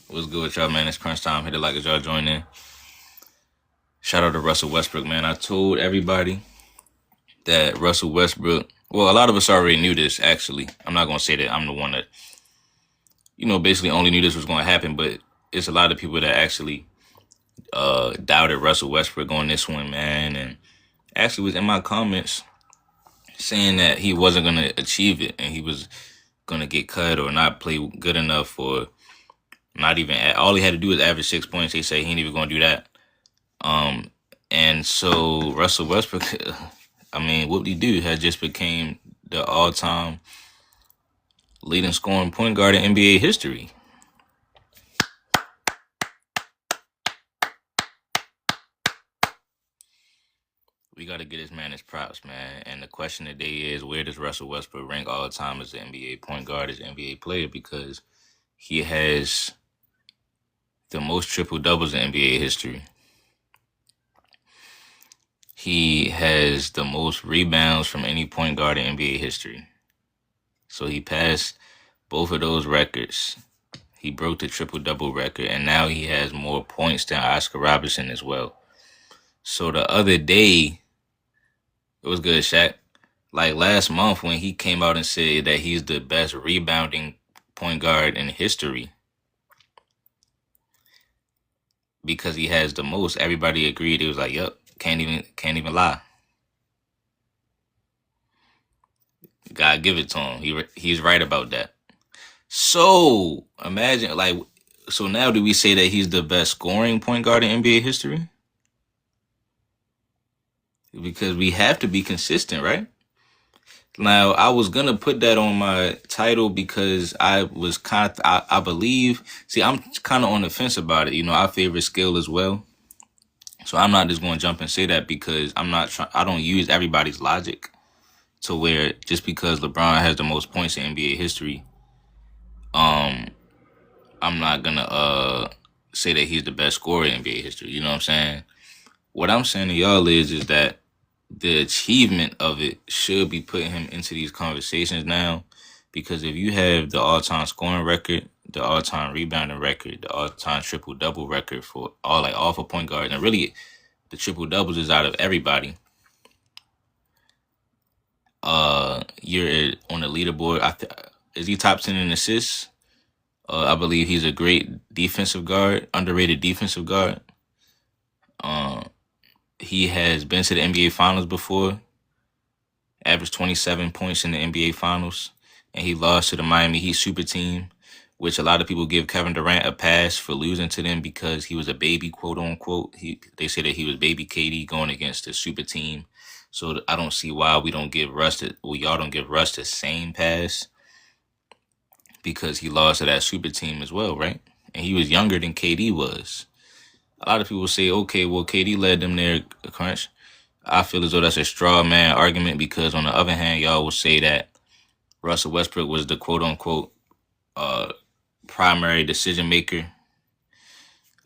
What's good with y'all, man? It's crunch time. Hit it like as y'all join in. Shout out to Russell Westbrook, man. I told everybody that Russell Westbrook. Well, a lot of us already knew this. Actually, I'm not gonna say that I'm the one that basically only knew this was gonna happen, but it's a lot of people that actually doubted Russell Westbrook on this one, man, and actually was in my comments saying that he wasn't gonna achieve it and he was gonna get cut or not play good enough or not even. All he had to do was average 6 points. They say he ain't even gonna do that. Um, and so Russell Westbrook, I mean, what he do had just became the all-time leading scoring point guard in NBA history. We got to get this man his props, man. And the question today is, where does Russell Westbrook rank all time as an NBA point guard, as an NBA player? Because he has the most triple doubles in NBA history. He has the most rebounds from any point guard in NBA history. So he passed both of those records. He broke the triple-double record, and now he has more points than Oscar Robertson as well. So the other day, it was good, Shaq. Like last month when he came out and said that he's the best rebounding point guard in history because he has the most, everybody agreed. It was like, yep, can't even lie. God give it to him. He's right about that. So imagine, like, so now do we say that he's the best scoring point guard in NBA history? Because we have to be consistent, right? Now, I was gonna put that on my title because I was I believe. See, I'm kind of on the fence about it. I favor skill as well, so I'm not just going to jump and say that because I'm not trying. I don't use everybody's logic to where just because LeBron has the most points in NBA history, um, I'm not gonna say that he's the best scorer in NBA history. You know what I'm saying? What I'm saying to y'all is that the achievement of it should be putting him into these conversations now, because if you have the all-time scoring record, the all-time rebounding record, the all-time triple-double record for all for point guards, and really the triple-doubles is out of everybody, you're on the leaderboard. Is he top 10 in assists? I believe he's a great defensive guard, underrated defensive guard. He has been to the NBA Finals before, averaged 27 points in the NBA Finals, and he lost to the Miami Heat super team, which a lot of people give Kevin Durant a pass for losing to them because he was a baby, quote unquote. They say that he was baby KD going against the super team. So I don't see why we don't give Russ y'all don't give Russ the same pass because he lost to that super team as well, right? And he was younger than KD was. A lot of people say, okay, well, KD led them there, Crunch. I feel as though that's a straw man argument because on the other hand, y'all will say that Russell Westbrook was the quote unquote primary decision maker.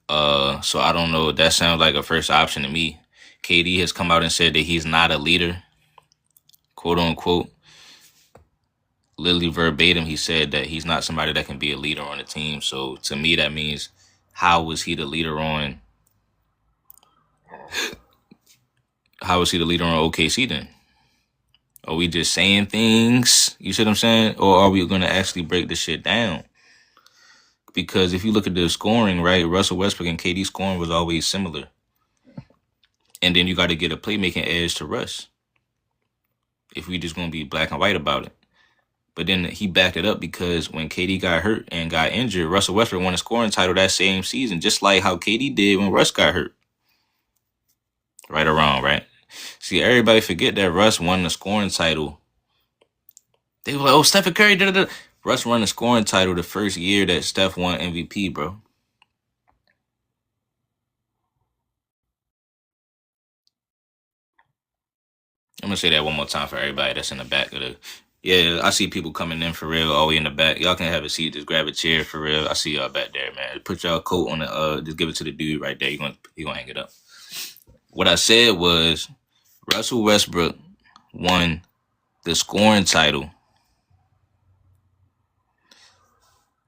So I don't know. That sounds like a first option to me. KD has come out and said that he's not a leader, quote unquote. Literally verbatim, he said that he's not somebody that can be a leader on the team. So to me, that means how was he the leader on? How was he the leader on OKC then? Are we just saying things? You see what I'm saying? Or are we going to actually break this shit down? Because if you look at the scoring, right, Russell Westbrook and KD scoring was always similar. And then you got to get a playmaking edge to Russ. If we just going to be black and white about it. But then he backed it up because when KD got hurt and got injured, Russell Westbrook won a scoring title that same season, just like how KD did when Russ got hurt. Right or wrong, right? See, everybody forget that Russ won the scoring title. They were like, oh, Stephen Curry, da-da-da. Russ won the scoring title the first year that Steph won MVP, bro. I'm going to say that one more time for everybody that's in the back of the... Yeah, I see people coming in for real, all the way in the back. Y'all can have a seat, just grab a chair for real. I see y'all back there, man. Put y'all coat on the... just give it to the dude right there. He gonna hang it up. What I said was Russell Westbrook won the scoring title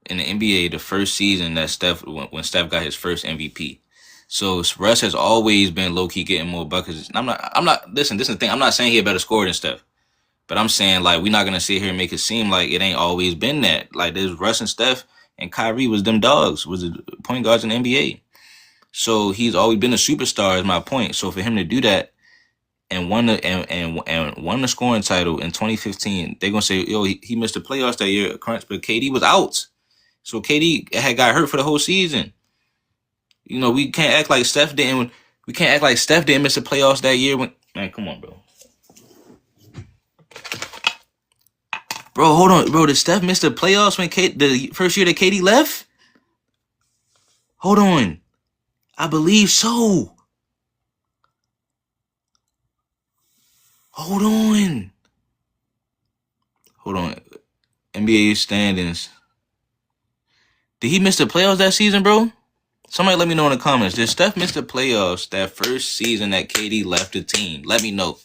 in the NBA the first season that when Steph got his first MVP. So Russ has always been low key getting more buckets. I'm not. Listen, this is the thing. I'm not saying he a better scorer than Steph, but I'm saying like we're not gonna sit here and make it seem like it ain't always been that. Like there's Russ and Steph and Kyrie was them dogs, was the point guards in the NBA. So he's always been a superstar. Is my point. So for him to do that and won the scoring title in 2015, they're gonna say, yo, he missed the playoffs that year, crunch, but KD was out. So KD had got hurt for the whole season. You know, we can't act like Steph didn't. We can't act like Steph didn't miss the playoffs that year. Man, come on, bro. Bro, hold on, bro. Did Steph miss the playoffs when the first year that KD left? Hold on, I believe so. Hold on. NBA standings. Did he miss the playoffs that season, bro? Somebody let me know in the comments. Did Steph miss the playoffs that first season that KD left the team? Let me know.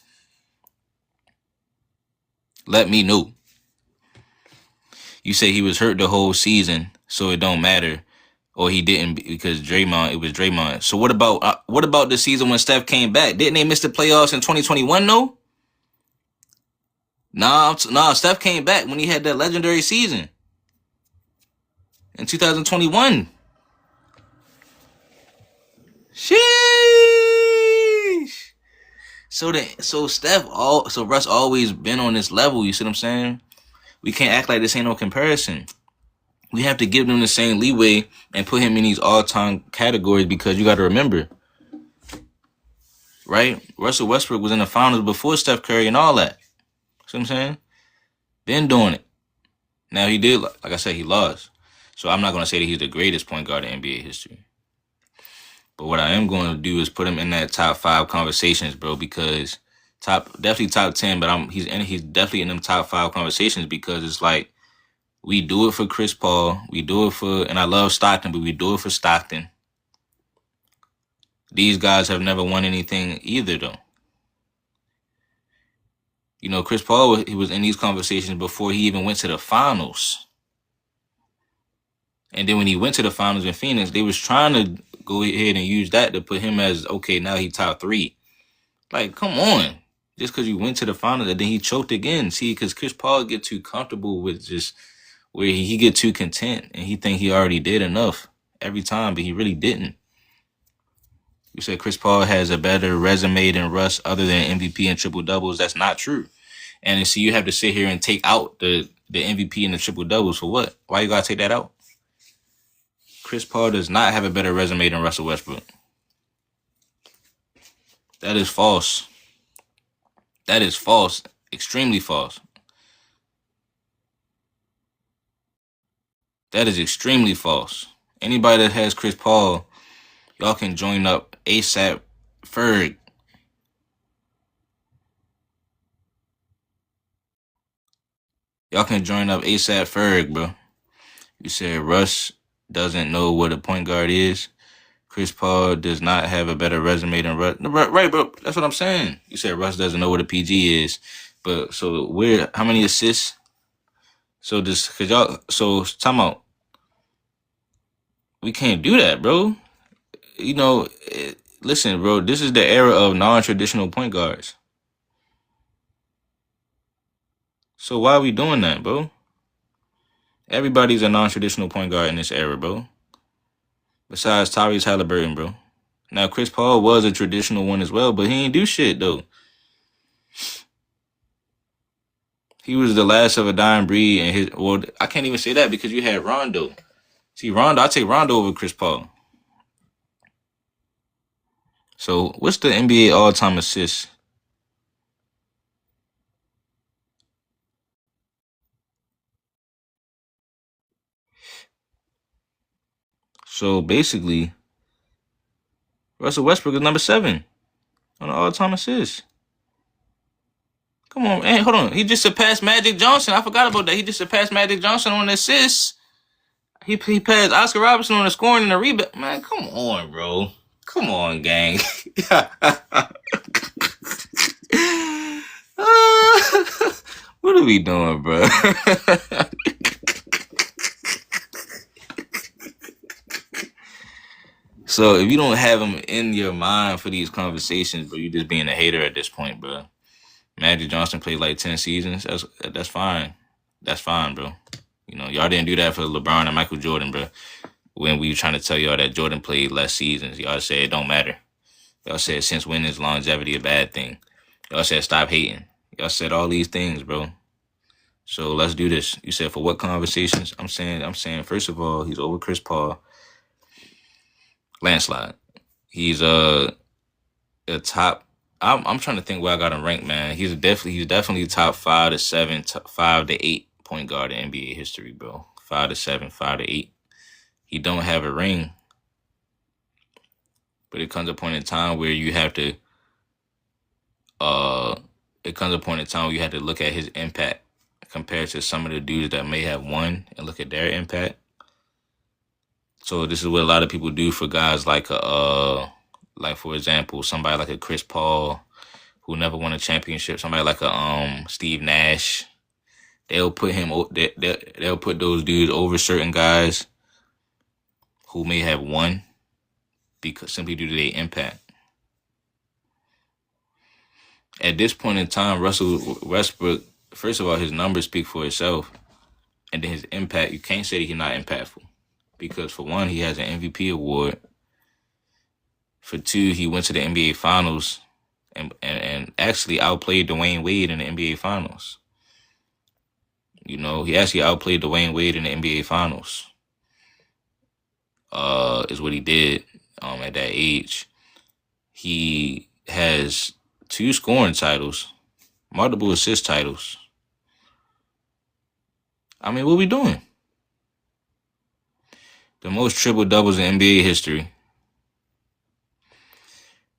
Let me know. You say he was hurt the whole season, so it don't matter. Or he didn't because it was Draymond. So what about the season when Steph came back? Didn't they miss the playoffs in 2021, no? Nah, Steph came back when he had that legendary season. In 2021. Sheesh. So Russ always been on this level, you see what I'm saying? We can't act like this ain't no comparison. We have to give them the same leeway and put him in these all-time categories because you got to remember, right? Russell Westbrook was in the finals before Steph Curry and all that. See what I'm saying? Been doing it. Now he did, like I said, he lost. So I'm not going to say that he's the greatest point guard in NBA history. But what I am going to do is put him in that top 5 conversations, bro, because definitely top 10, but he's definitely in them top 5 conversations because it's like we do it for Chris Paul, we do it for, and I love Stockton, but we do it for Stockton. These guys have never won anything either, though. You know, Chris Paul, he was in these conversations before he even went to the finals. And then when he went to the finals in Phoenix, they was trying to go ahead and use that to put him as, okay, now he top 3. Like, come on. Just because you went to the finals and then he choked again. See, because Chris Paul get too comfortable with just where he get too content and he think he already did enough every time, but he really didn't. You said Chris Paul has a better resume than Russ other than MVP and triple-doubles. That's not true. And so you have to sit here and take out the MVP and the triple-doubles for what? Why you got to take that out? Chris Paul does not have a better resume than Russell Westbrook. That is false. That is false. Extremely false. That is extremely false. Anybody that has Chris Paul, y'all can join up ASAP Ferg. Y'all can join up ASAP Ferg, bro. You said Russ doesn't know what a point guard is. Chris Paul does not have a better resume than Russ. Right, bro. That's what I'm saying. You said Russ doesn't know what a PG is. But so how many assists? So time out. We can't do that, bro. You know, listen, bro, this is the era of non-traditional point guards. So why are we doing that, bro? Everybody's a non-traditional point guard in this era, bro. Besides Tyrese Halliburton, bro. Now, Chris Paul was a traditional one as well, but he ain't do shit, though. He was the last of a dying breed, and I can't even say that because you had Rondo. See, I take Rondo over Chris Paul. So, what's the NBA all-time assists? So, basically, Russell Westbrook is number 7 on the all-time assists. Come on, man. Hold on. He just surpassed Magic Johnson. I forgot about that. He just surpassed Magic Johnson on the assists. He passed Oscar Robertson on the scoring and the rebound. Man, come on, bro. Come on, gang. What are we doing, bro? So if you don't have him in your mind for these conversations, bro, you just being a hater at this point, bro. Magic Johnson played like 10 seasons. That's fine. That's fine, bro. You know, y'all didn't do that for LeBron and Michael Jordan, bro. When we were trying to tell y'all that Jordan played less seasons, y'all said it don't matter. Y'all said since when is longevity a bad thing? Y'all said stop hating. Y'all said all these things, bro. So let's do this. You said for what conversations? I'm saying first of all, he's over Chris Paul. Landslide. He's a top. I'm trying to think where I got him ranked, man. He's definitely top 5 to 7, 5 to 8 point guard in NBA history, bro. 5 to 7, 5 to 8. He don't have a ring, but it comes a point in time where you have to. It comes a point in time where you have to look at his impact compared to some of the dudes that may have won and look at their impact. So this is what a lot of people do for guys like like for example, somebody like a Chris Paul who never won a championship, somebody like a Steve Nash. They'll put they'll put those dudes over certain guys who may have won because simply due to their impact. At this point in time, Russell Westbrook, first of all, his numbers speak for itself, and then his impact. You can't say that he's not impactful because for one, he has an MVP award. For two, he went to the NBA Finals and actually outplayed Dwayne Wade in the NBA Finals. You know, he actually outplayed Dwayne Wade in the NBA Finals. Is what he did at that age. He has 2 scoring titles, multiple assist titles. I mean, what we doing? The most triple doubles in NBA history.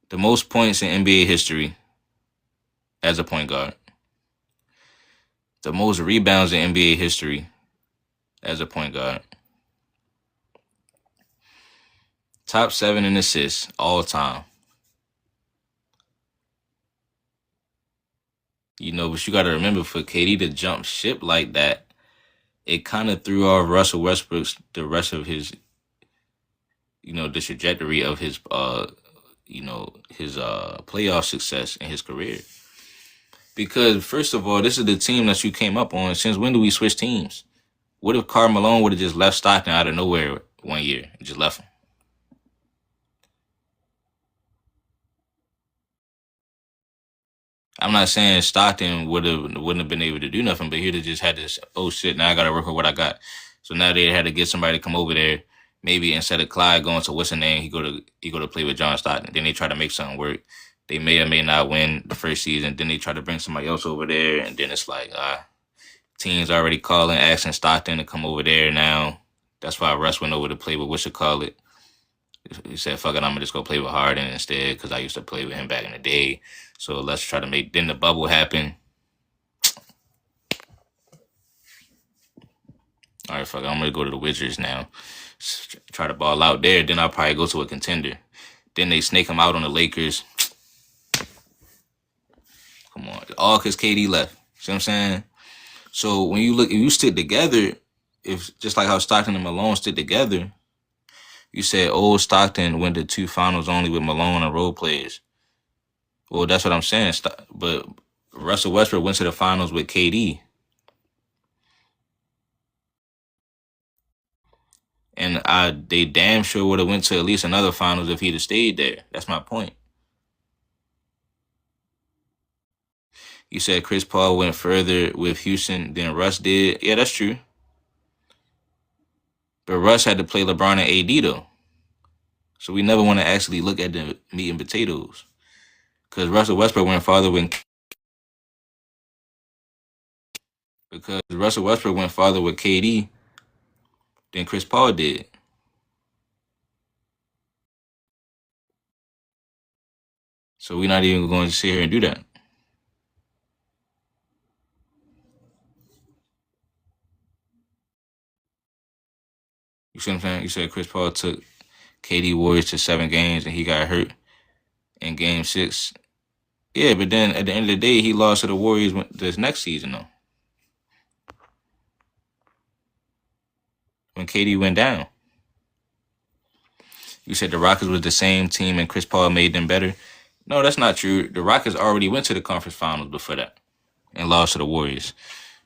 The most points in NBA history as a point guard. The most rebounds in NBA history as a point guard. Top 7 in assists all time. You know, but you got to remember for KD to jump ship like that, it kind of threw off Russell Westbrook's the rest of his, you know, the trajectory of his, his playoff success in his career. Because first of all, this is the team that you came up on. Since when do we switch teams? What if Karl Malone would have just left Stockton out of nowhere one year and just left him? I'm not saying Stockton wouldn't have been able to do nothing, but he'd have just had this. Oh shit! Now I got to work with what I got. So now they had to get somebody to come over there. Maybe instead of Clyde going to what's the name, he go to play with John Stockton. Then they try to make something work. They may or may not win the first season. Then they try to bring somebody else over there, and then it's like teams already calling, asking Stockton to come over there now. That's why Russ went over to play with whatchamacallit. He said, fuck it, I'm going to just go play with Harden instead because I used to play with him back in the day. So let's try to make... Then the bubble happen. All right, fuck it, I'm going to go to the Wizards now. Try to ball out there. Then I'll probably go to a contender. Then they snake him out on the Lakers. Come on. All because KD left. See what I'm saying? So when you look... If you stick together, if just like how Stockton and Malone stick together... You said old Stockton went to 2 finals only with Malone and role players. Well, that's what I'm saying. But Russell Westbrook went to the finals with KD. And they damn sure would have went to at least another finals if he'd have stayed there. That's my point. You said Chris Paul went further with Houston than Russ did. Yeah, that's true. But Russ had to play LeBron and AD, though. So we never want to actually look at the meat and potatoes. Because Russell Westbrook went farther with KD than Chris Paul did. So we're not even going to sit here and do that. You see what I'm saying? You said Chris Paul took KD Warriors to 7 games and he got hurt in game 6. Yeah, but then at the end of the day, he lost to the Warriors this next season, though. When KD went down. You said the Rockets was the same team and Chris Paul made them better. No, that's not true. The Rockets already went to the conference finals before that and lost to the Warriors.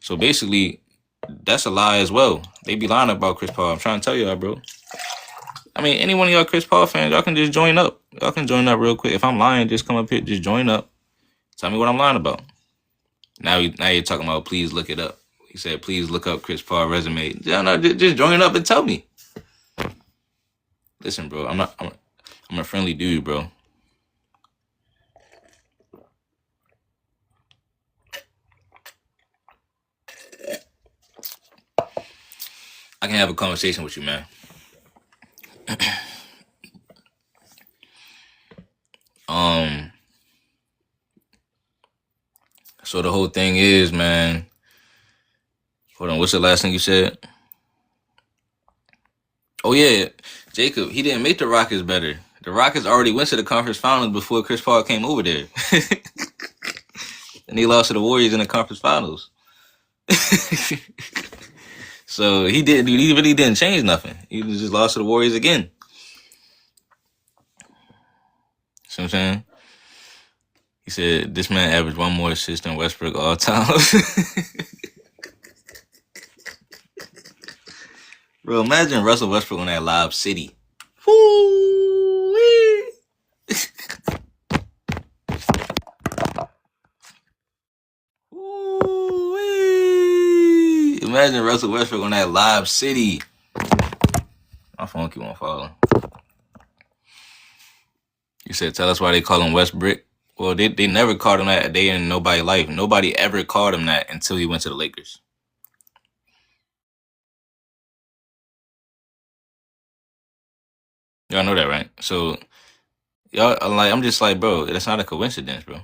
So basically, that's a lie as well. They be lying about Chris Paul. I'm trying to tell y'all, bro. I mean, any one of y'all Chris Paul fans, y'all can just join up. Y'all can join up real quick. If I'm lying, just come up here, just join up. Tell me what I'm lying about. Now you're talking about please look it up. He said, please look up Chris Paul resume. No, just join up and tell me. Listen, bro, I'm a friendly dude, bro. I can have a conversation with you, man. So the whole thing is, man. Hold on, what's the last thing you said? Oh yeah, Jacob. He didn't make the Rockets better. The Rockets already went to the conference finals before Chris Paul came over there, and they lost to the Warriors in the conference finals. So he really didn't change nothing. He just lost to the Warriors again. See what I'm saying? He said this man averaged one more assist than Westbrook all time. Bro, imagine Russell Westbrook on that Lob City. Woo-wee. Woo-wee. Imagine Russell Westbrook on that Lob City. My phone keep on falling. You said, tell us why they call him Westbrick. Well, they never called him that a day in nobody's life. Nobody ever called him that until he went to the Lakers. Y'all know that, right? So, y'all, I'm just like, bro, that's not a coincidence, bro.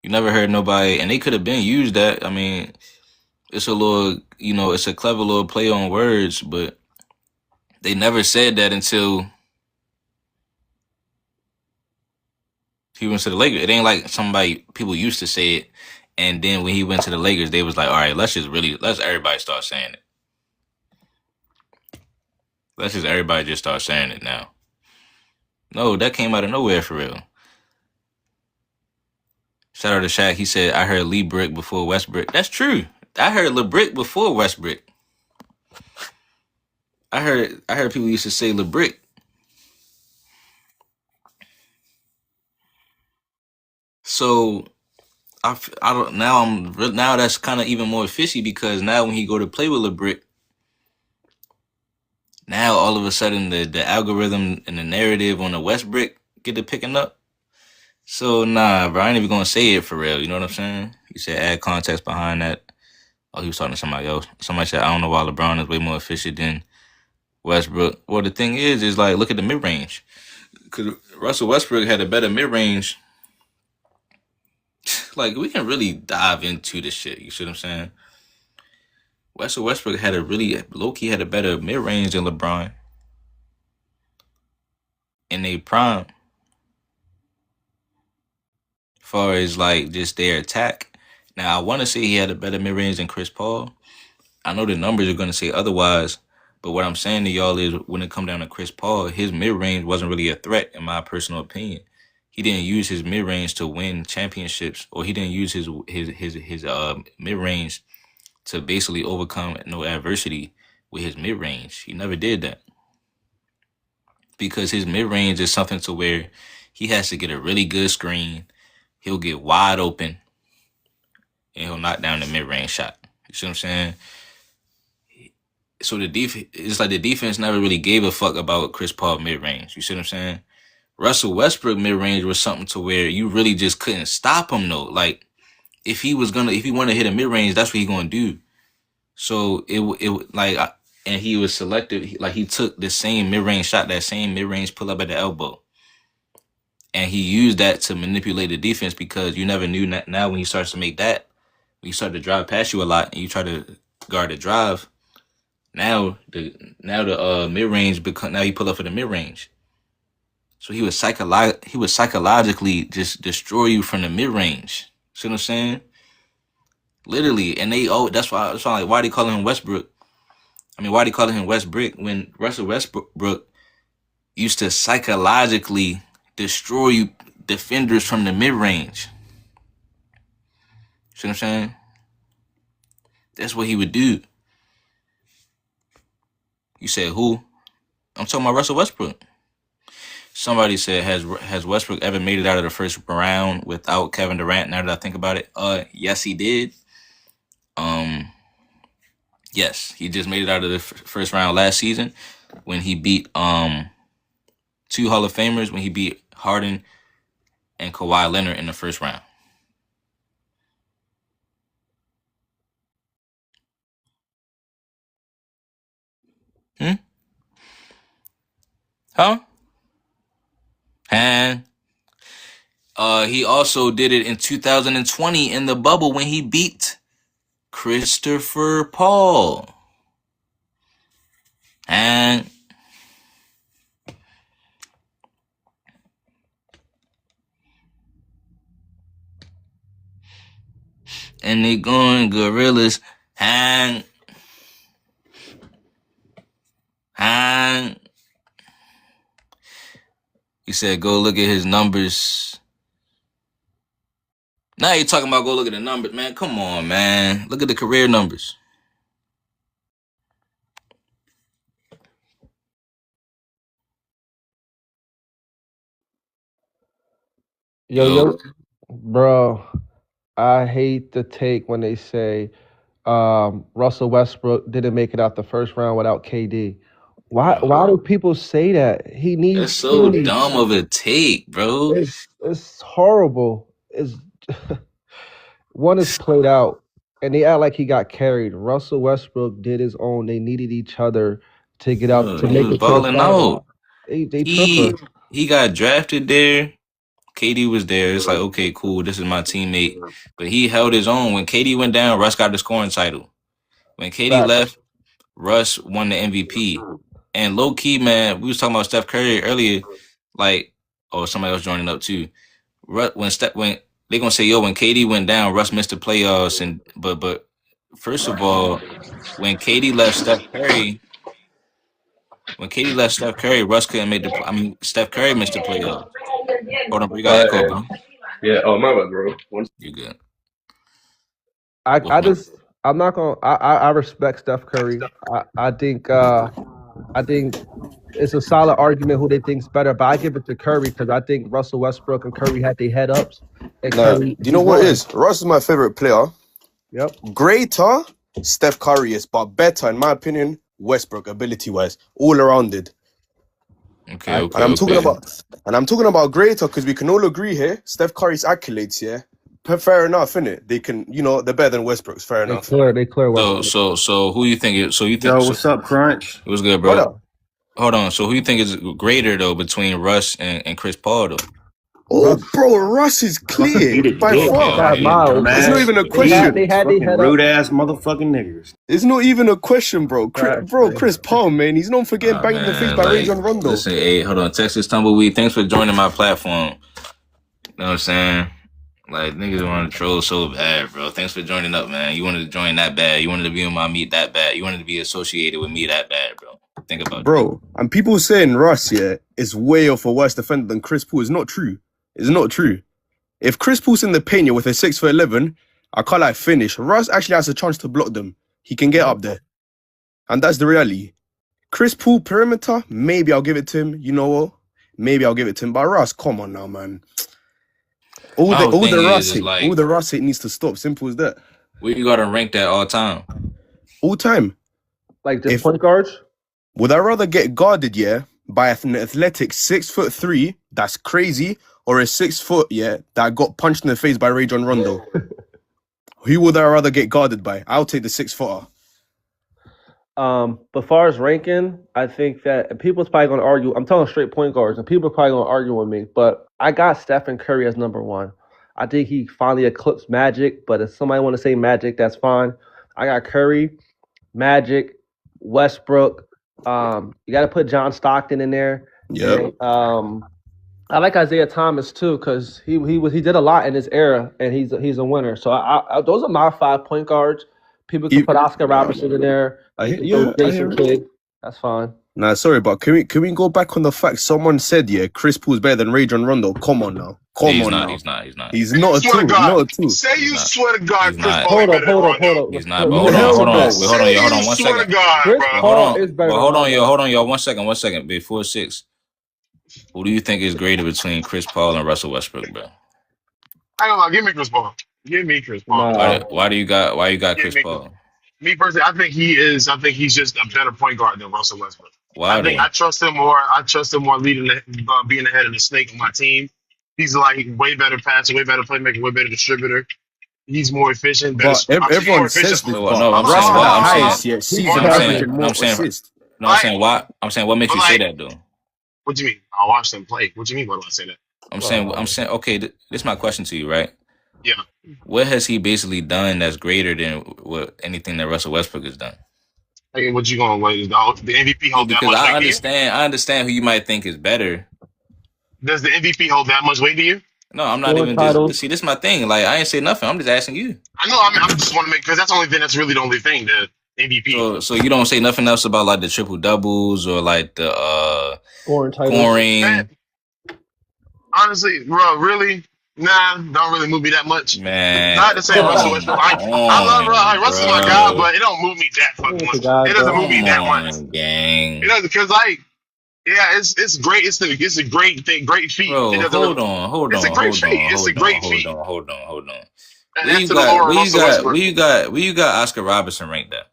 You never heard nobody, and they could have been used that. I mean, it's a little, it's a clever little play on words, but they never said that until he went to the Lakers. It ain't like people used to say it, and then when he went to the Lakers, they was like, all right, let's everybody start saying it. Let's just everybody just start saying it now. No, that came out of nowhere for real. Shout out to Shaq. He said, I heard Lee Brick before Westbrick. That's true. I heard LeBrick before Westbrick. I heard people used to say LeBrick. So I don't now that's kind of even more fishy because now when he go to play with LeBrick, now all of a sudden the algorithm and the narrative on the Westbrick get to picking up. So nah, bro, I ain't even gonna say it for real. You know what I'm saying? He said add context behind that. Oh, he was talking to somebody else. Somebody said, I don't know why LeBron is way more efficient than Westbrook. Well, the thing is like, look at the mid range. Because Russell Westbrook had a better mid range. Like, we can really dive into this shit. You see what I'm saying? Russell Westbrook had low-key had a better mid range than LeBron in their prime. As far as like just their attack. Now, I want to say he had a better mid range than Chris Paul. I know the numbers are going to say otherwise, but what I'm saying to y'all is when it come down to Chris Paul, his mid range wasn't really a threat in my personal opinion. He didn't use his mid range to win championships, or he didn't use his mid range to basically overcome no adversity with his mid range. He never did that because his mid range is something to where he has to get a really good screen. He'll get wide open and he'll knock down the mid range shot. You see what I'm saying? So it's like the defense never really gave a fuck about Chris Paul mid range. You see what I'm saying? Russell Westbrook mid range was something to where you really just couldn't stop him though. Like if he wanted to hit a mid range, that's what he gonna do. So and he was selective. Like he took the same mid range shot, that same mid range pull up at the elbow, and he used that to manipulate the defense because you never knew that. Now when he starts to make that, when you start to drive past you a lot and you try to guard the drive, now the mid range now he pull up for the mid range. So he would psychologically just destroy you from the mid range. See what I'm saying? Literally, and that's why I'm like, why they call him Westbrook? I mean, why do you call him Westbrick when Russell Westbrook used to psychologically destroy you defenders from the mid range? See what I'm saying? That's what he would do. You said who? I'm talking about Russell Westbrook. Somebody said, has Westbrook ever made it out of the first round without Kevin Durant? Now that I think about it, yes, he did. Yes, he just made it out of the first round last season when he beat two Hall of Famers, when he beat Harden and Kawhi Leonard in the first round. Huh? And he also did it in 2020 in the bubble when he beat Christopher Paul. And they going gorillas. And he said, go look at his numbers. Now you're talking about go look at the numbers, man. Come on, man. Look at the career numbers. Yo, bro, I hate the take when they say Russell Westbrook didn't make it out the first round without KD. Why do people say that? He needs That's so KD. dumb of a take, bro. It's horrible. It's one is played out, and they act like he got carried. Russell Westbrook did his own. They needed each other to get out to He make was it to the balling finals. out. They He tripping. he got drafted there. KD was there. It's like, okay, cool. This is my teammate. But he held his own. When KD went down, Russ got the scoring title. When KD Facts. left, Russ won the MVP. And low key, man, we was talking about Steph Curry earlier. Like, oh, somebody else joining up too. When they gonna say, yo, when KD went down, Russ missed the playoffs. And but first of all, when KD left Steph Curry, Russ couldn't make the. I mean, Steph Curry missed the playoffs. Hold on, bro. You got echo, bro. Yeah. Oh, my bad, bro. You good? I'm not gonna. I respect Steph Curry. I think it's a solid argument who they think's better, but I give it to Curry because I think Russell Westbrook and Curry had their head ups. And Curry, do you know what it is? Russ is my favorite player. Yep. Greater, Steph Curry is, but better, in my opinion, Westbrook, ability-wise, all arounded. Okay. And I'm talking about greater because we can all agree here. Steph Curry's accolades, yeah. Fair enough, innit? They can, they're better than Westbrook's. Fair enough. They clear Westbrook. So who you think? Yo, what's up, Crunch? It was good, bro. Brother. Hold on. So who you think is greater though between Russ and Chris Paul though? Oh, bro, Russ is clear by far. It's not even a question. They had their head rude ass motherfucking niggas. It's not even a question, bro. Chris Paul, man, he's known for getting banged in the face by Rajon Rondo. Listen, hey, hold on. Texas Tumbleweed, thanks for joining my platform. You know what I'm saying? Like, niggas want to troll so bad, bro. Thanks for joining up, man. You wanted to join that bad. You wanted to be on my meet that bad. You wanted to be associated with me that bad, bro. Think about it. Bro, and people saying Russ, yeah, is way off a worse defender than Chris Paul. It's not true. It's not true. If Chris Paul's in the paint with a 6'11", I can't like finish. Russ actually has a chance to block them. He can get up there. And that's the reality. Chris Paul, perimeter, maybe I'll give it to him. You know what? Maybe I'll give it to him. But Russ, come on now, man. All the Russ hate needs to stop. Simple as that. We gotta rank that all time. All time. Like the point guards? Would I rather get guarded, yeah, by an athletic 6'3", that's crazy, or a 6 foot, yeah, that got punched in the face by Rajon Rondo? Who would I rather get guarded by? I'll take the 6-footer. But far as ranking, I think that people's probably gonna argue. I'm telling straight point guards, and people are probably gonna argue with me. But I got Stephen Curry as number one. I think he finally eclipsed Magic. But if somebody want to say Magic, that's fine. I got Curry, Magic, Westbrook. You got to put John Stockton in there. Yeah. I like Isaiah Thomas too because he did a lot in his era, and he's a winner. So I those are my 5 point guards. People can put Oscar Robertson in there. I You hear, can yeah, throw I Jason hear it. Kidd. That's fine. Nah, sorry, but can we go back on the fact someone said, yeah, Chris Paul's better than Rajon Rondo? Come on now. Come He's on not. now. He's not. He's not. He's not at Swear to all. God. Not at all. Say He's you not. swear to God, He's Chris not. Paul Hold ain't up, better than Rondo. He's not. But hold Hell on. no. Hold on. One Swear second. to God, Chris bro. Paul is better. Hold on, than y'all. One second. Before 6, who do you think is greater between Chris Paul and Russell Westbrook, bro? I don't know. Give me Chris Paul. Give me Chris Paul. Nah. Why do you got Give Chris me Paul? me personally. I think he's just a better point guard than Russell Westbrook. Why I think though? I trust him more. I trust him more leading, being the head of the snake on my team. He's like way better passer, way better playmaker, way better distributor. He's more efficient. Better. But I'm saying more everyone efficient. says this, No, but I'm Russ saying is the why. I'm saying. highest yet. Season I'm average saying. and more I'm saying. assists. No, I'm saying why. I'm saying what makes you say that though. What do you mean? I watched them play. What do you mean? Why do I say that? I'm saying. Okay, this is my question to you, right? Yeah. What has he basically done that's greater than what anything that Russell Westbrook has done? Hey, what you going with? The MVP hold that Because much I weight to you? I understand who you might think is better. Does the MVP hold that much weight to you? No, I'm not Scoring even titles. just see. This is my thing. Like I ain't say nothing. I'm just asking you. I know. I'm just want to make because that's the only thing. That's really the only thing. The MVP. So you don't say nothing else about like the triple doubles or like the Scoring titles. scoring. Man, honestly, bro, really, nah, don't really move me that much. Man, Not to say come Russell Westbrook. I love Russell's my guy, but it don't move me that fucking much. It doesn't move me that much. gang. It doesn't because like, yeah, it's great. It's a great thing, great feat. Bro, It doesn't hold on. It's a great feat. It's a great feat. Hold on. And Where that's you to the lower got? Russell Westbrook. Where you got Oscar Robertson ranked at?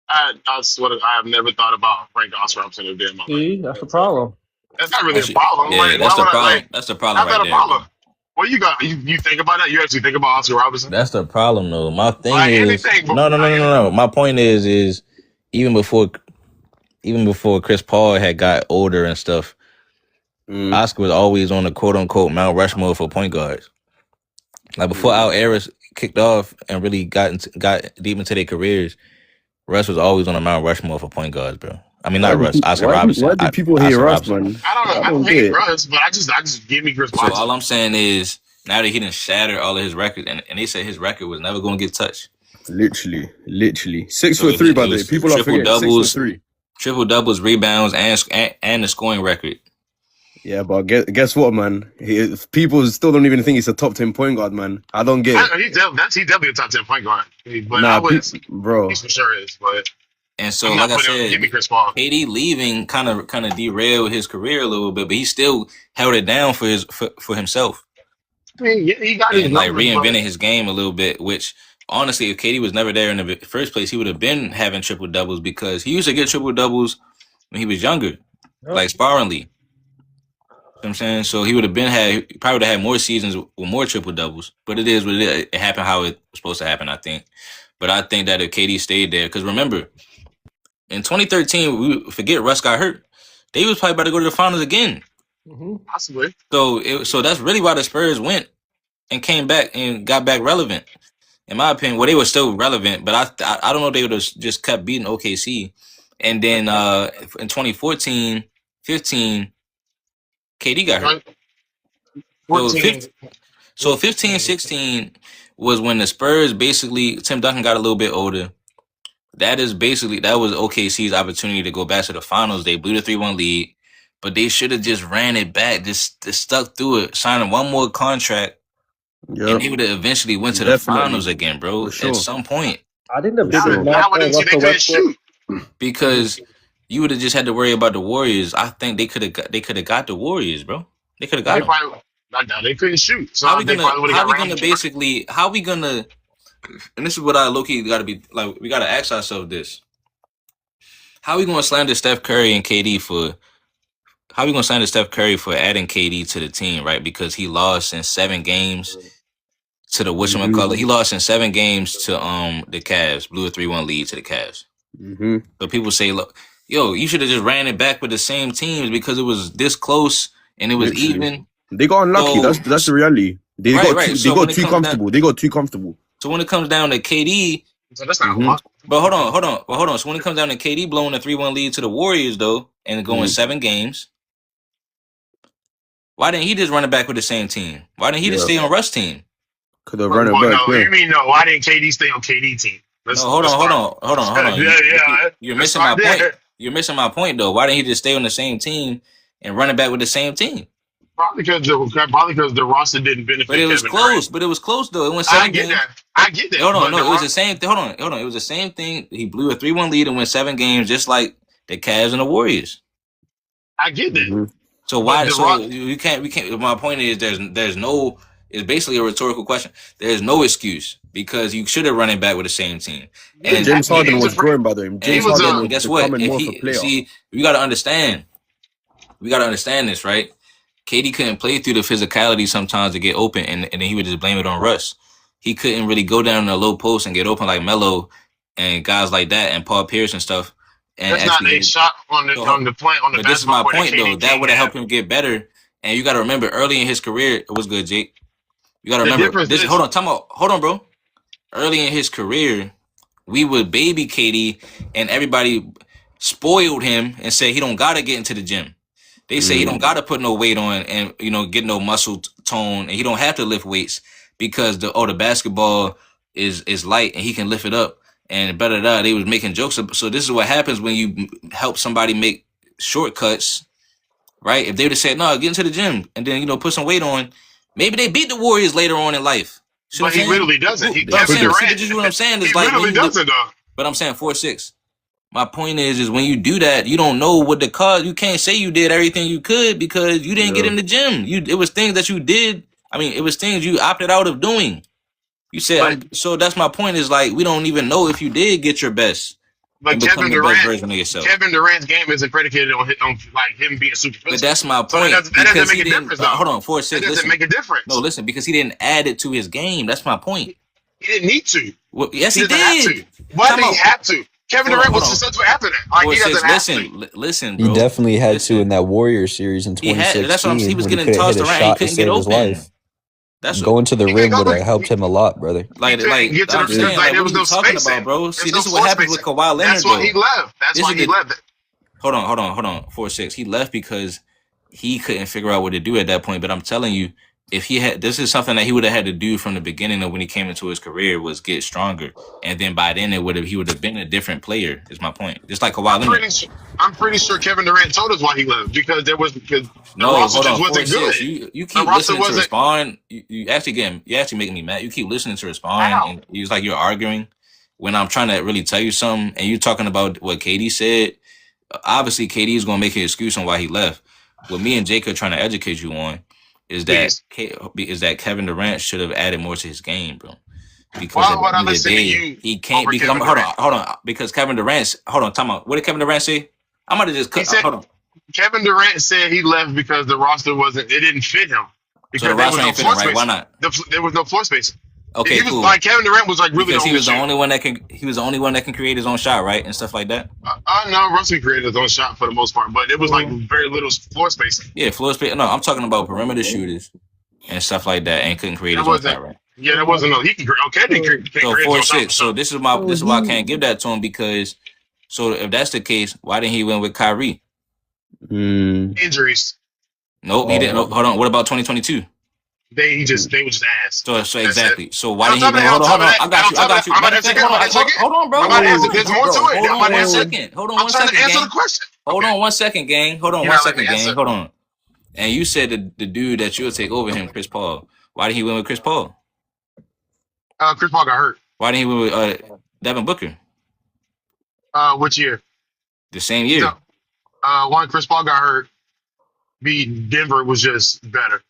I swear to God, I have never thought about Frank Oscar Robinson a day in my life. See, that's the problem. That's not really a problem. Yeah, Like, that's why the would I, problem. like, That's the problem how's right that a there. problem? Well, you got you think about that? You actually think about Oscar Robinson? That's the problem, though. My thing Like is anything, but no. My point is even before Chris Paul had got older and stuff, Oscar was always on the quote unquote Mount Rushmore for point guards. Like before our eras kicked off and really got deep into their careers, Russ was always on the Mount Rushmore for point guards, bro. I mean, not Russ, Oscar Robertson. Why do people hate Oscar Russ, Robertson. man? I don't know. I don't hate Russ, but I just give me Chris Paul. So all I'm saying is now that he done shattered all of his records, and they said his record was never going to get touched. Literally. 6'3", So by the way. People are forgetting 6'3". Triple doubles, rebounds, and the scoring record. Yeah, but guess what, man? People still don't even think he's a top 10 point guard, man. I don't get it. He's definitely a top 10 point guard. But Nah, I would, bro. he for sure is. But And so, I'm not like I putting said, give me Chris Paul. KD leaving kind of derailed his career a little bit, but he still held it down for himself. I mean, he got his And like numbers, reinvented but his game a little bit, which honestly, if KD was never there in the first place, he would have been having triple doubles because he used to get triple doubles when he was younger, like sparingly. You know what I'm saying? So he would have probably would have had more seasons with more triple doubles. But it is what it is. It happened how it was supposed to happen, I think. But I think that if KD stayed there, because remember, in 2013, we forget Russ got hurt. They was probably about to go to the finals again. possibly. So that's really why the Spurs went and came back and got back relevant. In my opinion, well, they were still relevant, but I don't know if they would have just kept beating OKC. And then in 2014, 15, KD got hurt. 14. So 15, 16 was when the Spurs basically, Tim Duncan got a little bit older. That was OKC's opportunity to go back to the finals. They blew the 3-1 lead, but they should have just ran it back, just stuck through it, signing one more contract, and they would have eventually went to the finals again, bro, at some point. I think the biggest Now I didn't see they couldn't shoot. Because you would have just had to worry about the Warriors. I think they could have got the Warriors, bro. They could have got them. They couldn't shoot. So How we gonna and this is what I low-key gotta be like, we gotta ask ourselves this. How we gonna slander Steph Curry and KD for adding KD to the team, right? Because he lost in 7 games to the whatchamacallit. He lost in 7 games to the Cavs, blew a 3-1 lead to the Cavs. So people say, look, yo, you should have just ran it back with the same teams because it was this close and it was even. They got unlucky. That's the reality. They got too comfortable. So when it comes down to KD, so that's not luck. But hold on. So when it comes down to KD blowing a 3-1 lead to the Warriors though, and going 7 games, why didn't he just run it back with the same team? Why didn't he just stay on Russ team? Could have run it back. No, you mean no? Why didn't KD stay on KD team? No, Let's start. hold on. Yeah, yeah. You're Let's missing my start point. there. You're missing my point though. Why didn't he just stay on the same team and run it back with the same team? Probably because the roster didn't But benefit it was Kevin Durant. close. But it was close though. It went I 7 get games. that. I get that. Hold on, But no, the it was roster, the same. Hold on. It was the same thing. He blew a 3-1 lead and went 7 games, just like the Cavs and the Warriors. I get that. Mm-hmm. So But why? the So rock, we can't. My point is, there's no. It's basically a rhetorical question. There's no excuse because you should have run it back with the same team. But And James he Harden was a was growing, by the way. he James was Harden a was guess what? becoming If more of a he player. see, we got to understand. We got to understand this, right? KD couldn't play through the physicality sometimes to get open, and then he would just blame it on Russ. He couldn't really go down in the low post and get open like Melo and guys like that and Paul Pierce and stuff. And that's not actually, a shot on the so, on the play on the but this is my basketball court that point though. KD That can't would have helped have. him get better. And you got to remember, early in his career, it was good, Jake. You got to The remember difference this. is, Hold on, bro. Early in his career, we would baby KD, and everybody spoiled him and said he don't gotta get into the gym. They say he don't gotta put no weight on and get no muscle tone, and he don't have to lift weights because the basketball is light and he can lift it up and better that. They was making jokes. So this is what happens when you help somebody make shortcuts, right? If they would have said no, get into the gym and then put some weight on, maybe they beat the Warriors later on in life. See what but I'm he saying? literally doesn't. They But I'm Kevin saying, could've. see, Durant, this is what I'm saying. he Is like literally doesn't though. but I'm saying 4-6. My point is when you do that, you don't know what the cause. You can't say you did everything you could because you didn't get Yeah. in the gym. It was things that you did. I mean, it was things you opted out of doing. You said, But so that's my point is like, we don't even know if you did get your best but and become Kevin the best Durant, version of yourself. Kevin Durant's game isn't predicated on like him being super But physical. that's my So point. that Because doesn't he make a didn't, difference though. hold on, That 4-6, doesn't listen. make a difference. No, listen, because he didn't add it to his game. That's my point. He didn't need to. Well, yes, He he doesn't have did. to. Why Time did he out. have to? Kevin Hold on, Durant hold was on. successful after that. Like he 4-6, doesn't have to. listen, He bro. definitely had to Listen. in that Warriors series in He had. That's what I'm saying. He 2016 was when he getting couldn't hit tossed a around. He shot to couldn't get save his open. life. That's what, Going to the He rim couldn't would go. have helped him a lot, brother. He couldn't get to I'm the saying, like like, there what was are no you talking spacing. about, bro? There's See, no this is floor what happened with spacing. Kawhi Leonard, That's why though. he left. That's This why is he the left. hold on. 4-6. He left because he couldn't figure out what to do at that point. But I'm telling you, if he had, this is something that he would have had to do from the beginning of when he came into his career was get stronger, and then by then he would have been a different player. Is my point. Just like Kawhi I'm Leonard. pretty sure. I'm pretty sure Kevin Durant told us why he left because the No, roster hold just on, wasn't 4-6. good. You The keep roster listening to wasn't. respond. You actually making me mad. You keep listening to respond, How? and it's like you're arguing when I'm trying to really tell you something, and you're talking about what KD said. Obviously, KD is gonna make an excuse on why he left. What me and Jake are trying to educate you on is that Please. Kevin Durant should have added more to his game, bro. Because Why at would the I end of the listen to day, you he can't. over Because Kevin hold Durant? on. Because Kevin Durant's time out. What did Kevin Durant say? I'm gonna just He said hold on. Kevin Durant said he left because the roster wasn't. It didn't fit him So the because there roster was no ain't fitting, floor right? Why spacing. not? There was no floor spacing. Okay, He was cool. like Kevin Durant was like really Because the he only was the shooter. only one that can. He was the only one that can create his own shot, right, and stuff like that. No, Russell created his own shot for the most part, but it was like very little floor spacing. Yeah, floor space. No, I'm talking about perimeter shooters and stuff like that, and couldn't create That his own wasn't. shot, right? Yeah, that wasn't. No, he can. Okay, he can create So his own shot for 4-6. So sure. this is why I can't give that to him because. So if that's the case, why didn't he win with Kyrie? Injuries. Nope, he didn't. Hold on. What about 2022? They were just ass. So That's exactly. it. So why didn't he win? On Hold top on. of that, I got you. I'm about Matter to of answer fact, it. hold on, bro. I'm about to answer. There's more to it. Hold I'm on about to one answer. second. Hold on I'm one trying second, to answer gang. the question. Hold Okay. on one second, gang. Hold on You're one not letting second, me gang. answer. Hold on. And you said the dude that you'll take over him, Chris Paul. Why didn't he win with Chris Paul? Chris Paul got hurt. Why didn't he win with Devin Booker? Which year? The same year. One, Chris Paul got hurt. B, Denver was just better.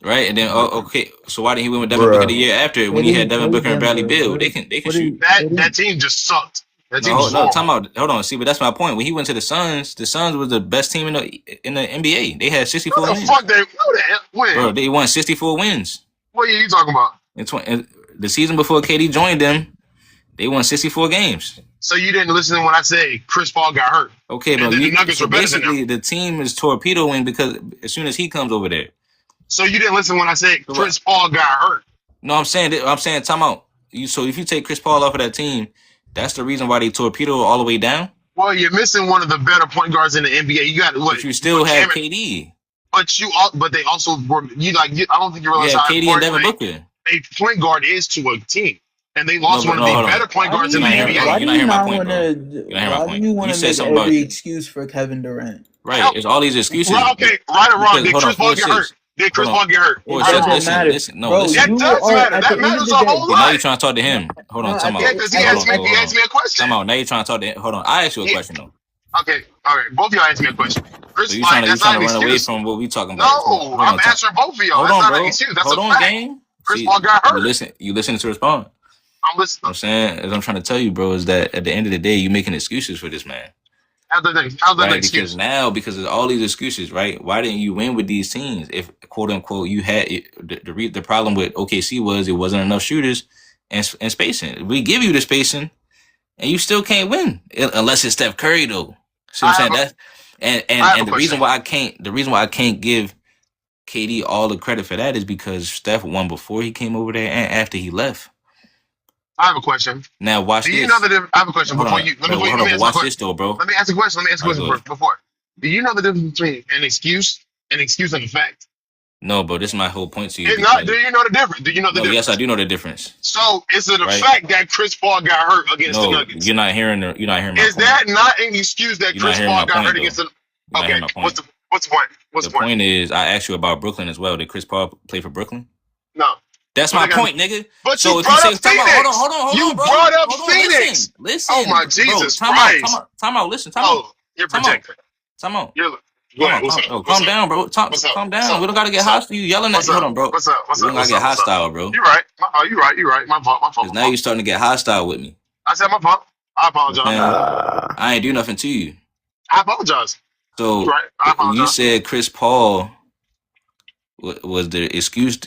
Right, and then okay, so why didn't he win with Devin Booker the year after when he had Devin Booker and Bradley Beal? They can shoot. That team just sucked. That team was No, horrible. time out. Hold on. See, but that's my point. When he went to the Suns was the best team in the NBA. They had 64 What the wins. fuck they win? Bro, they won 64 wins. What are you talking about? In the season before KD joined them, they won 64 games. So you didn't listen when I said Chris Paul got hurt. Okay, And bro. then the Nuggets were better than Basically, them. the team is torpedoing because as soon as he comes over there. So you didn't listen when I said Chris Paul got hurt. No, I'm saying time out. So if you take Chris Paul off of that team, that's the reason why they torpedo all the way down. Well, you're missing one of the better point guards in the NBA. You got what? But you still have KD. But they also were. I don't think you realize Yeah, how KD and important Devin Booker. a point guard is to a team. and they lost one of the hold on. better point guards in the You're NBA. not hearing my point, bro. Why do you want to make every excuse for Kevin Durant? Right, it's all these excuses. Right, okay, right or wrong. Did Chris Paul get hurt? Did Chris Paul get hurt? Listen. No, listen. That does matter. That matters a whole lot. Now you're trying to talk to him. Hold on, time out. Yeah, because he asked me a question. Time out. Now you're trying to talk to him. Hold on. I asked you a question, though. Okay, all right. Both of y'all asked me a question. So you're trying to run away from what we talking about. No, I'm answering both of y'all. Hold That's on, not bro. an excuse. That's Hold a on, fact. gang. Chris Paul got hurt. You listen to respond. I'm listening. I'm saying, as I'm trying to tell you, bro, is that at the end of the day, you're making excuses for this man. How's that an excuse? Because of all these excuses, right? Why didn't you win with these teams? If quote unquote you had the problem with OKC was it wasn't enough shooters and spacing. We give you the spacing, and you still can't win unless it's Steph Curry, though. See what I'm saying? And the reason why I can't give KD all the credit for that is because Steph won before he came over there and after he left. I have a question. Now watch this. Do you know the I have a question before you. Let me watch this though, bro. Let me ask a question. Before. Do you know the difference between an excuse and a fact? No, bro. This is my whole point to you. Do you know the difference? Do you know the difference? Yes, I do know the difference. So is it a fact that Chris Paul got hurt against the Nuggets? You're not hearing my Is point. that not an excuse that Chris Paul got hurt against the? Okay. What's the point? The point is, I asked you about Brooklyn as well. Did Chris Paul play for Brooklyn? No. That's my point, nigga. But so you brought up Phoenix. Hold on, bro. Brought up Phoenix. Listen. Oh my Jesus Christ. Time out. Listen. Oh, you're protected. Time out. Calm down, bro. Calm down. We don't gotta get hostile. You yelling at me. Hold on, bro. What's up? We don't gotta get hostile, bro. You're right. You're right. My fault. Because now you're starting to get hostile with me. I said my fault. I apologize. I ain't do nothing to you. I apologize. So you said Chris Paul was the excuse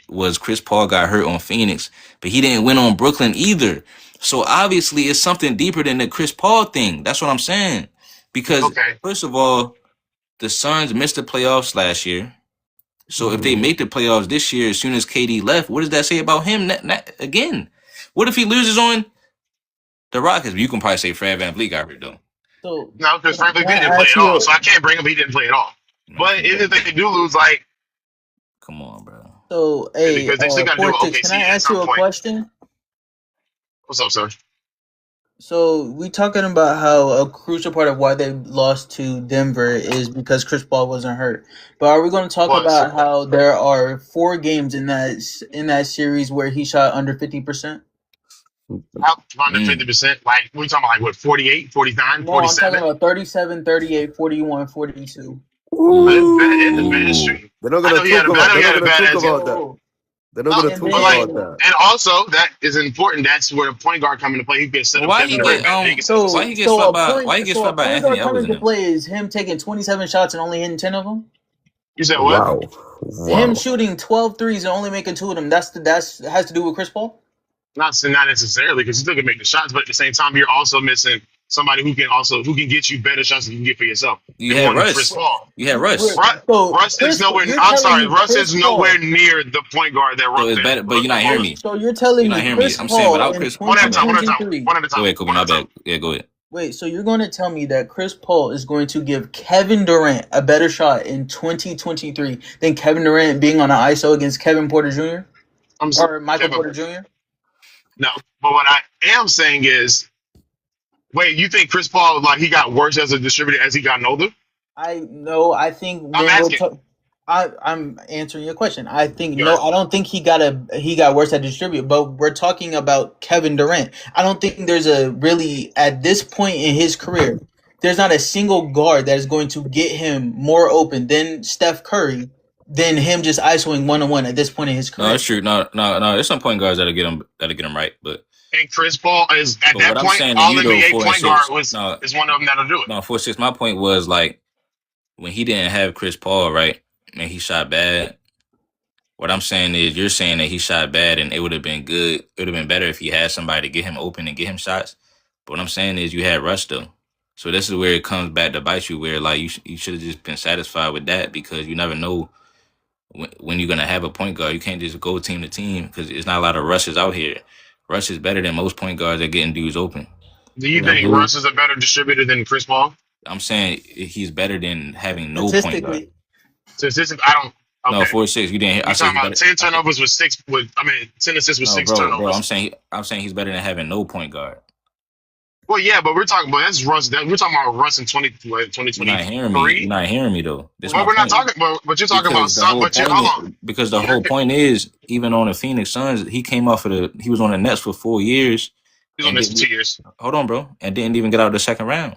was Chris Paul got hurt on Phoenix, but he didn't win on Brooklyn either. So obviously it's something deeper than the Chris Paul thing. That's what I'm saying. Because first of all, the Suns missed the playoffs last year. So if they make the playoffs this year, as soon as KD left, what does that say about him again? What if he loses on the Rockets? You can probably say Fred VanVleet got hurt though. So, no, because Fred VanVleet didn't play at all. So I can't bring him. He didn't play at all. But if they do lose, like, come on, bro. So, hey, Fortis, can I ask you a question? What's up, sir? So, we talking about how a crucial part of why they lost to Denver is because Chris Paul wasn't hurt. But are we going to talk about how there are 4 games in that series where he shot under 50%? Under 50%? Like, we're talking about, like, what, 48, 49, 47? I'm talking about 37, 38, 41, 42. In the ministry. They're not going to talk about that. They're not going to talk about that. And also, that is important. That's where the point guard come into play. He gets set up. Why he gets swept by Anthony Edwards? The play is him taking 27 shots and only hitting 10 of them. You said what? Wow. Him shooting 12 threes and only making 2 of them. That's has to do with Chris Paul. Not necessarily, because he still can make the shots, but at the same time, you're also missing somebody who can get you better shots than you can get for yourself. You had Russ. Russ is nowhere. I'm sorry, Russ is nowhere near the point guard that Russ is. Better, but you're not hearing me. So you're telling me Chris I'm Paul saying without Chris. One at a time. Go ahead, Kobe. My bad. Yeah, go ahead. Wait, so you're going to tell me that Chris Paul is going to give Kevin Durant a better shot in 2023 than Kevin Durant being on an ISO against Kevin Porter Jr. Or Michael Porter Jr.? No, but what I am saying is, wait, you think Chris Paul, like, he got worse as a distributor as he got older? I think I'm answering your question. I think I don't think he got worse at distribute, but we're talking about Kevin Durant. I don't think there's at this point in his career, there's not a single guard that is going to get him more open than Steph Curry than him just isoing 1-on-1 at this point in his career. No, that's true. No. There's some point guards that'll get him right, but. And Chris Paul is at that point, all NBA point guard is one of them that'll do it. No, 4-6. My point was, like, when he didn't have Chris Paul, right, and he shot bad. What I'm saying is, you're saying that he shot bad, and it would have been good. It would have been better if he had somebody to get him open and get him shots. But what I'm saying is, you had Russ though. So this is where it comes back to bite you, where like you should have just been satisfied with that, because you never know when you're gonna have a point guard. You can't just go team to team, because there's not a lot of rushes out here. Russ is better than most point guards at getting dudes open. Do you think Russ is a better distributor than Chris Paul? I'm saying he's better than having no point guard. Statistically, I No, Okay. 4-6. You didn't hear. You're I said talking he's about better. 10 turnovers with 6. 10 assists with No, 6 bro. turnovers. I'm saying he's better than having no point guard. Well, yeah, but we're talking about that's Russ. We're talking about Russ in 2023. You're not hearing me. You're not hearing me though. That's Well, my we're not point. talking about. But you're talking about Because the some. whole But you point hold on. because the whole point is even on the Phoenix Suns, he came off of he was on the Nets for 4 years. He's on this for 2 years. Hold on, bro, and didn't even get out of the second round.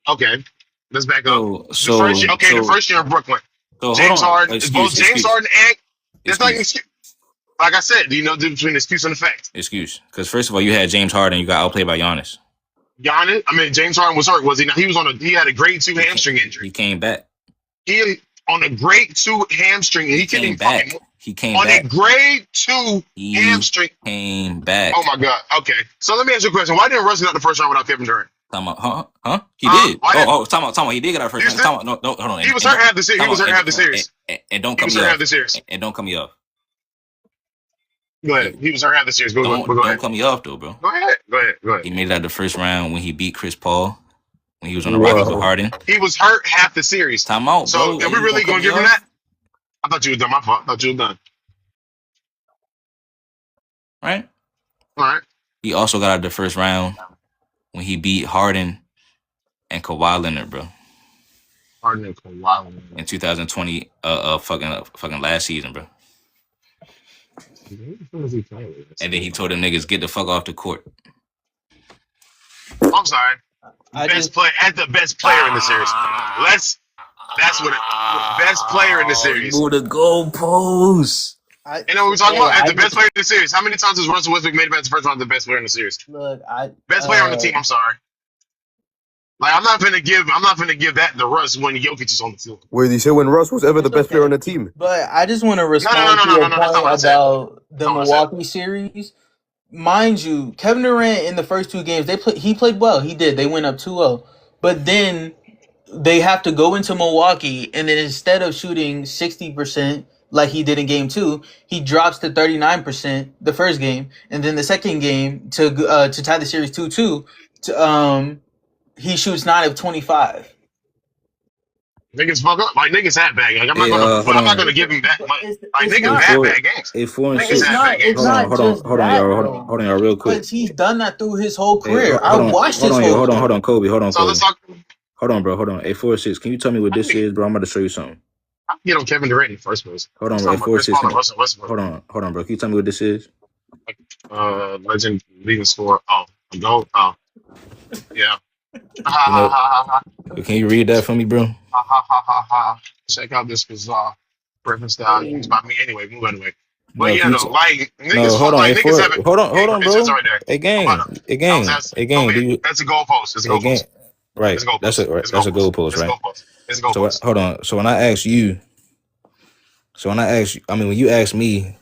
Okay, let's back up. The first year in Brooklyn. So James Harden, both James excuse. Harden and it's like excuse. Like I said, do you know the difference between excuse and effect? Excuse, because first of all, you had James Harden, you got outplayed by Giannis. James Harden was hurt, was he not? He was he had a grade 2 hamstring injury. He came back. He on a grade 2 hamstring, and he couldn't even back. fucking. He came on back. a grade 2 hamstring. Came back. Oh my god. Okay, so let me ask you a question. Why didn't Russ get out the first round without Kevin Durant? Huh? He did. Time out. He did get out first. No, hold on. He was hurt half the series. He was hurt half the series. And don't cut me off. And don't cut me off. Go ahead. He was hurt half the series. Go ahead. Don't cut me off though, bro. Go ahead. He made it out the first round when he beat Chris Paul. When he was on the Rockets with Harden. He was hurt half the series. Time out. So are we really gonna give him that? I thought you were done. My fault. I thought you were done. Right. All right. He also got out the first round when he beat Harden and Kawhi Leonard, bro. Harden and Kawhi Leonard. In 2020, fucking last season, bro. And then he told them niggas get the fuck off the court. I'm sorry. Best player in the series. That's what best player in the series. Move the goalposts. You know what we're talking about? As the best player in the series. How many times has Russell Westbrook made it back to the first round? The best player in the series. Look, best player on the team. I'm sorry. Like I'm not gonna give that to Russ when Jokic is on the field. Where did you say when Russ was ever the best player on the team? But I just want to respond to your point about the Milwaukee series. Mind you, Kevin Durant in the first 2 games, he played well. He did. They went up 2-0. But then they have to go into Milwaukee, and then instead of shooting 60% like he did in game 2, he drops to 39% the first game, and then the second game to tie the series 2-2. He shoots 9 of 25. Niggas fuck up. Like niggas had bad games. I'm not gonna give him that. Like niggas had bad games. Hold on, y'all, real quick. But he's done that through his whole career. I watched his whole. Hold on, Kobe. So let's talk. Hold on, bro. 846. Can you tell me what this is, bro? I'm about to show you something. I get on Kevin Durant in the first place. Hold on, bro. 846. Hold on, bro. Can you tell me what this is? Legend leading score. Yeah. Can you read that for me, bro? Check out this bizarre reference style used by me. Anyway, move anyway. But niggas. Hold on, bro. Right Again. That's a goalpost. It's a goalpost. Right. That's a goalpost, right? It's a goalpost. So hold on. So when you asked me,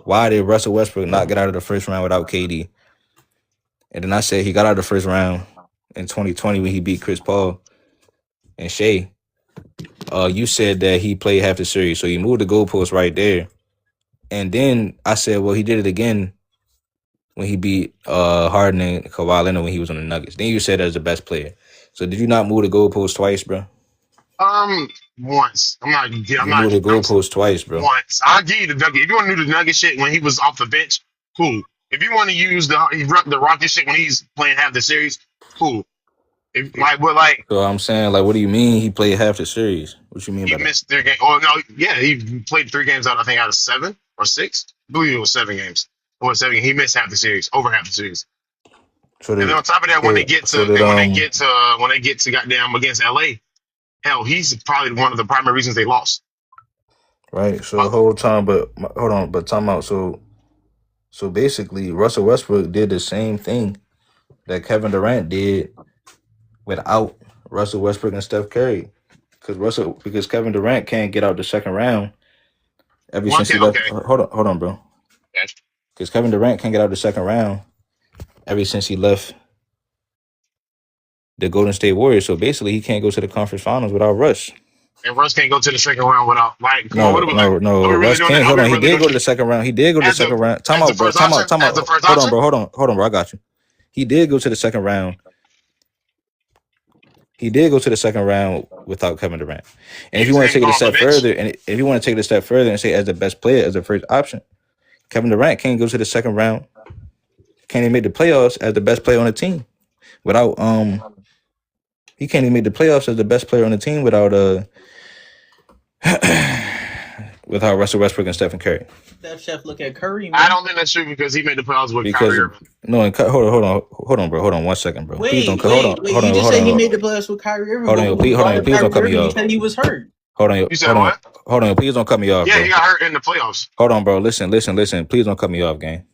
why did Russell Westbrook not get out of the first round without KD? And then I said he got out of the first round in 2020 when he beat Chris Paul and Shea. You said that he played half the series, so you moved the goalpost right there. And then I said, well, he did it again when he beat Harden and Kawhi Leonard when he was on the Nuggets. Then you said as the best player. So did you not move the goalpost twice, bro? Once. I'm not. Moved the goalpost twice, bro. Once. I'll give you the Nugget. If you want to do the Nugget shit when he was off the bench, cool. If you want to use the Rocket shit when he's playing half the series, cool. So I'm saying, like, what do you mean he played half the series? What you mean by that? He missed 3 games. Oh no, yeah, he played 3 games out. I think out of 7 or 6. I believe it was 7 games. Or 7. He missed half the series, over half the series. And then on top of that, when they get to goddamn against LA, hell, he's probably one of the primary reasons they lost. Right. So the whole time, but time out. So basically, Russell Westbrook did the same thing that Kevin Durant did without Russell Westbrook and Steph Curry, because Kevin Durant can't get out the second round since he left. Hold on, bro. Because Kevin Durant can't get out the second round ever since he left the Golden State Warriors. So basically, he can't go to the conference finals without Russ. And Russ can't go to the second round without no. Russ can't. Hold on, he did go to the second round. Time out, bro. Hold on, bro. I got you. He did go to the second round. He did go to the second round without Kevin Durant. And if you want to take it a step further, and say as the best player, as the first option, Kevin Durant can't go to the second round. Can't even make the playoffs as the best player on the team without he can't even make the playoffs as the best player on the team without without Russell Westbrook and Stephen Curry. Chef, look at Curry. Man. I don't think that's true because he made the playoffs with Kyrie Irving. No, and hold on, bro. Hold on 1 second, bro. Wait, you just said he made the playoffs with Kyrie Irving. Hold on, please don't cut me off. You said he was hurt. You said what? Hold on, please don't cut me off. Yeah, bro. he got hurt in the playoffs. Hold on, bro. Listen. Please don't cut me off, gang.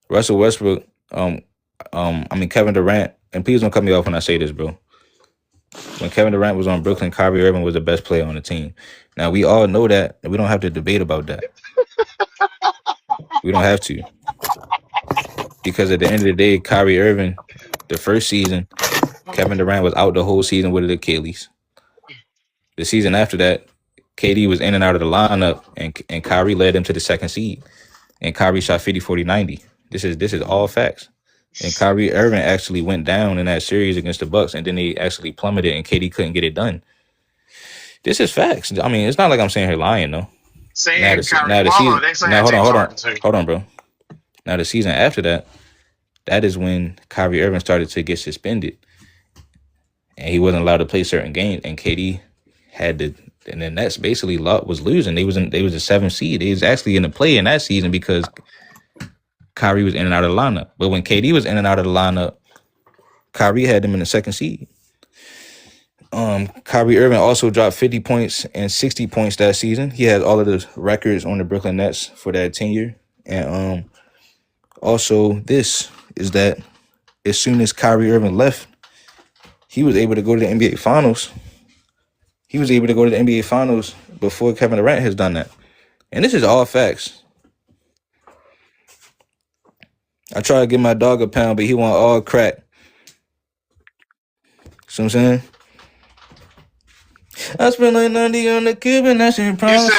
Russell Westbrook, Kevin Durant, and please don't cut me off when I say this, bro. When Kevin Durant was on Brooklyn, Kyrie Irving was the best player on the team. Now, we all know that, and we don't have to debate about that. We don't have to. Because at the end of the day, Kyrie Irving, the first season, Kevin Durant was out the whole season with an Achilles. The season after that, KD was in and out of the lineup, and Kyrie led them to the second seed. And Kyrie shot 50, 40, 90. This is all facts. And Kyrie Irving actually went down in that series against the Bucks, and then they actually plummeted, and KD couldn't get it done. This is facts. I mean, it's not like I'm saying here lying, though. Hold on, bro. Now the season after that, that is when Kyrie Irving started to get suspended, and he wasn't allowed to play certain games, and KD had to. And then that's basically was losing. They was a 7th seed. They was actually in the play in that season because Kyrie was in and out of the lineup. But when KD was in and out of the lineup, Kyrie had them in the second seed. Kyrie Irving also dropped 50 points and 60 points that season. He had all of the records on the Brooklyn Nets for that tenure. And also this is that as soon as Kyrie Irving left, he was able to go to the NBA Finals. He was able to go to the NBA Finals before Kevin Durant has done that. And this is all facts. I try to give my dog a pound, but he want all crack. See what I'm saying? I spent like 90 on the Cuban. That shit promise.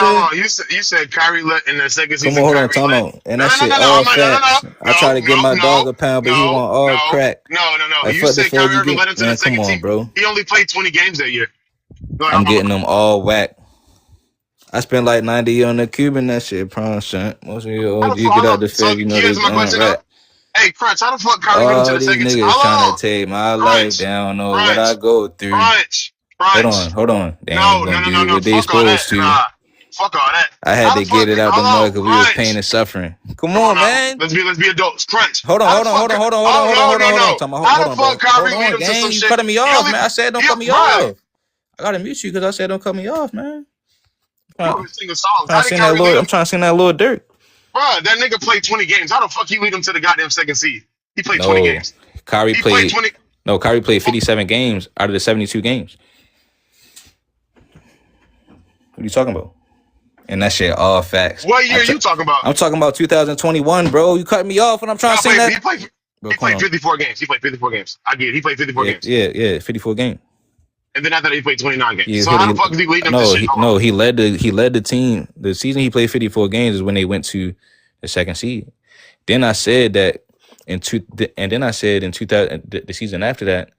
You said Kyrie let in the second season. Come on, hold on, time out. And that shit all facts. I try to give my dog a pound, but he want all crack. No. Like, you said Kyrie Irving let him to the second team. Bro. He only played 20 games that year. I'm getting them all whack. I spent like 90 on the Cuban. That shit promise. Most of you get out the field, you know they rap. Hey, Crunch, how the fuck Kyrie went to the second team? These niggas trying to take my life down. Know what I go through. Hold on. They ain't gonna do what they supposed to. Fuck all that. I had to get it out the mud because we was pain and suffering. Come on, man. Let's be adults. Crunch. Hold on. How the fuck Kyrie lead him to some you shit? cutting me off, man. I said don't cut me off. I gotta mute you because I said don't cut me off, man. I'm trying to sing that little dirt. Bro, that nigga played 20 games. How the fuck you lead him to the goddamn second seed? He played 20 games. Kyrie played 57 games out of the 72 games. What are you talking about? And that shit all facts. What year are you talking about? I'm talking about 2021, bro. You cut me off when I'm trying to say that. He played 54 games. I get it. He played 54 games. Yeah, 54 games. And then after that, he played 29 games. So how the fuck is he leading them to shit? He led the team. The season he played 54 games is when they went to the second seed. Then I said that in 2000, the season after that,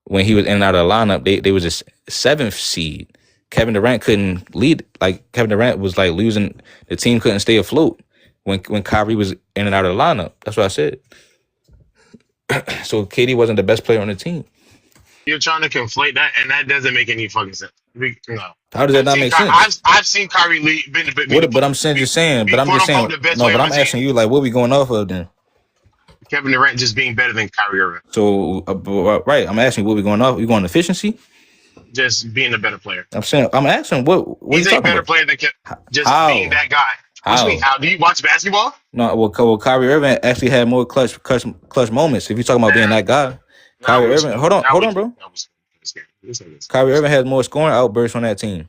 when he was in and out of the lineup, they was a 7th seed. Kevin Durant couldn't lead. Like Kevin Durant was like losing. The team couldn't stay afloat when Kyrie was in and out of the lineup. That's what I said. So KD wasn't the best player on the team. You're trying to conflate that, and that doesn't make any fucking sense. No. How does that not make sense? I've seen Kyrie lead. But I'm just saying. But I'm asking you, like, what we going off of then? Kevin Durant just being better than Kyrie Irving. So, right, I'm asking you what we going off. We going efficiency? Just being a better player. I'm asking what he's a better player than just being that guy. How do you watch basketball? No, well, Kyrie Irving actually had more clutch moments. If you're talking about being that guy. Kyrie Irving, hold on, bro. Kyrie Irving has more scoring outbursts on that team.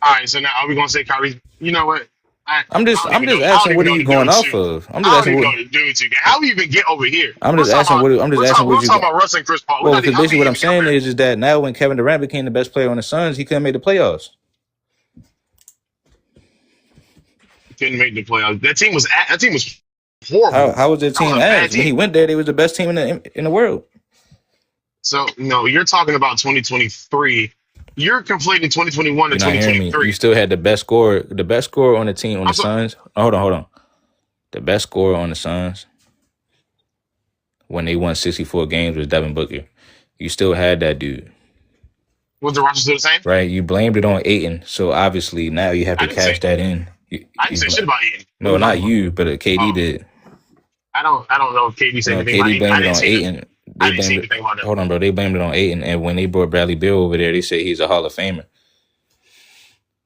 All right, so now are we gonna say Kyrie? You know what? I'm just asking what are you going off of? I'm just asking how we even get over here. I'm just asking what you. We're talking about Russ and Chris Paul. Well, because basically what I'm saying is that now when Kevin Durant became the best player on the Suns, he couldn't make the playoffs. Couldn't make the playoffs. That team was horrible. How was their team ass? When he went there, they was the best team in the world. So no, you're talking about 2023. You're conflating 2021 to 2023. You still had the best scorer on the team on the Suns. Oh, hold on. The best scorer on the Suns when they won 64 games was Devin Booker. You still had that dude. Was the roster still the same? Right. You blamed it on Ayton, so obviously now you have to cash that in. I didn't say shit about Ayton. No, not you, but KD did. I don't know if KD said anything about Ayton. Blamed it on Ayton. I didn't say anything about that. Hold on, bro. They blamed it on Ayton, and when they brought Bradley Beal over there, they said he's a Hall of Famer.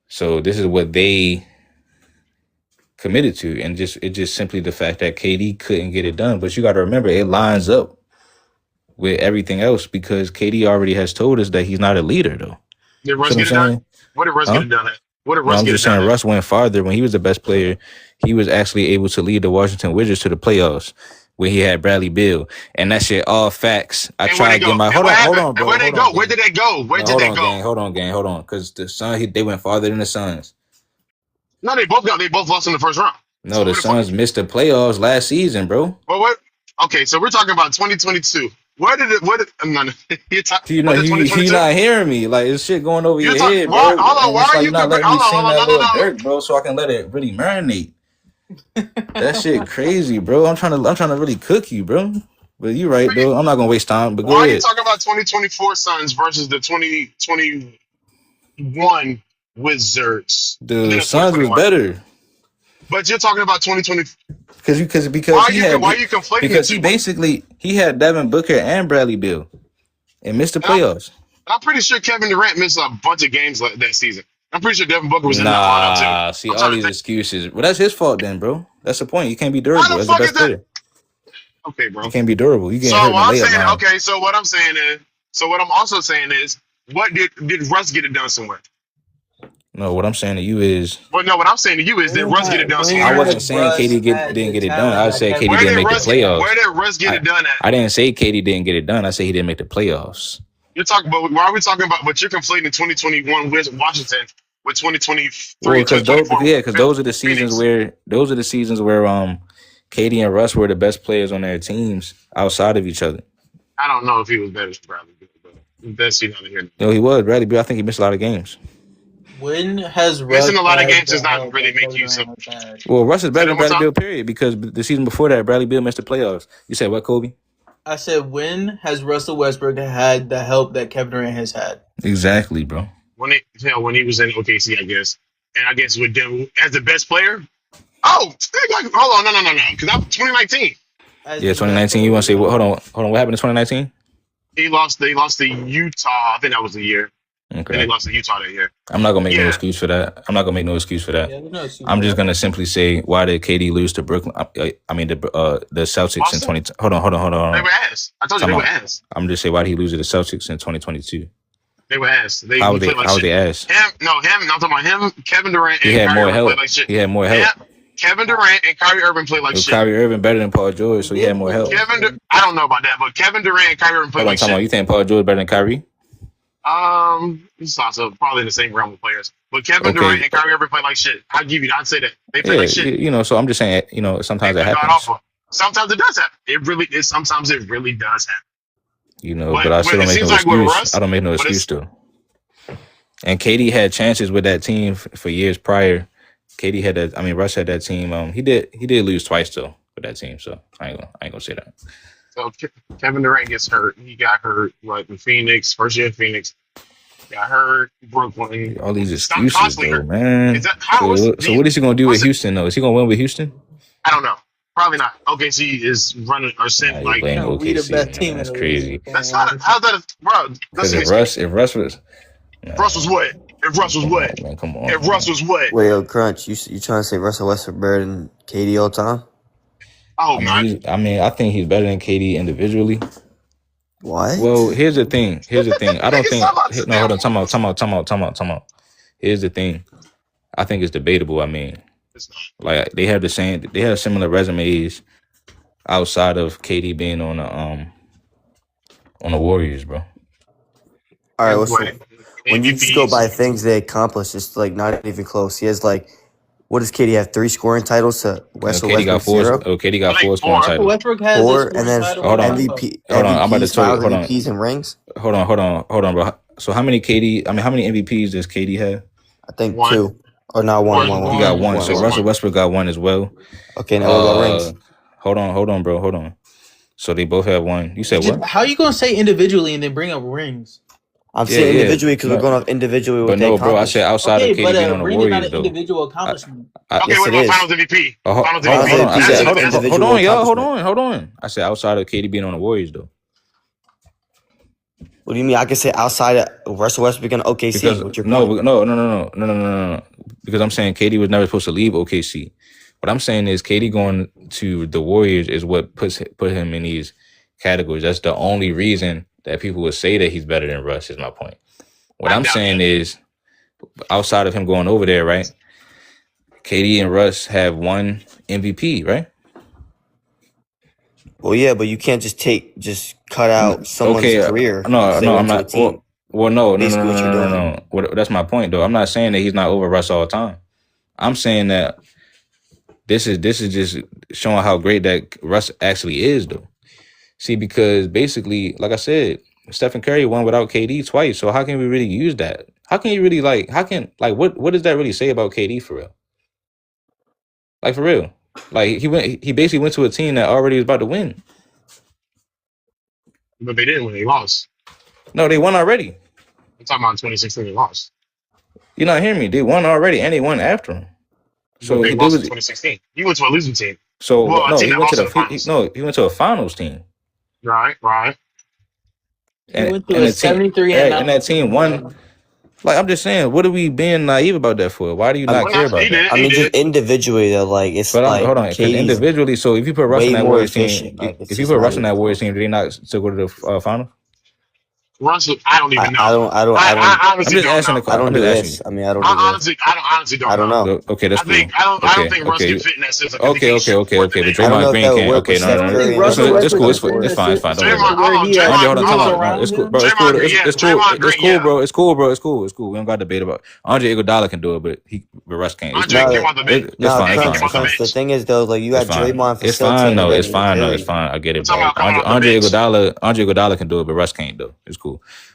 So this is what they committed to, and it's just simply the fact that KD couldn't get it done. But you got to remember, it lines up with everything else because KD already has told us that he's not a leader, though. Did Russ get it done? What did Russ get it done at? I'm just saying Russ went farther. When he was the best player, he was actually able to lead the Washington Wizards to the playoffs when he had Bradley Beal. And that shit, all facts. I tried to get my... Hold on, bro. Where'd they go? Where did they go? Hold on, gang. Because the Suns, they went farther than the Suns. No, they both lost in the first round. No, the Suns missed the playoffs last season, bro. Well, what? Okay, so we're talking about 2022. You're not hearing me. Like, it's shit going over your head, bro. Hold on, why are you not letting me sing that little dirt, bro, so I can let it really marinate. That shit crazy, bro. I'm trying to really cook you, bro. But you right, though. I'm not gonna waste time. But go ahead. Why are you talking about 2024 Suns versus the 2021 Wizards? The Suns was better. But you're talking about 2020 because why are you conflating? Because he had Devin Booker and Bradley Beal and missed the playoffs. I'm pretty sure Kevin Durant missed a bunch of games that season. I'm pretty sure Devin Booker was in that lineup too. See all these excuses. Well, that's his fault then, bro. That's the point. You can't be durable as the best player. Okay, bro. You can't be durable. You can't. So what I'm also saying is, what did Russ get it done somewhere? No, what I'm saying to you is... Well, no, what I'm saying to you is, did Russ get it done somewhere? I wasn't saying KD didn't get it done. I said KD didn't make the playoffs. Where did Russ get it done at? I didn't say KD didn't get it done. I said he didn't make the playoffs. You're talking about... Why are we talking about... But you're conflating 2021 with Washington with 2023. Because those are the seasons where... KD and Russ were the best players on their teams outside of each other. I don't know if he was better than Bradley Beal, but that's neither here. No, he was. Bradley Beal, I think he missed a lot of games. When has Russ missing a lot of games does not really make you so? Well, Russ is better than Bradley Beal, period. Because the season before that, Bradley Beal missed the playoffs. You said what, Kobe? I said, when has Russell Westbrook had the help that Kevin Durant has had? Exactly, bro. When he was in OKC, I guess, and I guess with them as the best player. Oh, hold on, no, because that was 2019. Yeah, 2019. You want to say what? Hold on. What happened in 2019? They lost to Utah. I think that was the year. Okay. And they lost to Utah that year. I'm not gonna make no excuse for that. I'm just gonna simply say, why did KD lose to Brooklyn? The Celtics Boston? in 2020. Hold on. They were ass. I told you they were ass. I'm just saying, why did he lose to the Celtics in 2022? They were ass. How was they ass? I'm talking about him, Kevin Durant, and Kyrie Irving played like shit. He had more help. Kevin Durant and Kyrie Irving played like shit. Kyrie Irving better than Paul George, so he had more help. I don't know about that, but Kevin Durant and Kyrie Irving played like shit. You think Paul George better than Kyrie? He's also probably in the same realm of players. But Kevin Durant and Kyrie Irving play like shit. I'd say that. They play like shit. So I'm just saying, sometimes that happens. Sometimes it does happen. Sometimes it really does happen. But I still don't make no excuse. I don't make no excuse though. And KD had chances with that team for years prior. KD had that. Russ had that team. He did lose twice though with that team. So I ain't gonna say that. So Kevin Durant gets hurt. He got hurt in Phoenix, first year in Phoenix. Got hurt, Brooklyn. All these excuses, though, man. So what is he gonna do with Houston though? Is he gonna win with Houston? I don't know. Probably not. OKC is running or sent like we the best team. That's crazy. That's not. How's that, bro? Because if Russ was. If Russ was what? Man, come on. If Russ was what? Wait, Crunch, you trying to say Russell Westbrook better than KD all time? Oh, man. I think he's better than KD individually. What? Well, here's the thing. I don't think. No, hold on. Time out. Here's the thing. I think it's debatable. Like they have similar resumes outside of KD being on the Warriors, bro. All right, when you just go by things they accomplished, it's like not even close. He has like What does KD have? 3 scoring titles to KD got Westbrook 4. 0? KD got 4 I think scoring 4. titles. Westbrook has 4, a and scoring then title. Hold on. MVP, Hold on, I'm about to MVPs, tell you. finals Hold on. MVPs, and rings. Hold on, bro. So how many MVPs does KD have? I think 1. 2. Or not 1. He got 1. One. So One. Russell Westbrook got 1 as well. Okay, now what about rings? Hold on, bro. Hold on. So they both have 1. You said what? How you gonna say individually and then bring up rings? I'm saying individually because No. we're going off individually with But no, bro. I said outside of KD being on the ring is not Warriors, an though. individual accomplishment. Okay, Yes, what it about is. Finals MVP? Hold Finals on, MVP. hold on, That's hold on, it. individual y'all. accomplishment. Hold on. I said outside of KD being on the Warriors, though. What do you mean? I can say outside of Russell Westbrook and OKC. Because What's your point? no. Because I'm saying KD was never supposed to leave OKC. What I'm saying is KD going to the Warriors is what put him in these categories. That's the only reason that people would say that he's better than Russ. Is my point. What I'm saying is, outside of him going over there, right? KD and Russ have 1 MVP, right? Well, yeah, but you can't just cut out someone's career. No, I'm to a not. team. Well, no. Basically what you're doing. Well, that's my point, though. I'm not saying that he's not over Russ all the time. I'm saying that this is just showing how great that Russ actually is, though. See, because basically, like I said, Stephen Curry won without KD twice. So how can we really use that? How can you really what does that really say about KD for real? Like for real. Like he basically went to a team that already was about to win. But they didn't win. They lost. No, they won already. I'm talking about 2016. They lost. You're not hearing me. They won already and they won after him. So they lost in 2016. He went to a losing team. So well, no, he went to he went to a finals team. Right. He went to a 73 and that team won. Like, I'm just saying, what are we being naive about that for? Why do you not care about that? I mean, just individually, though, like it's But like hold on, because individually, so if you put Russ in that Warriors team, if you put Russ in that Warriors team, do they not still go to the final? Russell, I don't even know. I honestly don't know. I don't do this. I mean, I don't do this. I honestly don't know. Okay, that's cool. I don't think Russ can fit in that system. Okay. But Draymond Green can't. Okay, no. It's cool. It's fine. Don't worry. Hold on. It's cool, bro. It's cool. We don't got to debate about it. Andre Iguodala can do it, but Russ can't. Andre came on the bench. It's fine. The thing is, though, like you got Draymond. It's fine. No, it's fine. I get it, bro. Andre Iguodala can do it, but Russ can't though. It's cool.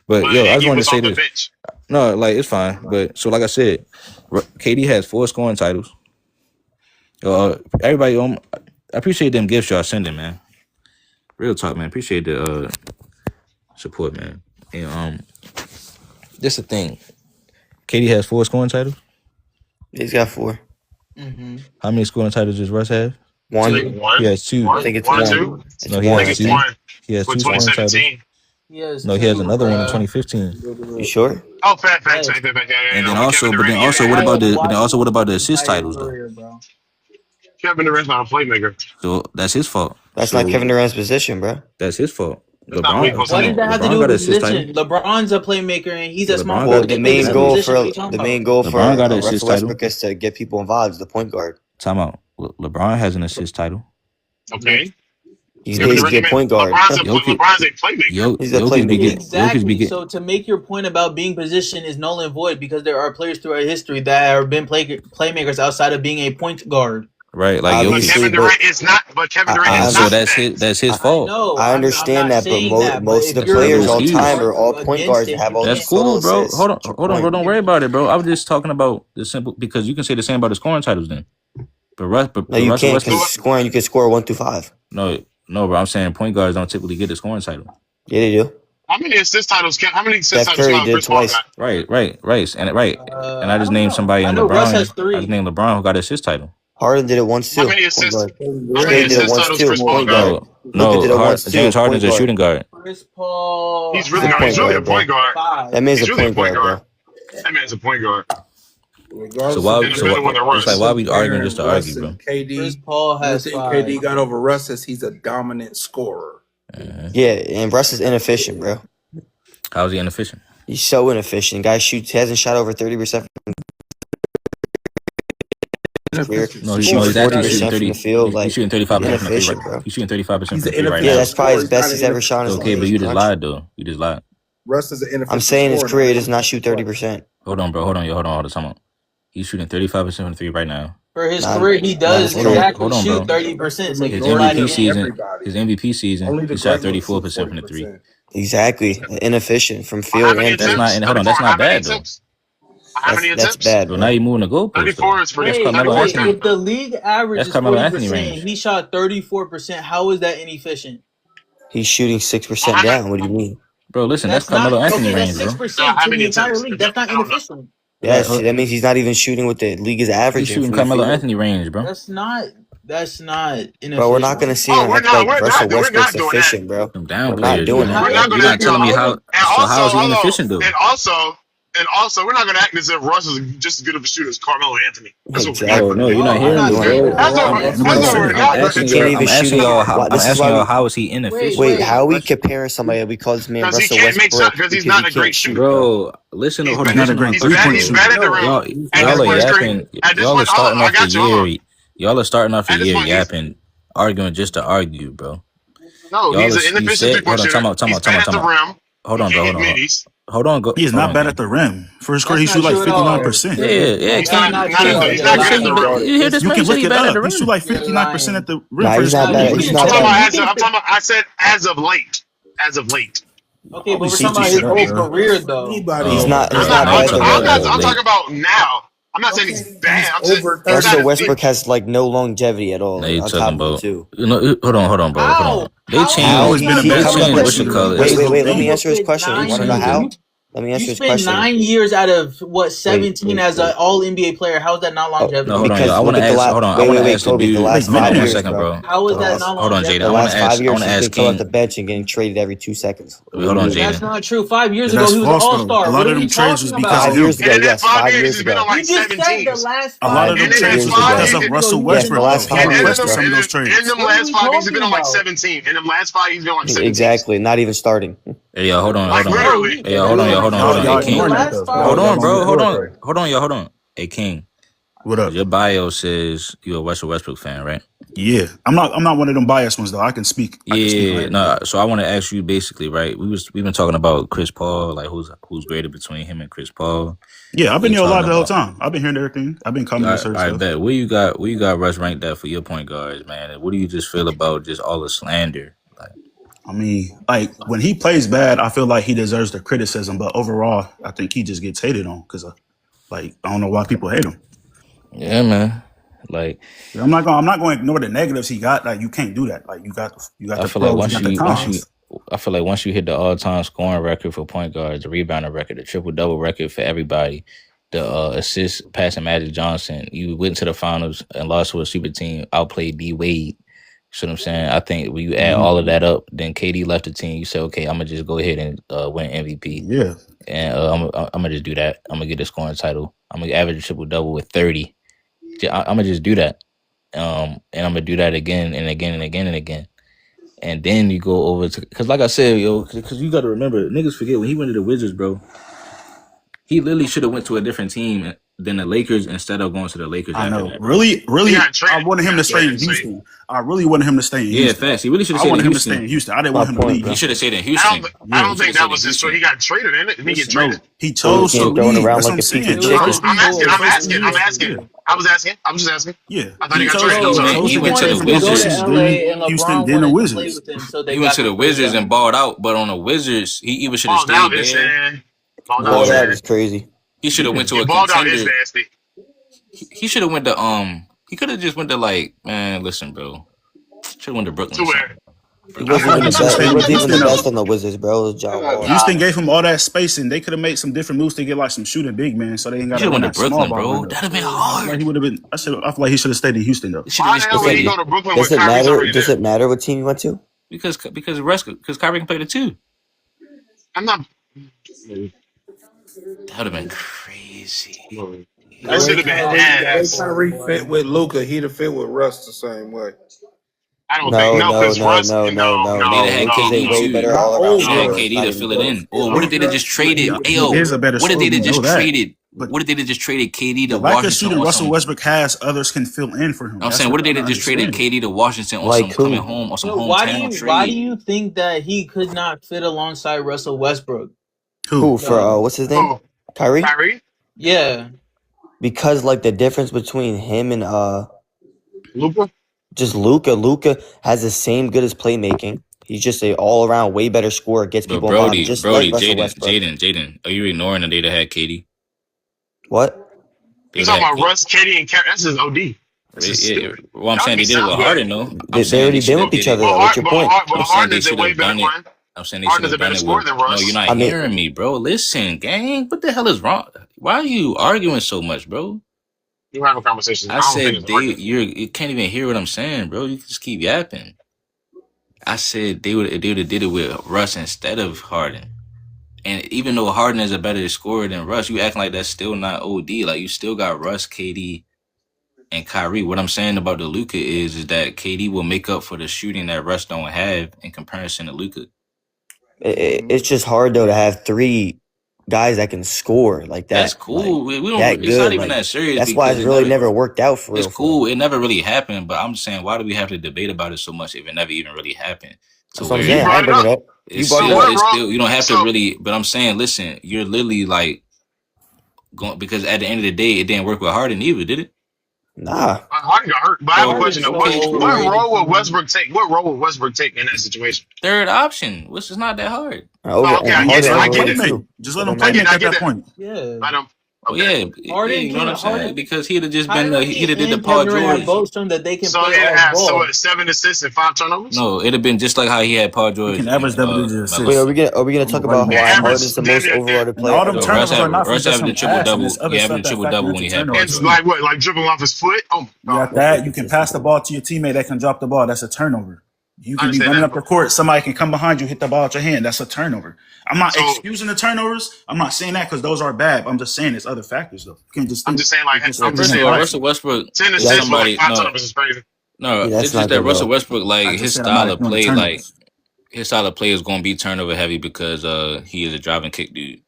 But yo, I just wanted to say this. No, like it's fine. But so like I said, KD has 4 scoring titles. Everybody, I appreciate them gifts y'all sending, man. Real talk, man. Appreciate the support, man. And this the thing. KD has 4 scoring titles. He's got 4. Mm-hmm. How many scoring titles does Russ have? 1. He has 2. I think it's 1 or 2. No, he has 2. He has 2 scoring titles. No, he has another one in 2015. You sure? Oh, facts. And then what about the assist titles though? Kevin Durant's not a playmaker. So that's his fault. That's not Kevin Durant's position, bro. That's his fault. LeBron. What does that have to do with his position? LeBron's a playmaker and he's a small forward. The main goal for Russell Westbrook is to get people involved. The point guard. Time out. LeBron has an assist title. Okay. He's basically a point guard. LeBron's a playmaker. He's a playmaker. Exactly. So to make your point about being positioned is null and void because there are players throughout history that have been playmakers outside of being a point guard. Right, like but Kevin Durant is not. But Kevin Durant is so not. That's his fault. I understand that, but most of the players all time are all point guards that have all these cool, bro. Assists. Hold on, bro. Don't worry about it, bro. I was just talking about the simple because you can say the same about the scoring titles then. But no, you can't because scoring you can score 1 through 5. No, bro. I'm saying point guards don't typically get the scoring title. Yeah, they do. How many assist titles? How many assist titles? Curry did twice. Right. And I just named somebody in LeBron. Russ has 3. I just named LeBron who got an assist title. Harden did it once too. How many assists? Point guard. No, James Harden's a shooting guard. Chris Paul. He's really a point guard. That man's a point guard, bro. That man's a point guard. So why we arguing just to argue, bro? Chris Paul has 5. KD got over Russ as he's a dominant scorer. Yeah, and Russ is inefficient, bro. How's he inefficient? He's so inefficient. Guy hasn't shot over 30%. He's actually shooting 30 from the field. He's shooting 35% from the field. Bro. He's shooting 35% from the field right now. Yeah, that's probably his best he's ever shot. Okay, but you just lied though. You just lied. Russ is an inefficient. I'm saying his career does not shoot 30%. Hold on, bro. Hold on. Hold on. Time out. He's shooting 35% from 3 right now. For his career, he does exactly shoot 30%. So his MVP season, he shot 34% from the 3. Exactly, inefficient from field and that's not bad though. That's bad. So now you're moving the goalpost. 34 is pretty. If the league average is 40% and he shot 34%, how is that inefficient? He's shooting 6% down. What do you mean? Bro, listen, that's Carmelo Anthony range, bro. 6% to the entire league. That's not inefficient. Yes, that means he's not even shooting what the league is averaging. He's shooting Carmelo Anthony range, bro. That's not inefficient. Bro, we're not gonna see him act like Russell Westbrook's efficient, bro. We're not doing that. You're not telling me how. So how is he inefficient though? And also, we're not going to act as if Russ is just as good of a shooter as Carmelo Anthony. That's exactly. No, you're not hearing me. I'm asking y'all how is he inefficient? Wait, how are we comparing somebody that we call this man Russell Westbrook because he's not a great shooter? Bro, listen, hold on. He's bad at the rim. Y'all are yapping. Y'all are starting off the year. Y'all are starting off the year yapping, arguing just to argue, bro. No, he's an inefficient three-point shooter. He's bad at the rim. Hold on, bro. Hold on. He is not bad at the rim. For his career, he shoots like 59%. Yeah. He's not good at the rim. You can look it up. He shoots like 59% at the rim. Nah, he's not bad. I'm talking about. I said as of late. Okay, but we're talking about his whole career, though. He's not. I'm talking about now. I'm not saying he's bad. Russell Westbrook has like no longevity at all. Now you're talking about. Too. Hold on, bro. Hold on. They changed. Wait. Let me answer his question. You want to know how? Let me answer his question. You spent 9 years out of 17 as an All NBA player. How is that not longevity? No, hold on. I want to ask. Hold on. I want to ask Kobe, the last 5 years, bro. How is that not longevity? Hold on, Jaden. The last 5 years, he's been on the bench and getting traded every 2 seconds. Hold on, Jaden. That's not true. 5 years ago, he was an All-Star. A lot of them trades was because of 5 years ago. Yes, 5 years ago. You just said the last 5 years. A lot of them trades was because of Russell Westbrook. He requested some of those trades. In them last 5 years, he's been on like 17. In them last 5, he's been on like 17. Exactly. Not even starting. Hey, yo, hold on. Hey, hold on. Hey, King. Hold on, bro. Hold on. Hey, King. What up? Your bio says you're a Russell Westbrook fan, right? Yeah, I'm not one of them biased ones though. I can speak. So I want to ask you basically, right? We've been talking about Chris Paul, like who's greater between him and Chris Paul. Yeah, I've been here alive the whole time. I've been hearing everything. I've been coming to certain stuff. I bet. Where you got Russ ranked at for your point guards, man? And what do you just feel about just all the slander? I mean, like when he plays bad, I feel like he deserves the criticism. But overall, I think he just gets hated on because, I don't know why people hate him. Yeah, man. Like I'm not going to ignore the negatives he got. Like you can't do that. Like you got the pros, I feel like once you hit the all-time scoring record for point guards, the rebounding record, the triple-double record for everybody, the assist passing Magic Johnson, you went to the finals and lost to a super team, outplayed D-Wade. See what I'm saying? I think when you add all of that up, then KD left the team. You say, okay, I'm gonna just go ahead and win MVP. Yeah, and I'm gonna just do that. I'm gonna get a scoring title. I'm gonna average a triple double with 30. I'm gonna just do that, and I'm gonna do that again and again and again and again. And then you go over to because, like I said, because you got to remember, niggas forget when he went to the Wizards, bro. He literally should have went to a different team than the Lakers instead of going to the Lakers. I know. Really, I wanted him to stay in Houston. I really wanted him to stay in Houston. Yeah, facts. He really should have stayed in Houston. I wanted him to stay in Houston. I didn't want him to leave. He should have stayed in Houston. I don't think that was his choice. He got traded, didn't it? Didn't he get traded? He chose to leave. That's what I'm saying. I'm asking. I was just asking. Yeah. I thought he got traded. He went to the Wizards. Houston, then the Wizards. He went to the Wizards and balled out, but on the Wizards, he even should have stayed there. That is crazy. He should have went to a contender. He should have went to He could have just went to man. Listen, bro. Should have went to Brooklyn. To where? He wasn't even the best on the Wizards, bro. It was John Wall. Houston gave him all that space, and they could have made some different moves to get some shooting big man, so they ain't got to went to Brooklyn, bro. That'd have been hard. Like he would have been. I feel like he should have stayed in Houston though. Does it matter what team you went to? Because Kyrie can play the two. I'm not. That would have been crazy. That should have been ass. Kyrie fit with Luka, he'd have fit with Russ the same way. I don't think because Russ. No. They had KD too. They had KD to fill it in. Or what if they just traded? What if they just traded? What if they just traded KD to Washington? Shooting Russell Westbrook has, others can fill in for him. I'm saying, what if they just traded KD to Washington on some coming home or some hometown trade? Why do you think that he could not fit alongside Russell Westbrook? Who for what's his name? Kyrie? Yeah. because like the difference between him and Luka. just Luka has the same good as playmaking. He's just a all around way better scorer. Gets But people involved, just like Russell Westbrook. Jaden, are you ignoring that they'd have had KD? What? You talking about Russ, KD, and Kyrie? That's just OD. Well, I'm saying they did it with Harden, though. They already been with each other. What's your point? But Harden is a way better one. I'm saying they should have done it with. No, you're not hearing me, bro. Listen, gang. What the hell is wrong? Why are you arguing so much, bro? You have a conversation. I said you can't even hear what I'm saying, bro. You just keep yapping. I said they would have did it with Russ instead of Harden. And even though Harden is a better scorer than Russ, you acting like that's still not OD. Like, you still got Russ, KD, and Kyrie. What I'm saying about the Luka is that KD will make up for the shooting that Russ don't have in comparison to Luka. It's just hard though to have three guys that can score like that. That's cool. Like, we don't. that It's good. not even that serious. That's why it's really never worked out for real. It's cool. It never really happened. But I'm just saying, why do we have to debate about it so much if it never even really happened? So what I'm saying. I bring it up. It's still, you don't have to really. But I'm saying, listen, you're literally like going, because at the end of the day, it didn't work with Harden either, did it? Nah. Harden got hurt. But I have a question. What role would Westbrook take? What role would Westbrook take in that situation? Third option, which is not that hard. Okay, I get it. Just let him play at that point. Yeah. Oh yeah, Harden, you know what I'm saying? Because he'd have just been he'd have did the and Paul Kevin Durant George. both shown that they can So play he'd off have ball. 7 assists and 5 turnovers. No, it'd have been just like how he had Paul George. He can average double-digit assists. Wait, are we gonna talk about why Harden is the most overrated player? All them turnovers are not Russ having the triple double. He having the triple double when he had Paul It's George. like what, like dribbling off his foot? Oh, You got that. You can pass the ball to your teammate that can drop the ball. That's a turnover. You can be running up the court. Somebody can come behind you, hit the ball at your hand. That's a turnover. I'm not excusing the turnovers. I'm not saying that because those are bad. I'm just saying there's other factors though. You can't just. I'm just saying like Russell Westbrook. 10 assists for like 5 turnovers is crazy. No, it's just that Russell Westbrook, like his style of play, is going to be turnover heavy because he is a drive and kick dude.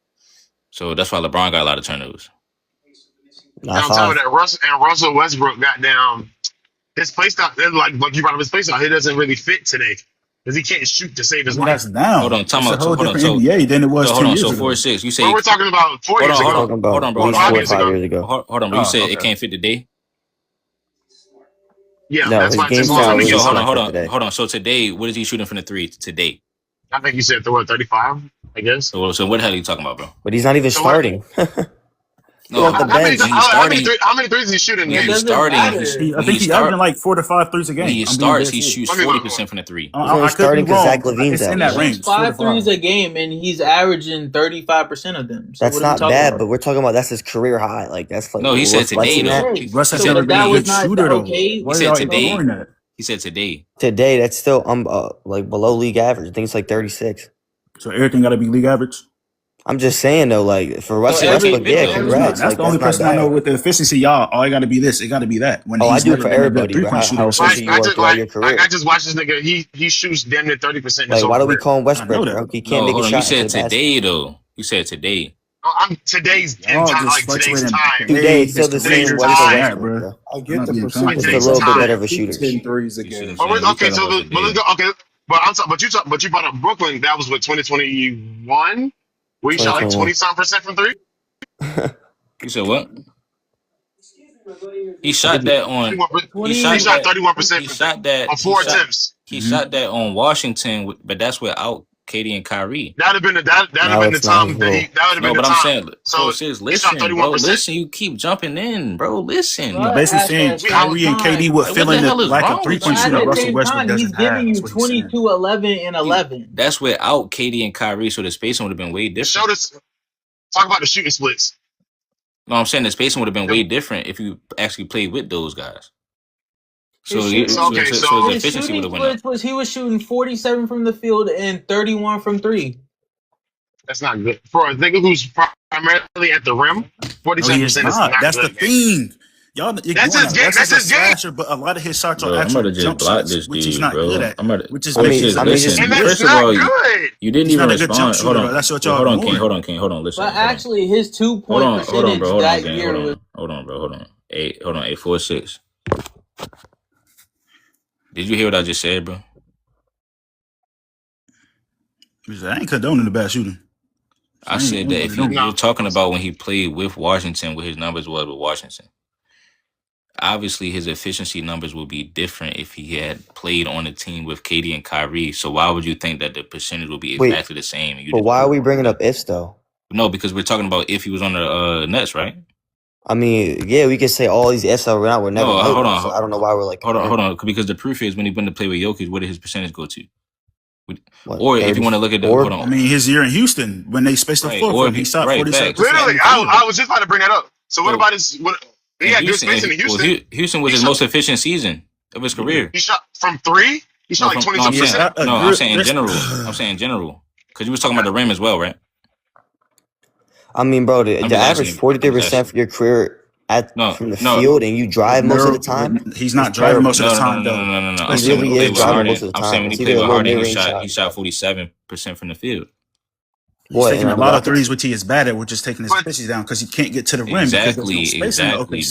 So that's why LeBron got a lot of turnovers. I'm telling you that Russell Westbrook got down. His play style, like you brought up his play style, he doesn't really fit today because he can't shoot to save his life. That's down. Hold on, time out. Hold on. NBA than it was 2 years ago. 4-6. You say we're talking about 4 years ago. Hold on, bro. 5 years ago. Hold on, bro. You said it can't fit today. Yeah, no, that's why. Hold on. So today, what is he shooting from the three today? I think you said 35. I guess. So what the hell are you talking about, bro? But he's not even starting. No, how many threes is he shooting? He's starting. I think he's averaging like 4 to 5 threes a game. When he starts, he shoots 40% from the three. He's starting because Zach LaVine's in that range. 5 threes a game, and he's averaging 35% of them. So that's not bad, but we're talking about that's his career high. Like that's like no, he said today though. Russ has never been a good shooter though. He said today. He said today. Today, that's still like below league average. I think it's like 36. So everything got to be league average. I'm just saying though, like for Russell Westbrook, yeah, congrats. That's the only person I know with the efficiency. Y'all, oh, it got to be this. It got to be that. When I do it for everybody. I just watched this nigga. He shoots damn near 30%. Like, why do we call him Westbrook? Bro? He can't make a shot. You said today though. You said today. I'm today's time. Today, it's still the same Westbrook, bro. I get the percentage. It's a little bit better of a shooter. 10 threes a game. Okay, so let's go. Okay, but you brought up Brooklyn. That was what 2021. Where he shot like 20-some% from 3? You said what? He shot that on. He shot 31%. He shot that on 4 attempts. He shot that on Washington, but that's without KD and Kyrie. That'd have been the time. That would have been the time. I'm saying, so listen, bro. Listen, you keep jumping in, bro. Listen. You're basically saying Kyrie and KD would fill in the lack of 3-point shooter Russell Westbrook doesn't have. He's giving you 22, 11, and 11. That's without KD and Kyrie, so the spacing would have been way different. Talk about the shooting splits. No, I'm saying the spacing would have been way different if you actually played with those guys. So his efficiency would have went up. He was shooting 47 from the field and 31 from 3. That's not good for a nigga who's primarily at the rim. 47% is not that's good. The thing. Y'all, that's his game. That's his slasher, but a lot of his shots are actually jump shots, which he's not good at. Listen, first of all, you didn't even respond. Hold on, that's what y'all King. Hold on. Listen. But actually, his 2-point percentage that year was. Hold on, bro. Hold on. 846. Did you hear what I just said, bro? I ain't condoning the bad shooting. I said that if you're talking about when he played with Washington, what his numbers was with Washington. Obviously, his efficiency numbers would be different if he had played on a team with KD and Kyrie. So why would you think that the percentage would be exactly the same? But why are we bringing up ifs though? No, because we're talking about if he was on the Nets, right? I mean, yeah, we could say all these ifs that we're never. No, hold on. So I don't know why we're like. Hold on. Because the proof is when he went to play with Jokic, where did his percentage go to? What, or if you want to look at the, hold on. I mean, his year in Houston when they spaced the floor for him, he shot 47%. Literally, I was just about to bring that up. So what about his? He had good spacing in Houston. Well, Houston was his most efficient season of his career. He shot from 3. He shot like 27%. No, I'm saying in general. Because you was talking about the rim as well, right? I mean, bro, the average 43% for your career from the field, and you drive most of the time. He's not driving most of the time, though. No. He really is driving most of the time. I'm saying when he played with Harden, he shot 47% from the field. He's taking a lot of threes, which he is bad at. We're just taking his pitches down because he can't get to the rim. Exactly,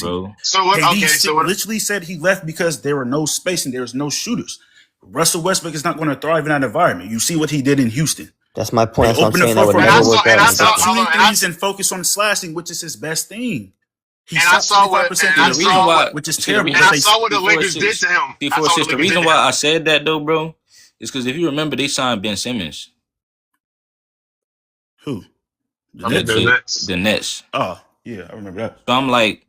bro. So what? Okay, so literally said he left because there were no spacing. There was no shooters. Russell Westbrook is not going to thrive in that environment. You see what he did in Houston. That's my point. That's what I'm saying. That would never work out. Stop shooting threes and focus on slashing, which is his best thing. He shot 25%, which is terrible. And I saw what the Lakers did to him. The reason why I said that though, bro, is because if you remember, they signed Ben Simmons. Who? The Nets. Oh, yeah, I remember that. So I'm like,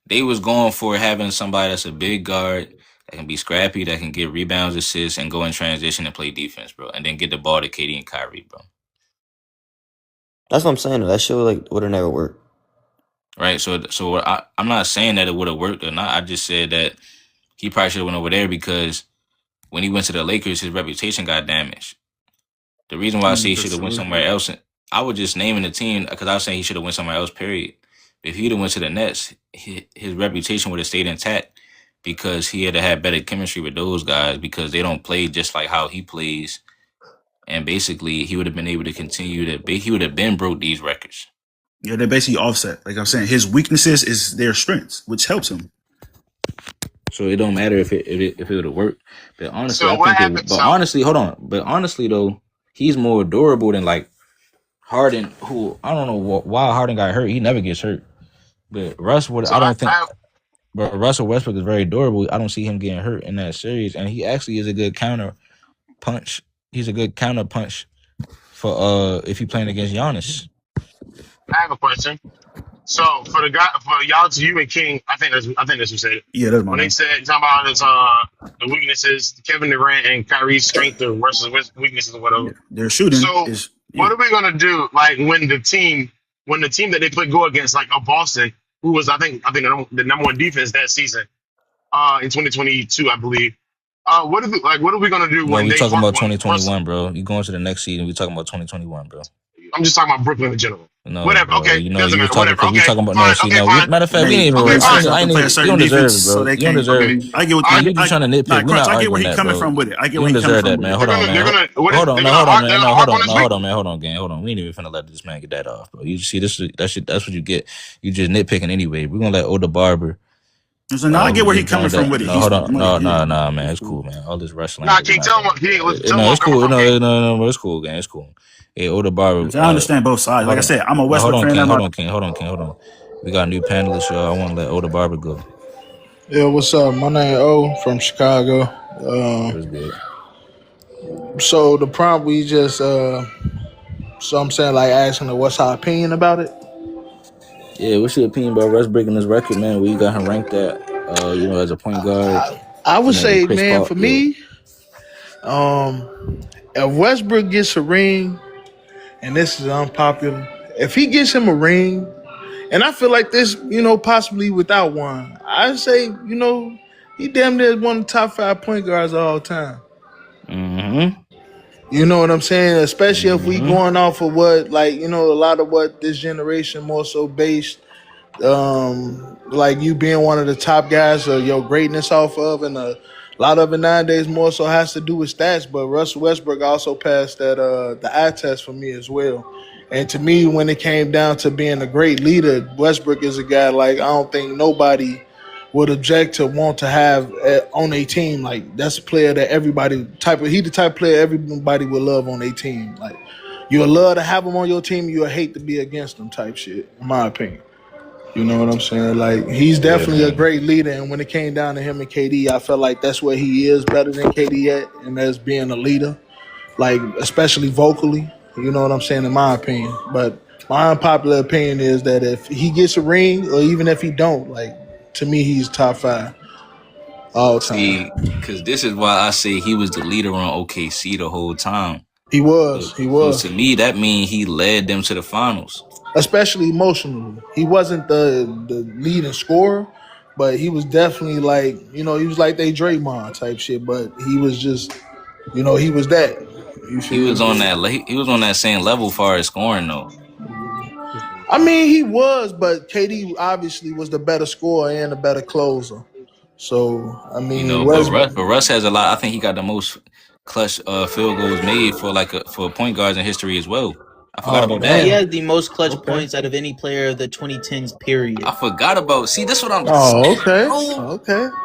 they was going for having somebody that's a big guard, that can be scrappy, that can get rebounds, assists, and go in transition and play defense, bro. And then get the ball to KD and Kyrie, bro. That's what I'm saying. That shit would have never worked. Right? So I'm not saying that it would have worked or not. I just said that he probably should have went over there because when he went to the Lakers, his reputation got damaged. The reason why I say he should have went somewhere else, I was just naming the team because I was saying he should have went somewhere else, period. If he'd have went to the Nets, his reputation would have stayed intact because he had better chemistry with those guys because they don't play just like how he plays. And basically, he would have been able to continue he would have been broke these records. Yeah, they're basically offset. Like I'm saying, his weaknesses is their strengths, which helps him. So it don't matter if it would have worked. But honestly, hold on. But honestly, though, he's more durable than like Harden, who I don't know why Harden got hurt. He never gets hurt. But Russell Westbrook is very durable. I don't see him getting hurt in that series, and he actually is a good counter punch. He's a good counter punch for if you're playing against Giannis. I have a question. So for y'all, to you and King, I think that's what you said. Yeah, that's my when name. They said talking about his, the weaknesses, Kevin Durant and Kyrie's strength or Russell's weaknesses or whatever. Yeah, they're shooting. So what are we gonna do? Like when the team that they go against, like Boston, who was I think the number one defense that season, in 2022, I believe. What are we gonna do when we they talking about 2021, bro? You going to the next season? We talking about 2021, bro. I'm just talking about Brooklyn in general. No, whatever. Bro, okay. You know, doesn't you matter. talking, Whatever. Okay. talking about matter of fact, we ain't even. You don't deserve it, bro. You don't deserve it. I get what you're trying to nitpick. I get where he's coming from with it. I get where he's coming from. Man. Hold on, gang. Hold on. We ain't even finna let this man get that off, bro. You see, that's what you get. You just nitpicking anyway. We're gonna let Oda Barber. So now I get where he's coming from with it. No, hold on. No, man. It's cool, man. All this wrestling. Nah, keep telling him. No, it's cool. No, it's cool, gang. It's cool. Hey, Oda Barber. I understand both sides. Like I said, I'm a Westbrook fan. Hold on, King. We got a new panelist, y'all. I want to let Oda Barber go. Yeah, what's up? My name O from Chicago. That's good. So the prompt we just, so I'm saying like asking her what's her opinion about it. Yeah, what's your opinion about Russ breaking his record, man? Where you got him ranked at? As a point guard. I would say, man, Paul, for me, if Westbrook gets a ring, and this is unpopular, if he gets him a ring, and I feel like this, possibly without one, I'd say, he damn near one of the top 5 point guards of all time. Mm-hmm. You know what I'm saying? Especially if we going off of what, a lot of what this generation more so based, like you being one of the top guys of your greatness off of, and a lot of it nowadays more so has to do with stats. But Russell Westbrook also passed that the eye test for me as well. And to me, when it came down to being a great leader, Westbrook is a guy like I don't think nobody would object to want to have on a team. Like that's a player that he the type of player everybody would love on a team. Like You'll love to have him on your team. You'll hate to be against him type shit, in my opinion. You know what I'm saying? Like, he's definitely a great leader. And when it came down to him and KD, I felt like that's where he is better than KD at. And that's being a leader, like, especially vocally. You know what I'm saying? In my opinion. But my unpopular opinion is that if he gets a ring, or even if he don't, like, to me, he's top 5 all time. See, because this is why I say he was the leader on OKC the whole time. He was. So to me, that means he led them to the finals. Especially emotionally. He wasn't the leading scorer, but he was definitely like, he was like they Draymond type shit, but he was just, he was that. He was on that same level far as scoring though. I mean, he was, but KD obviously was the better scorer and the better closer. So, I mean, but Russ has a lot. I think he got the most clutch field goals made for point guards in history as well. I forgot about that. He has the most clutch points out of any player of the 2010s period. I forgot about. See, that's what I'm. Okay.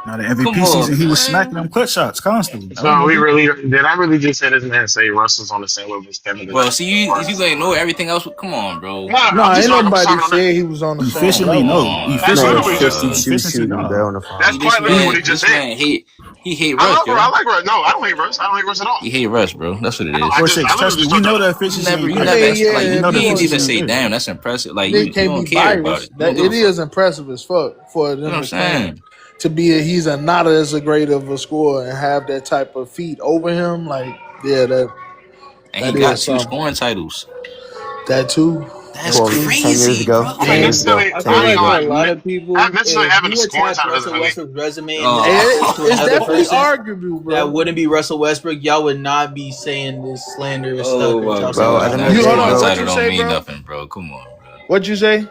Now the MVP season, he was smacking them clutch shots constantly. So did I really just say this man say Russell's on the same level as Kevin? Well, see, you gonna know everything else. Come on, bro. No, ain't nobody say he was on the same level. No. Efficiency, bro. That's quite literally what he just said. He hate Russ. I like Russ. No, I don't hate Russ. I don't hate Russ at all. He hate Russ, bro. That's what it is. We know the efficiency. You didn't even say, "Damn, that's impressive." Like you don't care about it. It is impressive as fuck for them to be. He's not as great of a scorer and have that type of feat over him. Like, that. And he got 2 scoring titles. That too. That's crazy, 10 years ago. Bro. I feel like a lot of people, having a scoring title Russell Westbrook's resume, it's definitely arguable, bro. That wouldn't be Russell Westbrook. Y'all would not be saying this slanderous stuff. Title don't mean nothing, bro. Come on, bro. What'd you say?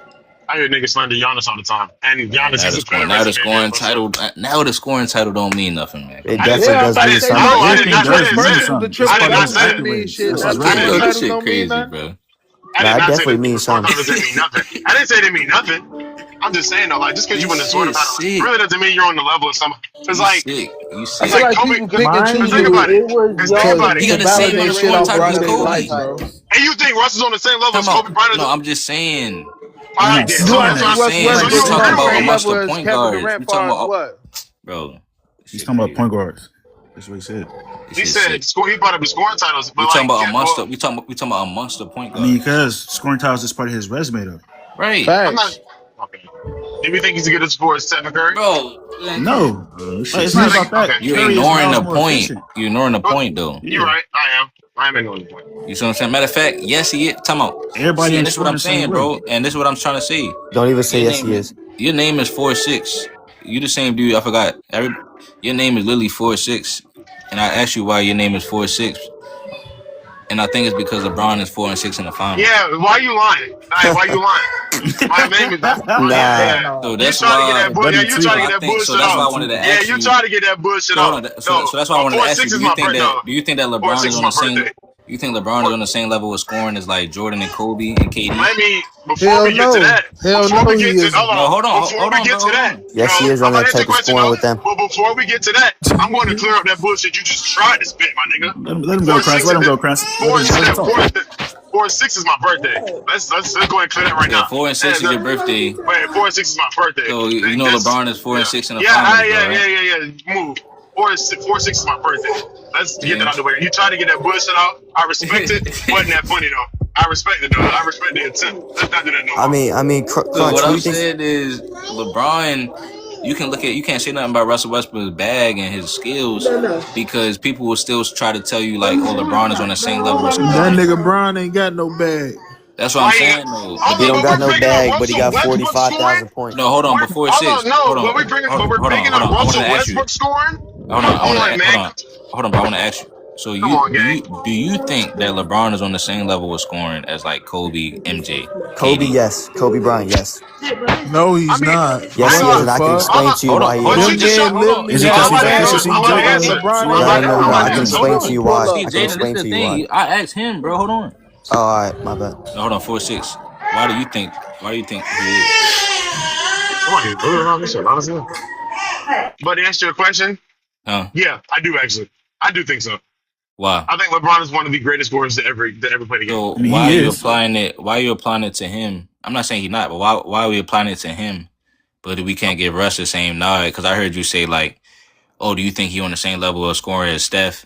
I hear niggas slander Giannis all the time, and Giannis is now the scoring title. Now the scoring title don't mean nothing, man. It definitely does mean something. The triple double doesn't mean shit. This shit crazy, bro. I definitely mean something. I didn't say it didn't mean nothing. I'm just saying though, like just because you win the scoring title really doesn't mean you're on the level of somebody. It's like it's like Kobe. Think about it. Think about it. You got the same scoring title as Kobe. And you think Russ is on the same level as Kobe Bryant? No, I'm just saying. All right, then. So that's what I'm saying. We're talking about amongst the point guards. We're talking about bro. He's talking about point guards. That's what he said. He said he brought up the scoring titles. But we talking about amongst the point guards. I mean, because scoring titles is part of his resume, though. Right. Okay. Do we think he's a good scorer as Stephen Curry? Bro, no. It's not about that. You're ignoring the point. You're ignoring the point, though. You're right. I am ignoring the point. You see what I'm saying? Matter of fact, yes, he is. Talking about everybody. And this is what I'm saying, bro. And this is what I'm trying to say. Don't even say yes, he is. Your name is 4'6". You the same dude. I forgot. Your name is literally 4'6", and I asked you why your name is 4'6". And I think it's because LeBron is 4 and 6 in the finals. Yeah, why are you lying? Why are you lying? My name is So that's why. You trying to get that bullshit so that's why I wanted to ask you. Yeah, you trying to get that bullshit off. So that's why I wanted to ask you. Do you think that LeBron is on the same? You think LeBron is on the same level of scoring as like Jordan and Kobe and KD? I mean, before we get to that, hold on. Yes, he is on that type of scoring with them. But before we get to that, I'm going to clear up that bullshit you just tried to spit, my nigga. Let him go, Krantz. Let him go, Krantz. 4 and 6 is my birthday. Let's go ahead and clear that right now. 4 and 6 is your birthday. Wait, 4 and 6 is my birthday. So you know LeBron is 4 and 6 in the finals. Yeah. Move. 4 and 6 is my birthday. Let's get that out of the way. You tried to get that bullshit out. I respect it. Wasn't that funny though? I respect it though. I respect the intent. Let's not do that no more. I mean, what I'm saying is LeBron. You can't say nothing about Russell Westbrook's bag and his skills because people will still try to tell you like, oh, LeBron is on the same level as that nigga Bron ain't got no bag. That's what I'm saying though. He don't got no bag, but he got 45,000 points. No, hold on. Before 6, hold on. We're bringing up Russell Westbrook scoring. Hold on, bro. I want to ask you. So do you think that LeBron is on the same level of scoring as like Kobe, MJ? Kobe, yes. Kobe Bryant, yes. No, he's not. Yes, he is, and I can explain to you why he is. Is it because he's No, I can explain to you why. I asked him, bro. Hold on. Oh, all right, my bad. No, hold on, 4-6. Why do you think he is? But to answer your question, huh? Yeah, I do actually. I do think so. Why? I think LeBron is one of the greatest scorers to ever play the game. So why are you applying it? Why are you applying it to him? I'm not saying he's not, but why are we applying it to him? But we can't give Russ the same nod because I heard you say like, oh, do you think he on the same level of scoring as Steph,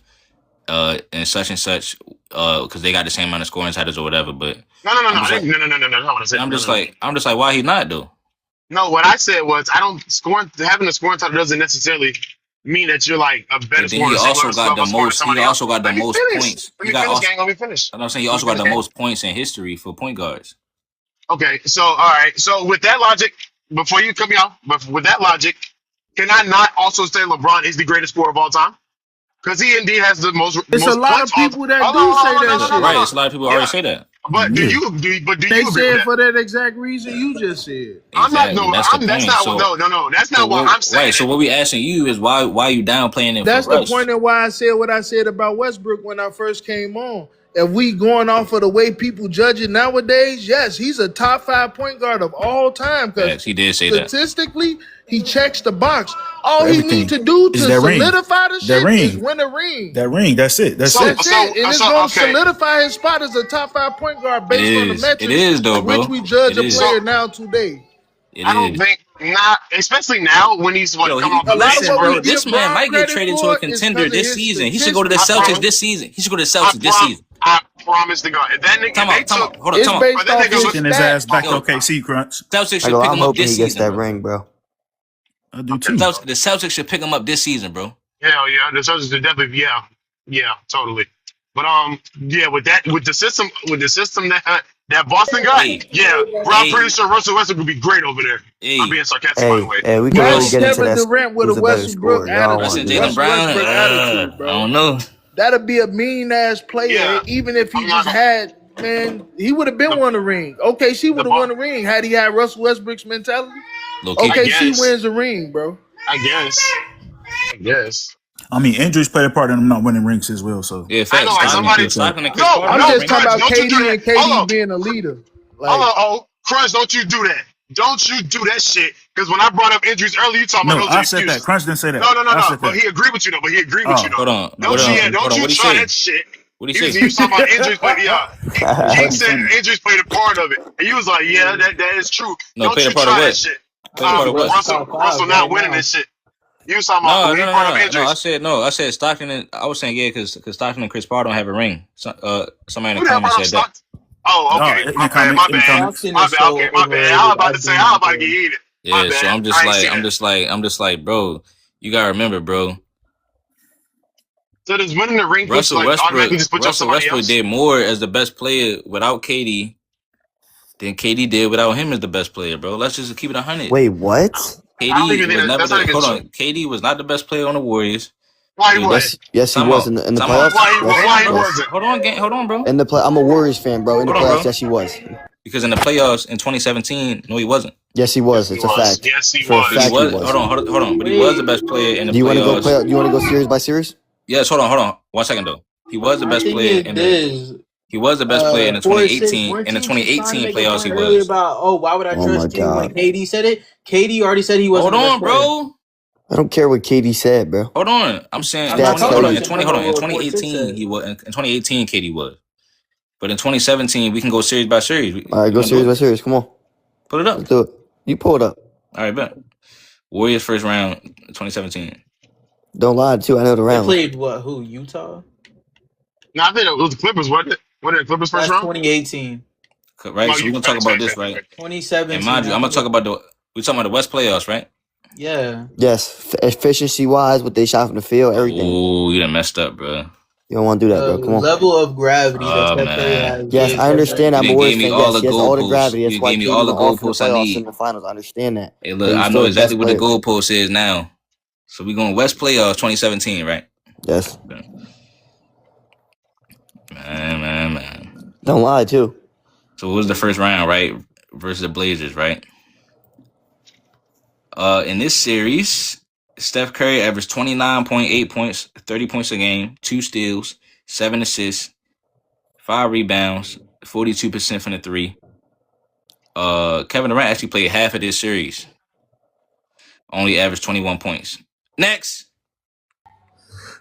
and such, because they got the same amount of scoring titles or whatever. But no. I'm just like, why he not though? No, what I said was having a scoring title doesn't necessarily mean that you're like a better scorer. He also got the most. He also got the most points. Let me finish. I'm saying he also got the most points in history for point guards. Okay, so all right, so with that logic, before you cut me off, but with that logic, can I not also say LeBron is the greatest scorer of all time? Because he indeed has the most. It's most a lot of people that do say that shit. Right, it's a lot of people already say that. But do you? They say it for that exact reason you just said. Exactly. That's not what I'm saying. Right. So what we asking you is why you downplaying it? That's the point of why I said what I said about Westbrook when I first came on. If we going off of the way people judge it nowadays, yes, he's a top 5 point guard of all time. Because he did say statistically, he checks the box. All he needs to do to solidify the shit is win a ring. That ring, that's it. That's it. And it's going to solidify his spot as a top 5 point guard based on the metrics it is, though, bro. which we judge a player now today. I don't think not, especially now when he's coming off the listen, bro. This man might get traded to a contender this season. He should go to the Celtics this season. I promise to God. If that nigga, hold on. Sticking his ass back to OKC, Crunch. Celtics should pick him up this season. He gets that ring, bro. I do too. The Celtics should pick him up this season, bro. Hell yeah, the Celtics should definitely, yeah, totally. But with the system that Boston got, bro, I'm pretty sure Russell Westbrook would be great over there. I'm being sarcastic, by the way. Hey, we can really get into that. Durant with a Westbrook attitude. Jaylen Brown, I don't know. That'd be a mean ass player, even if he just had. Man, he would have been won the ring. OKC would have won the ring had he had Russell Westbrook's mentality. OKC wins the ring, bro. I guess. I mean, injuries play a part in them not winning rings as well. So yeah, I know. I'm just talking about KD and KD being a leader. Crunch, don't you do that. Don't you do that shit. Because when I brought up injuries earlier, you talking about those excuses. I said that. Crunch didn't say that. No. But he agreed with you, though. Hold on. Don't you try that shit. What did he say? He was talking about injuries. He said injuries played a part of it. And he was like, yeah, that is true. No, don't you try that shit. Russell not winning this shit. You was talking about injuries. I said Stockton. I was saying because Stockton and Chris Paul don't have a ring. Somebody in the comments said that. Oh, okay. My bad. Okay, my bad. I was about to get heated. Yeah, so I'm just like, bro, you gotta remember, bro. So does winning the ring Russell Westbrook did more as the best player without KD than KD did without him as the best player, bro. Let's just keep it 100. Wait, what? KD was not the best player on the Warriors. Why he was? Yes, he was in the playoffs. Why he wasn't? Hold on, bro. In the play, I'm a Warriors fan, bro. In the playoffs, yes, he was. Because in the playoffs in 2017, no, he wasn't. Yes, he was. It's a fact. Yes, he was. Hold on. But he was the best player in the playoffs. Do you want to go series by series? Yes, hold on. 1 second though. He was the best player in the. He was the best player in the 2018 playoffs. He was. Why would I trust him when KD said it? KD already said he wasn't. Hold on, bro. I don't care what KD said, bro. Hold on. I'm saying in 2018 he was. In 2018 KD was. But in 2017 we can go series by series. All right, go series by series. Come on. Pull it up. Let's do it. You pull it up. All right, bet. Warriors first round 2017. Don't lie too. I know the round. They played what? Who? Utah? No, I think it was the Clippers, wasn't it? Wasn't it the Clippers first round? 2018. Right, so we're gonna talk about this, right? 2017. And mind you, I'm gonna talk about we're talking about the West playoffs, right? Yeah. Yes, efficiency wise, what they shot from the field, everything. Oh, you done messed up, bro. You don't want to do that, bro. Come on. Level of gravity that player has. Yes, I understand. I'm a Warriors fan. Yes, he has all the gravity. That's why he gave me all the goalposts I need in the finals. I understand that. Hey, look, I know exactly what the goalpost is now. So we're going West playoffs 2017, right? Yes. Man. Don't lie, too. So it was the first round, right? Versus the Blazers, right? In this series, Steph Curry averaged 29.8 points, 30 points a game, 2 steals, 7 assists, 5 rebounds, 42% from the 3. Kevin Durant actually played half of this series. Only averaged 21 points. Next.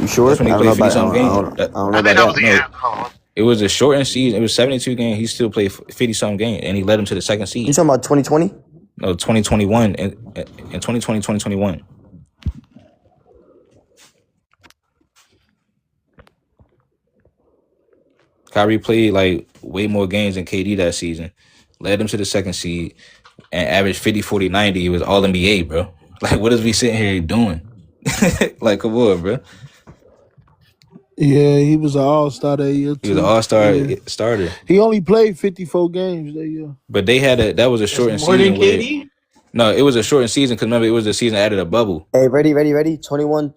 You sure? That's when he I don't played know 50 about. something games. I don't know I think about that was that. the No, Hold on. It was a shortened season. It was 72 games. He still played 50-something games, and he led him to the second seed. You talking about 2020? No, 2021 and 2020, 2021. Kyrie played like way more games than KD that season. Led him to the second seed and averaged 50, 40, 90. He was all NBA, bro. Like, what is we sitting here doing? Like, come on, bro. Yeah, he was an all-star that year, too. He was an all-star starter. He only played 54 games that year. But they had that was a shortened season. More than KD? No, it was a shortened season because remember, it was the season added a bubble. Hey, ready? 2021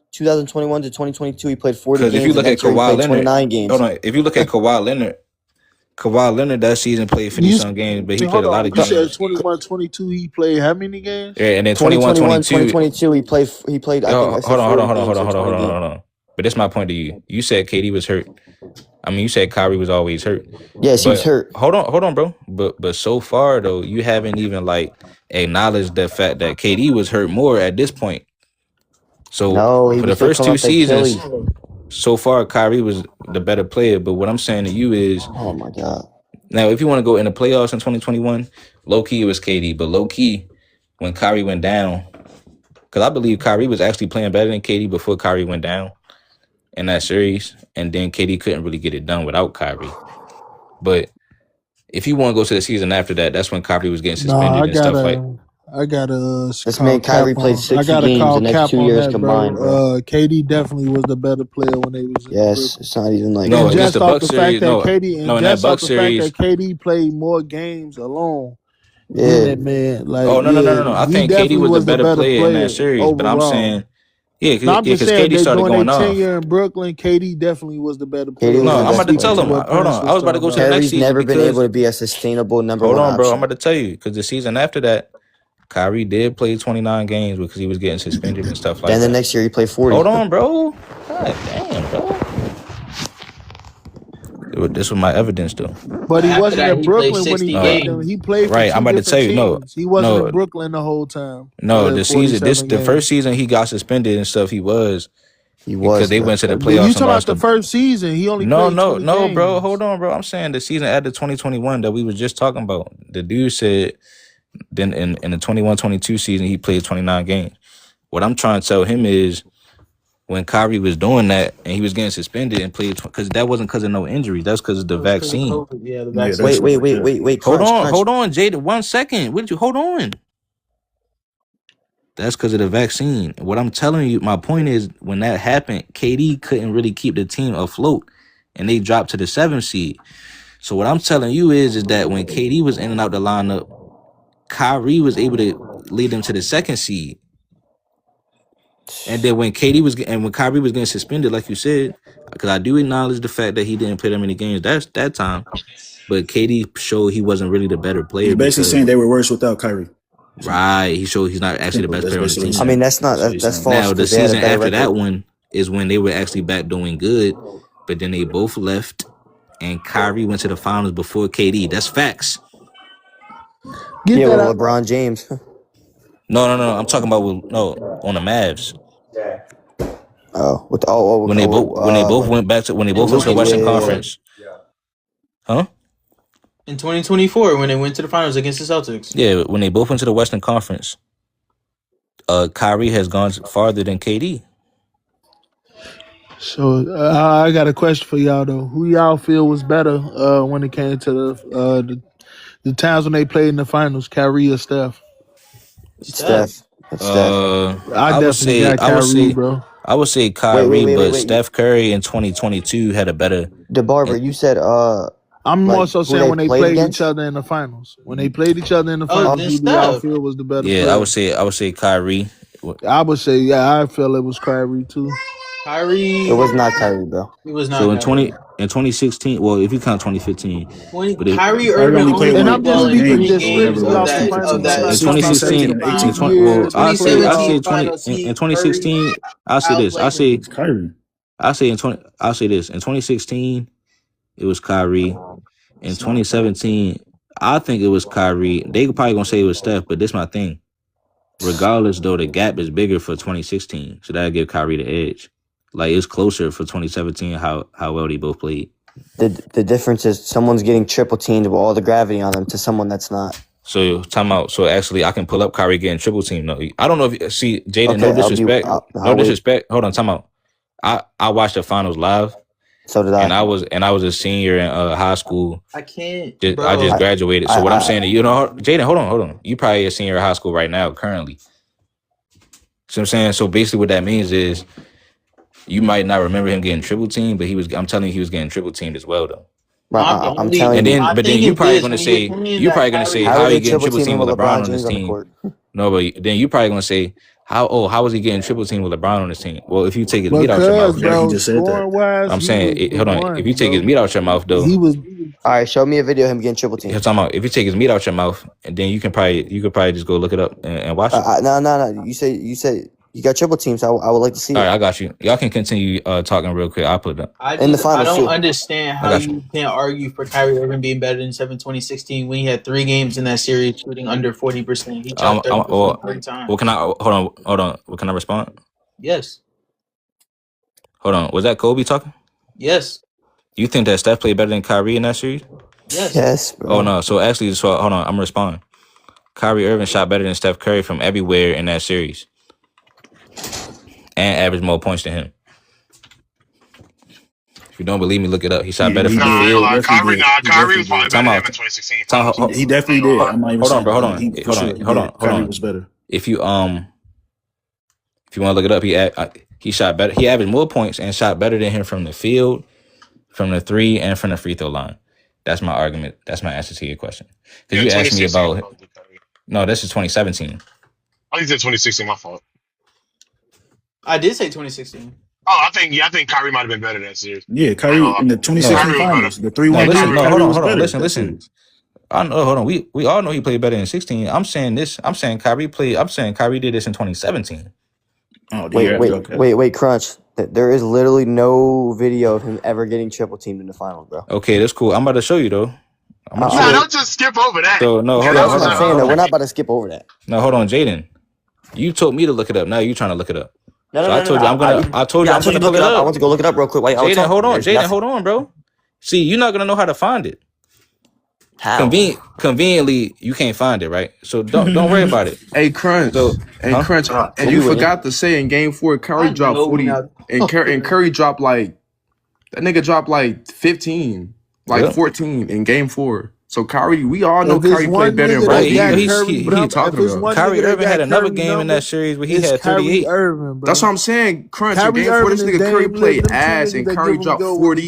to 2022, he played 40 games. Because if you look at Kawhi Leonard, 29 games. Hold on. If you look at Kawhi Leonard that season played 50-some games, but he played a lot of games. You said 21-22, he played how many games? Yeah, and then 2021-22, he played. Hold on. But that's my point to you. You said KD was hurt. I mean, you said Kyrie was always hurt. Yes, he was hurt. Hold on, bro. But so far though, you haven't even like acknowledged the fact that KD was hurt more at this point. So for the first two seasons, so far Kyrie was the better player. But what I'm saying to you is, oh my god. Now, if you want to go in the playoffs in 2021, low key it was KD, but low key when Kyrie went down, because I believe Kyrie was actually playing better than KD before Kyrie went down in that series, and then KD couldn't really get it done without Kyrie. But if you want to go to the season after that, that's when Kyrie was getting suspended and stuff like. I got this man Kyrie played 60 games the next 2 years combined. KD definitely was the better player when they was. Yes, it's not even like no. Just the off Bucks the fact series, that in that Bucks series, fact that KD played more games alone. Yeah, that man. Like, no. I think KD was the better player in that series, overall. But I'm saying. Yeah, because KD started going off. Tenure in Brooklyn, KD definitely was the better player. No, I'm about to tell him. Hold on, I was about to go to the next season. Never been able to be a sustainable number one. Hold on, bro. I'm about to tell you because the season after that, Kyrie did play 29 games because he was getting suspended and stuff like that. Then the next year he played 40. Hold on, bro. God damn, bro. This was my evidence, though. But he wasn't in Brooklyn when he played them. He played for right. I'm about to tell you, no. He wasn't in Brooklyn the whole time. No, the season, the first season he got suspended and stuff. He was because they went to the playoffs. You talking about the first season? He only played 20 games. Bro. Hold on, bro. I'm saying the season after 2021 that we was just talking about. The dude said then in the 21-22 season he played 29 games. What I'm trying to tell him is, when Kyrie was doing that and he was getting suspended and played, because that wasn't because of no injury. That's because of the vaccine. Yeah, the vaccine. Wait. Hold on, Jada. 1 second. What did you hold on? That's because of the vaccine. What I'm telling you, my point is, when that happened, KD couldn't really keep the team afloat, and they dropped to the 7th seed. So what I'm telling you is that when KD was in and out the lineup, Kyrie was able to lead them to the 2nd seed. And then when Kyrie was getting suspended, like you said, because I do acknowledge the fact that he didn't play that many games that time, but KD showed he wasn't really the better player. He's basically saying they were worse without Kyrie. Right, he showed he's not actually the best player on the team. I mean, that's false. Now the season after that one is when they were actually back doing good, but then they both left, and Kyrie went to the finals before KD. That's facts. With LeBron James. No. I'm talking about on the Mavs. When they both went to the Western Conference. Huh? In 2024, when they went to the finals against the Celtics. Yeah, when they both went to the Western Conference. Kyrie has gone farther than KD. So I got a question for y'all though. Who y'all feel was better when it came to the times when they played in the finals, Kyrie or Steph? Steph. I would say Kyrie, bro. I would say Kyrie, but Steph Curry in 2022 had a better. DeBarber, you said I'm more so saying when they played each other in the finals. When they played each other in the finals, who do y'all feel was the better player? I would say Kyrie. I would say, I feel it was Kyrie too. Kyrie. It was not Kyrie, bro. It was not. So in 2016, well, if you count 2015, Kyrie Irving only played and I'm just leaving this in 2016, in 2016, I'll say this. I'll say this. In 2016, it was Kyrie. In 2017, I think it was Kyrie. They probably gonna say it was Steph, but this is my thing. Regardless, though, the gap is bigger for 2016, so that'll give Kyrie the edge. Like, it's closer for 2017 how well they both played. The difference is someone's getting triple teamed with all the gravity on them to someone that's not. So time out. So actually, I can pull up Kyrie getting triple team. No, I don't know if see Jaden. Okay, No disrespect. I'll disrespect. Hold on, time out. I watched the finals live. So did I. And I was a senior in high school. I can't. I just graduated. So what I'm saying, Jaden, hold on. You probably a senior in high school right now, currently. So I'm saying, so basically what that means is you might not remember him getting triple teamed, but I'm telling you, he was getting triple teamed as well, though. I'm telling you. But then you probably gonna say how he getting triple teamed with LeBron on his team. No, but then you probably gonna say how was he getting triple teamed with LeBron on his team? Well, if you take his meat out your mouth, bro, he just said that. I'm saying, hold on. If you take his meat out your mouth, though, he was. All right, show me a video of him getting triple teamed. You're talking about if you take his meat out your mouth, and then you could probably just go look it up and watch it. No. You said you got triple teams. I would like to see. All right, I got you. Y'all can continue talking real quick. I'll put it up. In the finals, I don't understand how you can't argue for Kyrie Irving being better than 2016 when he had 3 games in that series shooting under 40%. He shot 30% every time. Well, can I hold on? Well, can I respond? Yes. Hold on. Was that Kobe talking? Yes. You think that Steph played better than Kyrie in that series? Yes, bro. Oh no. So actually, hold on. I'm gonna respond. Kyrie Irving shot better than Steph Curry from everywhere in that series, and averaged more points than him. If you don't believe me, look it up. He shot better from the field. Kyrie was probably better than him in 2016. He definitely did. Hold on, bro. Hold on. Kyrie was better. If you want to look it up, he shot better. He averaged more points and shot better than him from the field, from the 3, and from the free throw line. That's my argument. That's my answer to your question. Because you asked me about. No, this is 2017. I think it's 2016. My fault. I did say 2016. Oh, I think Kyrie might have been better that series. Yeah, Kyrie in the 2016 finals, the 3-1 game. Hold on. Listen. I know. Hold on. We all know he played better in 16. I'm saying Kyrie did this in 2017. Oh, wait, Crunch. There is literally no video of him ever getting triple teamed in the finals, bro. Okay, that's cool. I'm about to show you though. Don't just skip over that. So no, hold on. I'm saying that we're not about to skip over that. No, hold on, Jaden. You told me to look it up. Now you trying to look it up. No, I told you I'm gonna look it up. I want to go look it up real quick. Wait, Jaden, hold on, bro. See, you're not gonna know how to find it. How? Conveniently, you can't find it, right? So don't worry about it. Hey, Crunch. Crunch. And you forgot to say in Game 4, Curry dropped 40, and Curry dropped that nigga dropped 15, 14 in Game 4. So Kyrie, we all know Kyrie played better. Right? He talking about. Kyrie Irving had another game in that series where he had 38. That's what I'm saying. Crunch. In Game 4, this nigga Curry played ass, and Curry dropped 40.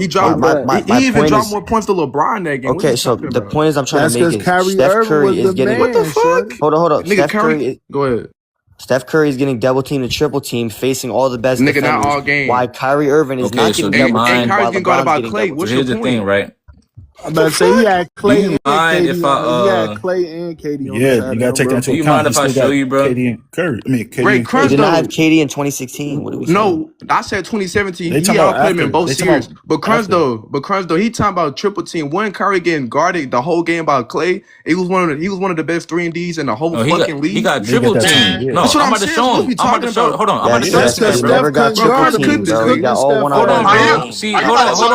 He dropped. He even dropped more points than LeBron that game. Okay, so the point is I'm trying to make is Steph Curry is getting. What the fuck? Hold up. Nigga, Curry. Go ahead. Steph Curry is getting double teamed and triple teamed, facing all the best defenders. Not all game. Why Kyrie Irving is not getting double teamed? And Kyrie's getting guarded by Clay. What's your point? Here's the thing, right? I'm about to say he had Clay and KD. If he had Clay and KD on yeah, you gotta take that into account. You mind if I show you, bro? KD and Curry. They did not have KD in 2016. What are we saying? No, I said 2017. He outplayed him in both series. But Crunch though, he talking about triple team. When Curry getting guarded the whole game by Clay, he was one of the best 3-and-Ds in the whole fucking league. He got triple team. No, I'm about to show him. I'm about to show. Hold on. I'm about to show him. Never got triple team, bro. He got all one on one. See, hold on. Hold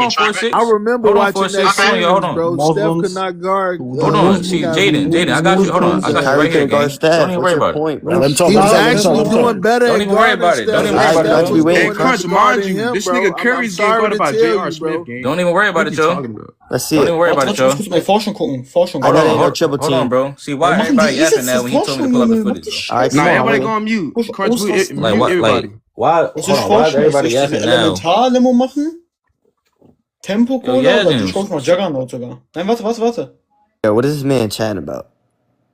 on for a second. I remember watching that. Hold on. Bro, Steph could not guard. Hold on. See, Jaden, I got you. Hold on. I got you right here. Don't even worry about it. He was actually doing better. Don't even worry about it. Don't even worry about it. Hey, Crunch, mind you, this nigga Curry's getting guarded by J.R. Smith. Don't even worry about it, Joe. Let's see. Don't even worry about it, Joe. I got triple team. Hold on, bro. See, why everybody yapping now when he told me to pull up the footage? All right, everybody go on mute. Crunch, everybody. Why is everybody yapping now? Tempo Cola oder du schaust mal Juggernaut sogar. Nein, warte. Yeah, what is this man chatting about?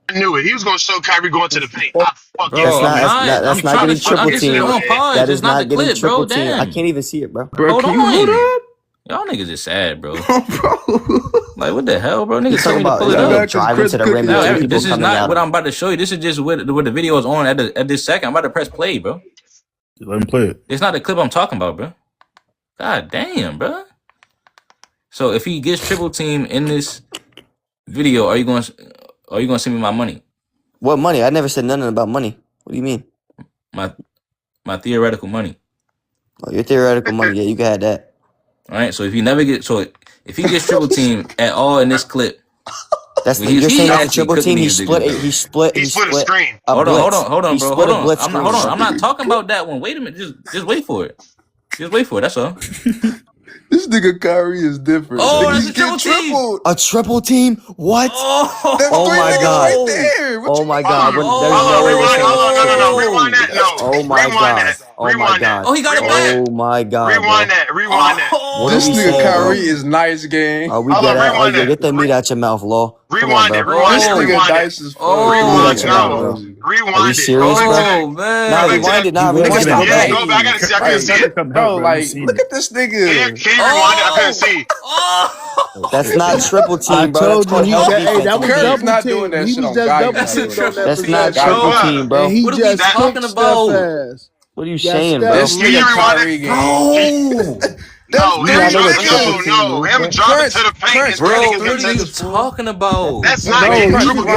I knew it. He was going to show Kyrie going to the paint. That's not getting triple team. That is not getting triple team. I can't even see it, bro. Hold on. Y'all niggas is sad, bro. Like, what the hell, bro? Niggas told me to pull it up. Driving to the rim. This is not what I'm about to show you. This is just what the video is on at this second. I'm about to press play, bro. Let him play it. It's not the clip I'm talking about, bro. God damn, bro. So if he gets triple team in this video, are you going to send me my money? What money? I never said nothing about money. What do you mean? My theoretical money. Oh, your theoretical money. Yeah, you can have that. All right. So if he gets triple team at all in this clip, That's you're saying that's a triple team. He split a screen. Hold on, bro. Hold on. I'm not talking about that one. Wait a minute. Just wait for it. Just wait for it. That's all. This nigga Kyrie is different. Oh, that's a triple team. A triple team? What? Oh my god. Right there. Oh my god. No, rewind that. No. Oh my god. Oh my god. Oh, he got it back. Oh my god. Rewind that. This nigga Kyrie is nice game. Oh, we get it. Oh, yeah, get that meat out your mouth, Law. Rewind it. This nigga Dice is rewind it. Are you serious, bro? Oh, man. Nah, rewind it. Nah, rewind it. Yeah, go back. I couldn't see it. Bro, like, look at this nigga. Can you rewind it? I couldn't see. That's not triple team, bro. That's called help defense. Curry's not doing that shit on guy. That's not triple team, bro. What are we talking about? What are you saying, bro? This nigga Kyrie game. No, haven't dropped it to the paint. Bro, what are you talking about? That's not getting triple team.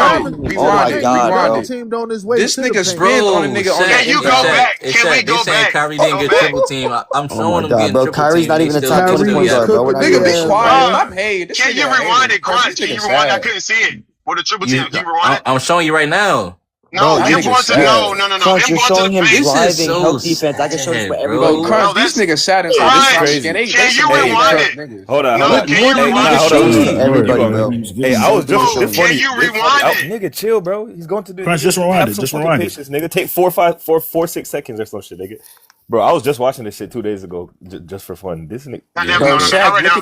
Oh my god, bro. This nigga spins on a nigga on Can you go back? Can we go back? Kyrie didn't get triple team. I'm showing him getting triple team. Kyrie's not even a top 20 point guard, bro. Nigga, be quiet. I'm paid. Can you rewind it, Crunch? Can you rewind it? I couldn't see it. For the triple team, can you rewind it? I'm showing you right now. No, no. Crunch, you're showing him driving help defense. I can show this for everybody. Crunch, these niggas sat inside this skin. Can you rewind it? Hold on. Everybody, bro. Hey, I was just funny. Can you rewind it? Nigga, chill, bro. He's going to do. Crunch, just rewind it. Just rewind it. Nigga, take 4, 6 seconds or some shit, nigga. Bro, I was just watching this shit 2 days ago, just for fun. This nigga,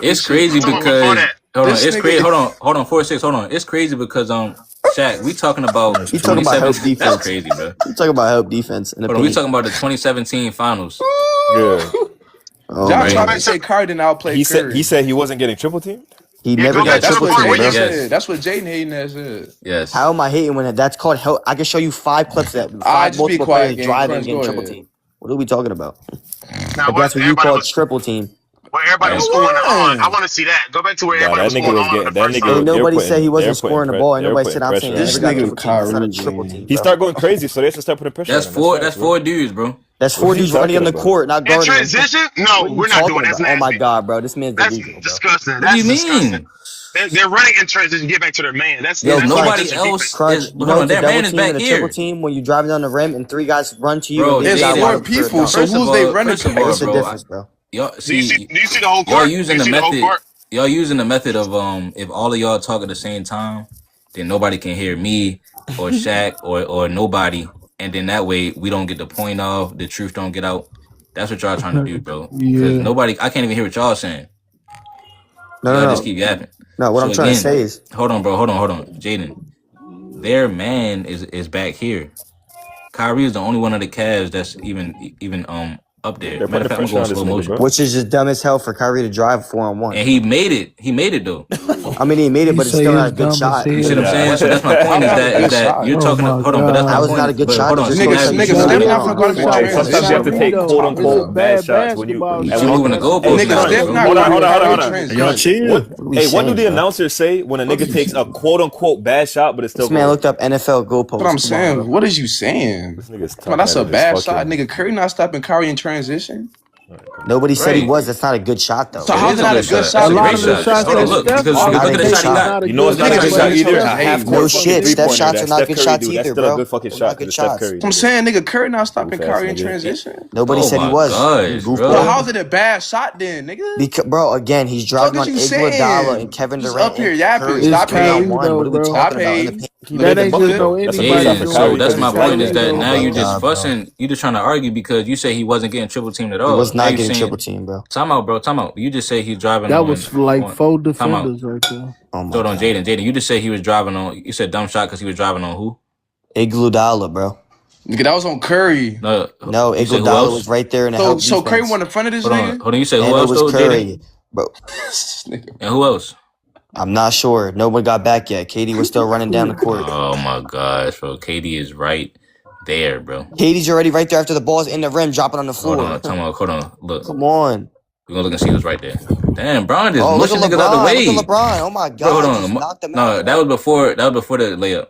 it's crazy because hold on, 4-6, hold on. It's crazy because Shaq, we talking about you talking about help defense. That's crazy, bro. You talking about help defense. Hold on, we talking about the 2017 finals. Yeah. John tried to say Kyrie didn't outplay Curry. He said he wasn't getting triple team. He never got triple team, bro. That's what Jaden hating that said. Yes. How am I hating when that's called help? I can show you 5 clips that multiple players driving and getting triple team. What are we talking about? Now, that's what you call triple team. Where everybody was scoring on. I want to see that. Go back to where everybody was scoring on. That nigga, nobody said he wasn't scoring the ball. And nobody said I'm saying this nigga Kyrie. Triple team. He started going crazy, so they should start putting pressure. That's 4 dudes, bro. That's 4 dudes running on the court, not guarding. In transition? No, we're not doing that. Oh my god, bro, this man's delusional. That's disgusting. What do you mean? They're running in transition. Get back to their man. That's nobody else. Their man is back here. Triple team when you're driving down the rim and 3 guys run to you. Bro, there's 4 people. So who's they running to? What's the difference, bro? Y'all do you see the whole court? Y'all using the method of if all of y'all talk at the same time, then nobody can hear me or Shaq or nobody, and then that way we don't get the point off, the truth don't get out. That's what y'all trying to do, bro. Because I can't even hear what y'all saying. No. Just keep yapping. No, what I'm trying to say is hold on, bro. Hold on. Jaden, their man is back here. Kyrie is the only one of the Cavs that's even up there. Matter of fact, I'm going slow motion. Which is just dumb as hell for Kyrie to drive 4-on-1. And he made it. He made it though. I mean, he made it, but it's still not a good shot. You see what I'm saying? So that's my point. Is that you're talking? Hold on, but that's my point. That was not a good shot. Hold on, sometimes you have to take quote unquote bad shots when you moving the goalpost. Hold on. Y'all chill. Hey, what do the announcers say when a nigga takes a quote unquote bad shot, but it's still? This man looked up NFL goalpost. What I'm saying, what is you saying? That's a bad shot, nigga. Curry not stopping Kyrie in transition. Nobody said he was. That's not a good shot, though. So how's it not a good shot? A lot of the shots. Look at the shot he got. You know it's not a good shot either. No shit. Steph shots are not good shots either, bro. That's still a good fucking shot. I'm saying, nigga, Curry not stopping Kyrie in transition. Nobody said he was. So how's it a bad shot then, nigga? Because, bro, again, he's driving on Iguodala and Kevin Durant. Up here, yapping. Stop paying. What are we talking about? That ain't just no anybody. So that's my point is that now you just fussing. You just trying to argue because you say he wasn't getting triple teamed at all. He was not getting triple teamed, bro. Time out, bro. Time out. You just say he's driving. That was like 4 defenders right there. Hold on, Jaden. You just say he was driving on. You said dumb shot because he was driving on who? Iguodala, bro. Nigga, that was on Curry. No, Iguodala was right there in the help So Curry went in front of this nigga? Hold on, you said who else? It was Curry, bro. And who else? I'm not sure. Nobody got back yet. KD was still running down the court. Oh my gosh, bro. KD is right there, bro. KD's already right there after the ball's in the rim, dropping on the floor. Hold on. Look. Come on. We're gonna look and see who's right there. Damn, Bron just mushing niggas out the way. Look at LeBron. Oh my god. Bro, hold on. No, that was before the layup.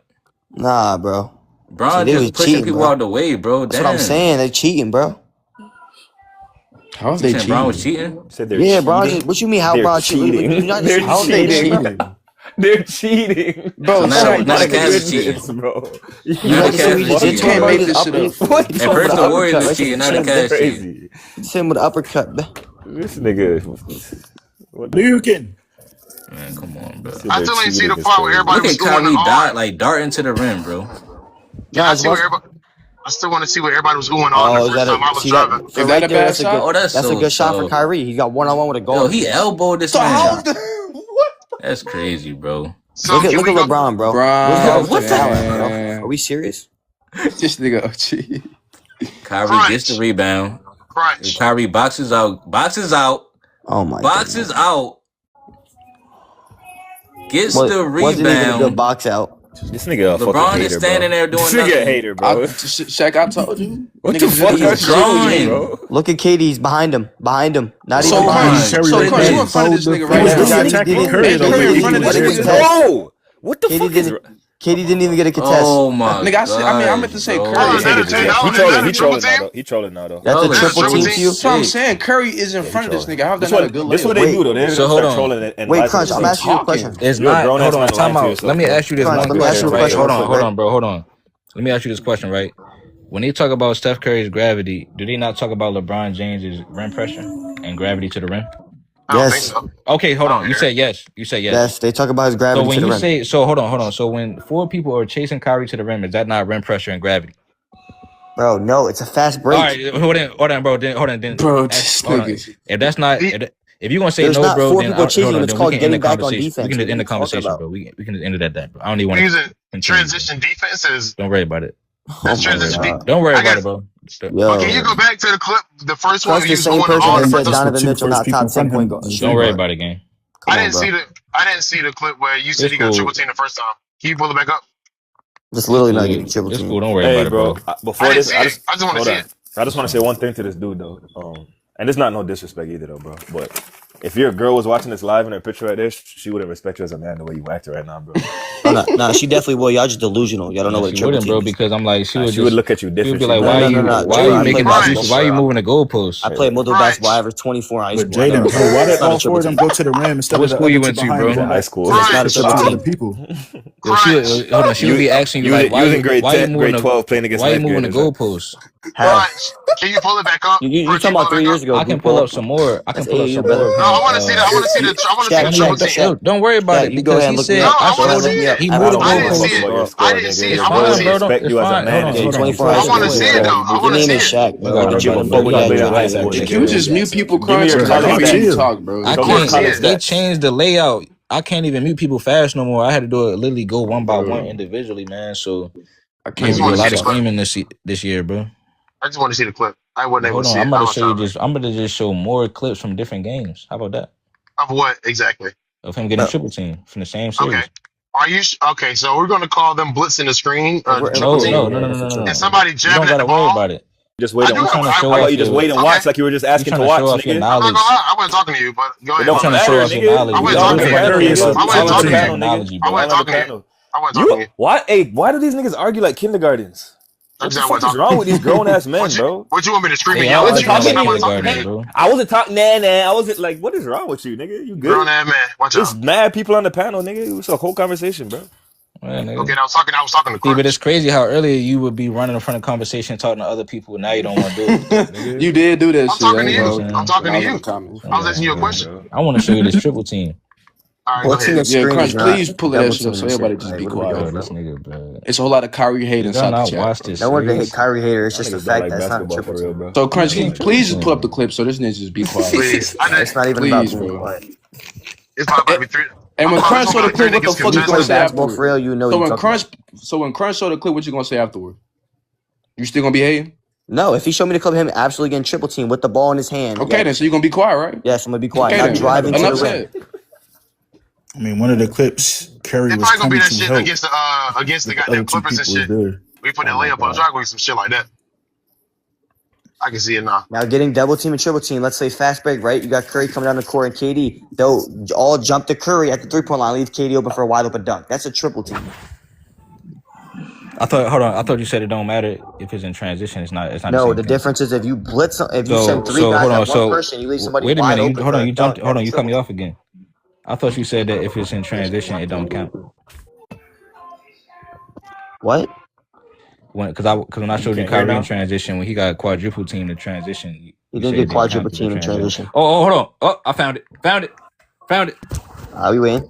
Nah, bro. Bron just pushing people out the way, bro. That's what I'm saying. They're cheating, bro. How is they cheating? Bron was cheating? Yeah, Bron. What you mean? How Bron cheating? They're cheating. They're cheating, bro. Not the Cavs is cheating, bro. You can't make this shit up. At first the Warriors was cheating, not the Cavs cheating. It's him with the uppercut. This nigga. Lucan. Man, come on, bro. I still ain't see the part where everybody was going Kyrie dart into the rim, bro. Yeah, I still want to see what everybody was going on the first time I was driving. Is that a bad shot? That's a good shot for Kyrie. He got one-on-one with a goal. Yo, he elbowed this man. That's crazy, bro. So look at LeBron, bro. What the hell? Are we serious? This nigga OG. Kyrie gets the rebound. Kyrie boxes out. Oh my. Boxes out. Gets the rebound. Wasn't even a good box out. This nigga a LeBron fucking hater, is standing there doing nothing. This nigga a hater, bro. Shaq, I told you. What the fuck is drawing, bro? Look at KD's behind him. Not so even behind him. So Crunch, you in front of this nigga right now. Curry in front of this nigga. Bro, what the fuck is... KD didn't even get a contest. Oh my God. I meant to say Curry. He trolling now, though. That's a triple team to you? So I'm saying Curry is in front of this nigga. How is that not a good layup? This is what they do, though. They're so hold on. Wait, Crunch, I'm asking you a question. It's not. Hold on. Time out. Let me ask you this one question. Right? Hold on, bro. Hold on. Let me ask you this question, right? When they talk about Steph Curry's gravity, do they not talk about LeBron James's rim pressure and gravity to the rim? Yes. Okay, hold on. You said yes. Yes, they talk about his gravity to the rim. Hold on. So when 4 people are chasing Kyrie to the rim, is that not rim pressure and gravity? Bro, no, it's a fast break. All right, hold on, bro. If that's not, if you're gonna say there's no, bro, then it's called getting back on defense. We can just end the conversation, bro. We can just end it at that, bro. I don't even want to using transition defense as. Don't worry about it. That's transition defense. Don't worry about it, bro. Can you go back to the clip? The first one. That's the same person that said Donovan Mitchell not top 10 point guard. Don't worry about it, gang. I didn't see the clip where you said he got triple team the first time. Can you pull it back up? Just literally not getting triple team. It's cool. Don't worry about it, bro. Before this, I just want to see it. I just want to say one thing to this dude, though. And it's not no disrespect either, though, bro. But if your girl was watching this live in her picture right there, she wouldn't respect you as a man the way you acting right now, bro. No, she definitely will. Y'all just delusional. Y'all don't know what she wouldn't, bro. Because I'm like, she would look at you different. She would be like, why are you making excuses? Why are you moving the goalposts? I played multiple basketball. I averaged 24 high school. Jaden, bro, why did all 4 of them go to the rim instead of what school you went to, bro? High school. It's not a triple team. People. Hold on. She would be asking you like, why you moving the 12 playing against? Why you moving the goalposts? Can you pull it back up? You talking about 3 years ago? I can pull up some more. I want to see that. I want to see the triple team. Don't worry about it because he said he moved the goalposts. I didn't see it. I want to see it. Respect you as a man. I want to see it though. I want to see it. Can we just mute people crying? Talk, bro. I can't. They changed the layout. I can't even mute people fast no more. I had to do it literally go one by one individually, man. So I can't do a lot of screaming this year, bro. I just want to see the clip. I wasn't able to see it. I'm about to just show more clips from different games. How about that? Of what exactly? Of him getting triple team from the same series. Okay. Are you okay? So we're gonna call them blitzing the screen. No. And somebody jabbing at the ball. Worry about it. Just wait and watch. You just wait and watch like you were just asking to watch. I wasn't talking to you, but go ahead. I'm trying to show off your knowledge. I wasn't talking to you. Why do these niggas argue like kindergartens? What the fuck is wrong with these grown ass men, bro? What you want me to scream and yell at you? I wasn't talking. I wasn't like. What is wrong with you, nigga? You good? Grown ass man. Watch out. There's mad people on the panel, nigga. It was a whole conversation, bro. Okay, I was talking to Chris. But it's crazy how earlier you would be running in front of conversation, talking to other people. Now you don't want to do it. You did do that shit. I'm talking to you. I was asking you a question. I want to show you this triple team. Right, Crunch, please pull that shit up so everybody just be quiet. This nigga, bro. It's a whole lot of Kyrie hate inside the chat. No one can hate Kyrie hater. It's just a fact that's not a triple team, bro. So Crunch, can you please just pull up the clip so this nigga just be quiet. Please. It's not even about being quiet. It's about to be 3. And when Crunch saw the clip, what the fuck you gonna say afterward? For real, you know. So when Crunch saw the clip, what you gonna say afterward? You still gonna be hating? No, if he showed me the clip of him absolutely getting triple team with the ball in his hand. Okay, then so you gonna be quiet, right? Yes, I'm gonna be quiet. Not driving to the rim. I mean, one of the clips, Curry was probably gonna be that to shit help. against the goddamn Clippers and shit. We put that layup on the driveway, some shit like that. I can see it now. Now getting double team and triple team. Let's say fast break, right? You got Curry coming down the court and KD. They'll all jump to Curry at the 3-point line, leave KD open for a wide open dunk. That's a triple team. I thought you said it don't matter if it's in transition. It's not. No, the difference is if you blitz, if you send three guys at one person, you leave somebody wait a wide minute. open. Hold on. You cut me off again. I thought you said that if it's in transition, it don't count. What? Because when I showed you Kyrie in transition, when he got quadruple team in transition, he didn't get quadruple team in transition. Oh, hold on. Oh, I found it. We win.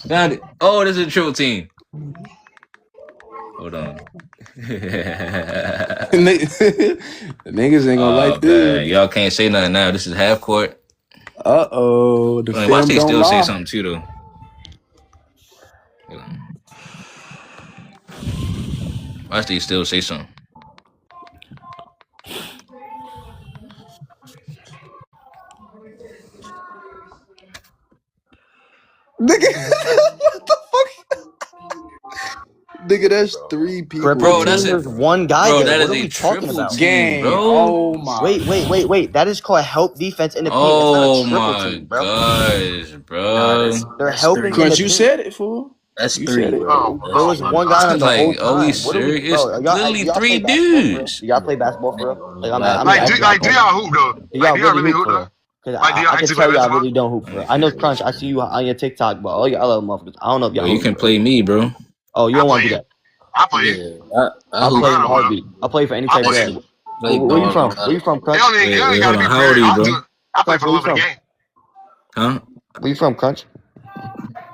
Found it. Oh, this is a triple team. Hold on. Niggas ain't gonna like this. Y'all can't say nothing now. This is half court. Uh-oh. Watch they still say something too, though. Watch they still say something. Nigga, what the fuck? Nigga, that's 3 people. Bro, there's one guy bro, there. That what is are we talking about? Game, bro. Oh my. Wait. That is called help defense in the paint. Oh it's not a my team, bro. gosh, bro. They're helping. Crunch, you said it, fool. That's you 3. There was one guy on the whole time. Are we serious? Literally 3 dudes. Do y'all play basketball for real? Do y'all hoop though? Do y'all really hoop though? Because I can tell y'all really don't hoop for real. I know Crunch. I see you on your TikTok, but all your other motherfuckers, I don't know if y'all. You can play me, bro. Oh, you don't want to do that. I play you. I'll play in heartbeat. I'll play for any type of game. Where you from? Where you from, Crunch? How old are you, bro? I play for the love of the game. Huh? Where you from, Crunch?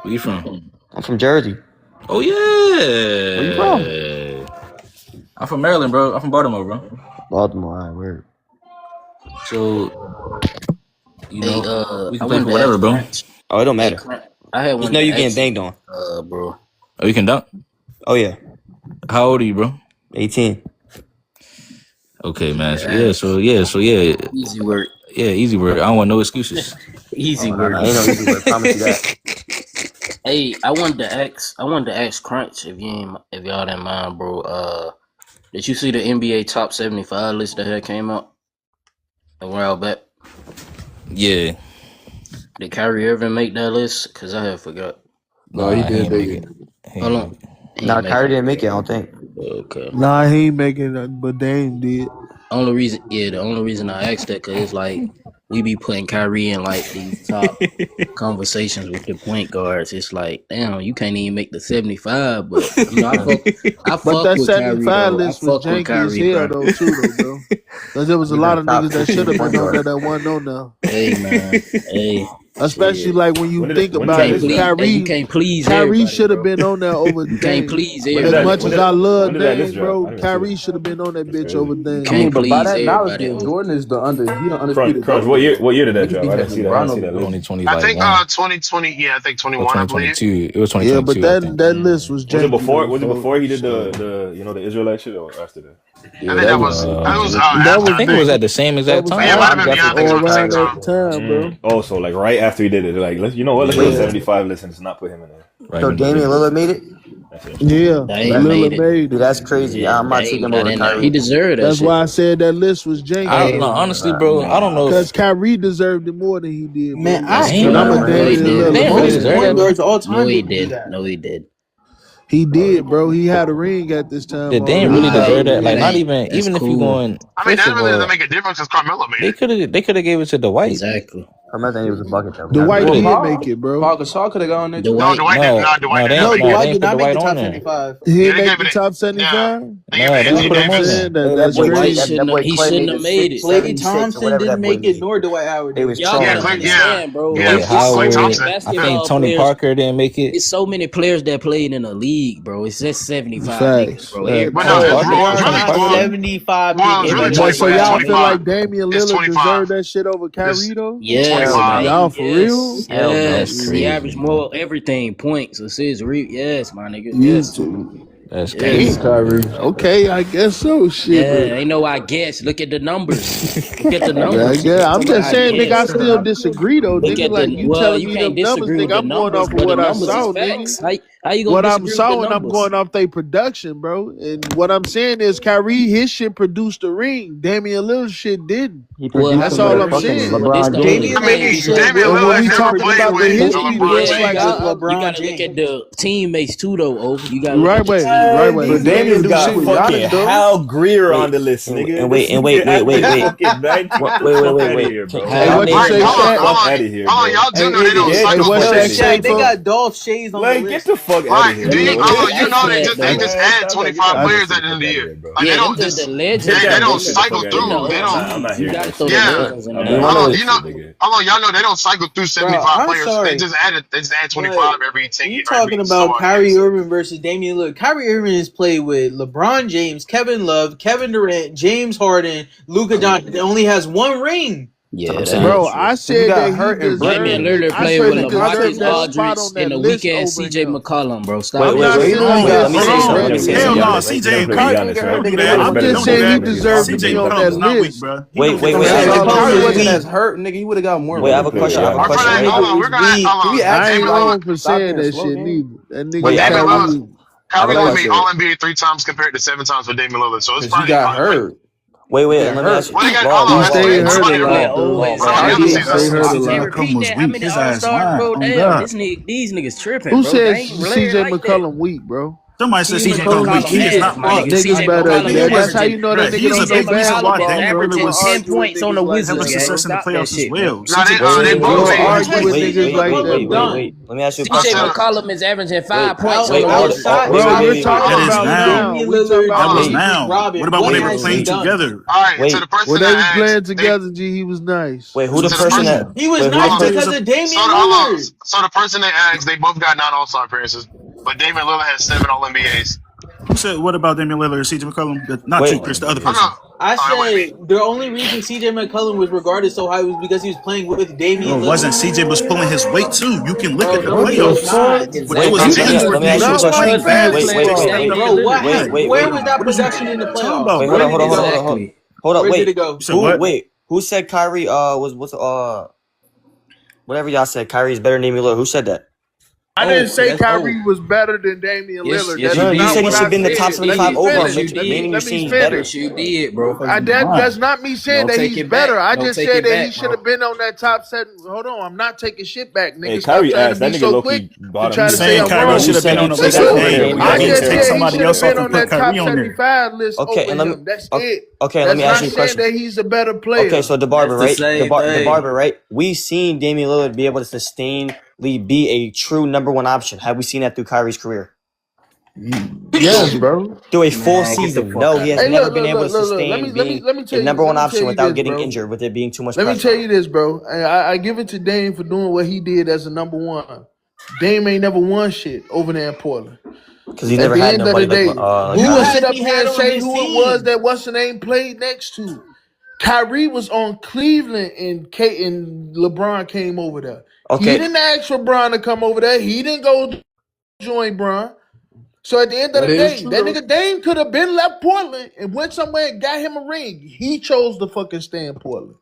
Where you from? I'm from Jersey. Oh yeah. Where you from? I'm from Maryland, bro. I'm from Baltimore, bro. Baltimore, all right, word. So, you know, we can play for whatever, bro. Oh, it don't matter. I had one. Just know you getting banged on. Bro. Oh, you can dunk? Oh yeah. How old are you, bro? 18. Okay, man. So yeah. Easy work. Yeah, easy work. I don't want no excuses. Easy work. Ain't no easy work. Promise you that. Hey, I wanted to ask Crunch if y'all didn't mind, bro. Did you see the NBA top 75 list that had came out a while back? Yeah. Did Kyrie Irving make that list? Cause I had forgot. No, he did make it. Hold on. Nah, Kyrie didn't make it, I don't think. Okay. Nah, he ain't making it, but Dame did. The only reason I asked that, cause it's like we be putting Kyrie in like these top conversations with the point guards. It's like, damn, you can't even make the 75, but you know, I fuck but that with 75 Kyrie, list was janky as hell though too, bro. Cause there was a lot of niggas that should have been on there that wasn't on there. Hey man, hey. Especially like when you think about it, Kyrie should have been on there over Dame. Can't please everybody. As much as I love Dame, bro, Kyrie should have been on that bitch over Dame. Can't please by that knowledge, Jordan is the undisputed. Crunch, what year did that drop? I didn't see that. Only 20. I think 2020. Yeah, I think 21. I believe. It was 2022. Yeah, but that list was janky. Was it before he did the the Israelite shit or after that? I think that was. I think it was at the same exact time. Yeah, it might have been beyond that time, bro. Oh, so like right after he did it, like let's go to 75. Let's not put him in there. Right. So Damian Lillard made it. Yeah, Lillard made it. That's crazy. Yeah, I'm not taking him over Kyrie. He deserved that. That's why I said that list was janky. I don't know, honestly, bro. I don't know because Kyrie deserved it more than he did. Man, I'm a Damian Lillard. All time. No, he did. He did, bro. He had a ring at this time. Did Dame really deserve that? Like, not even if you going. I mean, that really doesn't make a difference because Carmelo made it. They could have gave it to Dwight. Exactly. Carmelo think he was a bucket. Dwight did make it, bro. Paul Gasol could have gone there. Dwight did not. Dwight did not make the top 75. He didn't make the top 75. That's crazy. He shouldn't have made it. Klay Thompson didn't make it, nor Dwight Howard. Y'all gotta understand, bro. I think Tony Parker didn't make it. It's so many players that played in the league, bro. It's just 75 niggas, bro. 75 niggas. So y'all feel like Damian Lillard deserved that shit over Kyrie though? Yeah. Y'all for real? Yes. He averaged more everything, points, assists, yes, my nigga. Yes. That's crazy. Okay, I guess so. Shit. Yeah, ain't no I guess. Look at the numbers. Look at the numbers. Yeah, I'm just saying, nigga, I still disagree though. Nigga, like you telling me them numbers, nigga, I'm going off of what I saw, nigga. How you gonna what I'm saw and I'm going off their production, bro. And what I'm saying is Kyrie, his shit produced a ring. Damian Lillard shit didn't. That's all I'm saying. When we talk about the history, you gotta look at the teammates too, though. You gotta right way. right way. But Damian's got fucking Hal Greer on the list, nigga. And wait. Fucking Wait. out of here, bro. Hey, what you say, Shaq? Fuck out of here, bro. Y'all do know they don't cycle what Shaq, they got Dolph Shays on the list. Get the fuck out of here. Do you know they just add 25 players at the end of the year? Like they don't just they don't cycle through. They don't. I'm not here. Yeah. Y'all know they don't cycle through 75 players. They just add 25 every 10 years. You talking about Kyrie Irving versus Damian Lillard? Kyrie Irving has played with LeBron James, Kevin Love, Kevin Durant, James Harden, Luka Doncic. It only has one ring. Yeah, bro. I said that hurt. Damian Lillard played with LaMarcus Aldridge and a weak ass CJ McCollum, bro. Stop. Wait. Let me say something. Hell no, CJ. I'm just saying he deserves to be on that list. Wait. Kyrie wasn't as hurt, nigga. He would have got more. Wait, I have a question. I ain't wrong for saying that shit neither. That nigga Kyrie Lillard made All NBA 3 times compared to 7 times for Damian Lillard, so it's probably he got hurt. Wait. Let me ask you. Well, he stayed hurt a lot. Repeat that. How many All-Stars, bro? Damn, these niggas tripping. Who said CJ McCollum weak, bro? Somebody said CJ McCollum weak. He is not weak. Niggas better. That's how you know that nigga don't big bad. reason why Damian Lillard was 10 points on the Wizards. success in the playoffs as well. They both argue with niggas like that. Wait. Let me ask you a CJ question. McCollum is averaging 5 points on the Bro, Wizards. we're talking about That was now. What about when they were playing together? All right, so the person when they was that playing together, G, he was nice. Wait, who the person that He was nice because of Damian Lillard. So the person they asked, they both got 9 All-Star appearances, but Damian Lillard has 7 All-NBAs. Who said what about Damian Lillard or CJ McCollum? Not you, Chris, the other person. I said the only reason CJ McCollum was regarded so high was because he was playing with Damian Lillard. No, it wasn't. CJ was pulling his weight too. You can look at the playoffs. Wait, let me ask you a question. Wait. Where was that production in the playoffs? Wait, hold up. Where did it go? Who said Kyrie whatever y'all said, Kyrie is better than Damian Lillard? Who said that? I didn't say Kyrie was better than Damian Lillard. You said he should be in the top 75 overall. Meaning you seen better. You did, bro. That's not me saying that he's better. I just said that he should have been on that top 7. Hold on, I'm not taking shit back, nigga. Hey, Kyrie asked that nigga quick bottom. try to say I'm Kyrie wrong. should have been on the list. I just said he should have been on that top 75 list over him. That's it. Okay, let me ask you a question. That he's a better player. Okay, so the barber, right? We've seen Damian Lillard be able to sustainly be a true number 1 option. Have we seen that through Kyrie's career? Yes, bro. Through a full season. No, he has never been able to sustain being a number 1 option without getting injured, with it being too much pressure. Let me tell you this, bro. I give it to Dame for doing what he did as a number 1. Dame ain't never won shit over there in Portland. Because he never had nobody who would sit up here and say who it was that what's the name played next to? Kyrie was on Cleveland and LeBron came over there. Okay. He didn't ask for Bron to come over there. He didn't go join Bron. So at the end of the day, that nigga Dame could have been left Portland and went somewhere and got him a ring. He chose to fucking stay in Portland.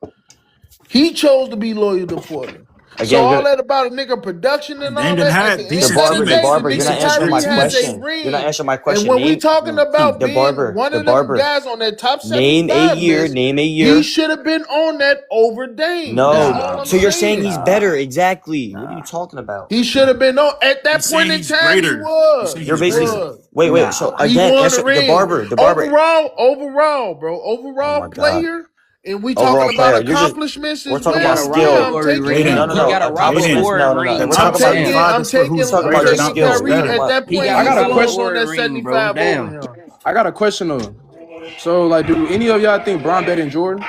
He chose to be loyal to Portland. Again, so all that about a nigga production and all that. The barber, you're not answering my question. You're not answering my question. And when we talking about being one of them guys on that top 75 name a year. He should have been on that over Dame. No. So you're saying he's better. Exactly. What are you talking about? He should have been on at that point in time. He was. You're basically wait. So again, the barber. Overall, bro. Overall player. And we talking about accomplishments. We're talking about skill. No. I got a question though. So, like, do any of y'all think Bron better than Jordan?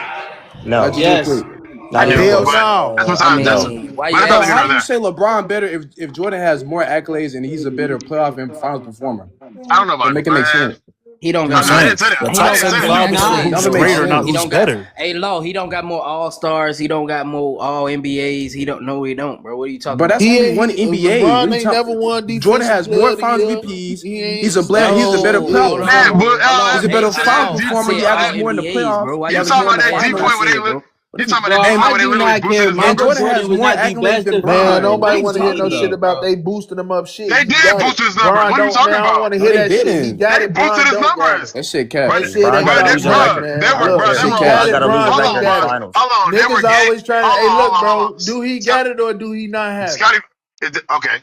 No. Yes. Not hell no. How do you say LeBron better if Jordan has more accolades and he's a better playoff and finals performer? I don't know about make it make sense. He don't got the top 75 is greater, not who's better. Hey, Law, he don't got more All-Stars. He don't got more All-NBAs. He don't, bro. What are you talking about? But that's only one NBA. LeBron ain't never won defensive Jordan has more finals MVPs. He's a better playoff performer. He's a better finals performer. He averages more in the playoffs. You talking about that D-point when they look? You talking about that I do not care. Michael Jordan was not the best. Man, nobody want to hear no shit about they boosting him up shit. They did boost his numbers. What are you talking about? I don't want to hear that shit. He got it. They boosted his numbers. That shit cap. Niggas always trying to, hey, look, bro, do he got it or do he not have it? Scotty, okay.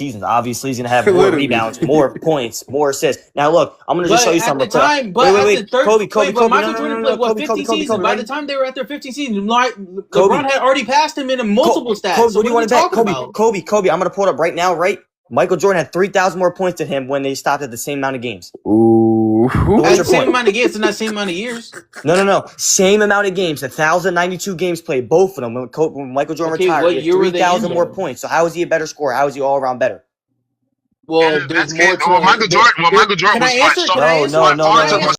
seasons. Obviously, he's gonna have more rebounds, more points, more assists. Now, look, I'm gonna just show you something. Wait, Kobe, Michael Jordan played what 15 seasons. By the time they were at their 15 seasons, LeBron had already passed him in multiple stats. Kobe, what do you want to bet? Kobe, I'm gonna pull it up right now. Right, Michael Jordan had 3,000 more points than him when they stopped at the same amount of games. Ooh, the same amount of games, and not the same amount of years. No. Same amount of games. 1,092 games played. Both of them. When Michael Jordan retired, he had 3,000 more points. So how is he a better scorer? How is he all around better? Well, there's more. Michael Jordan was much.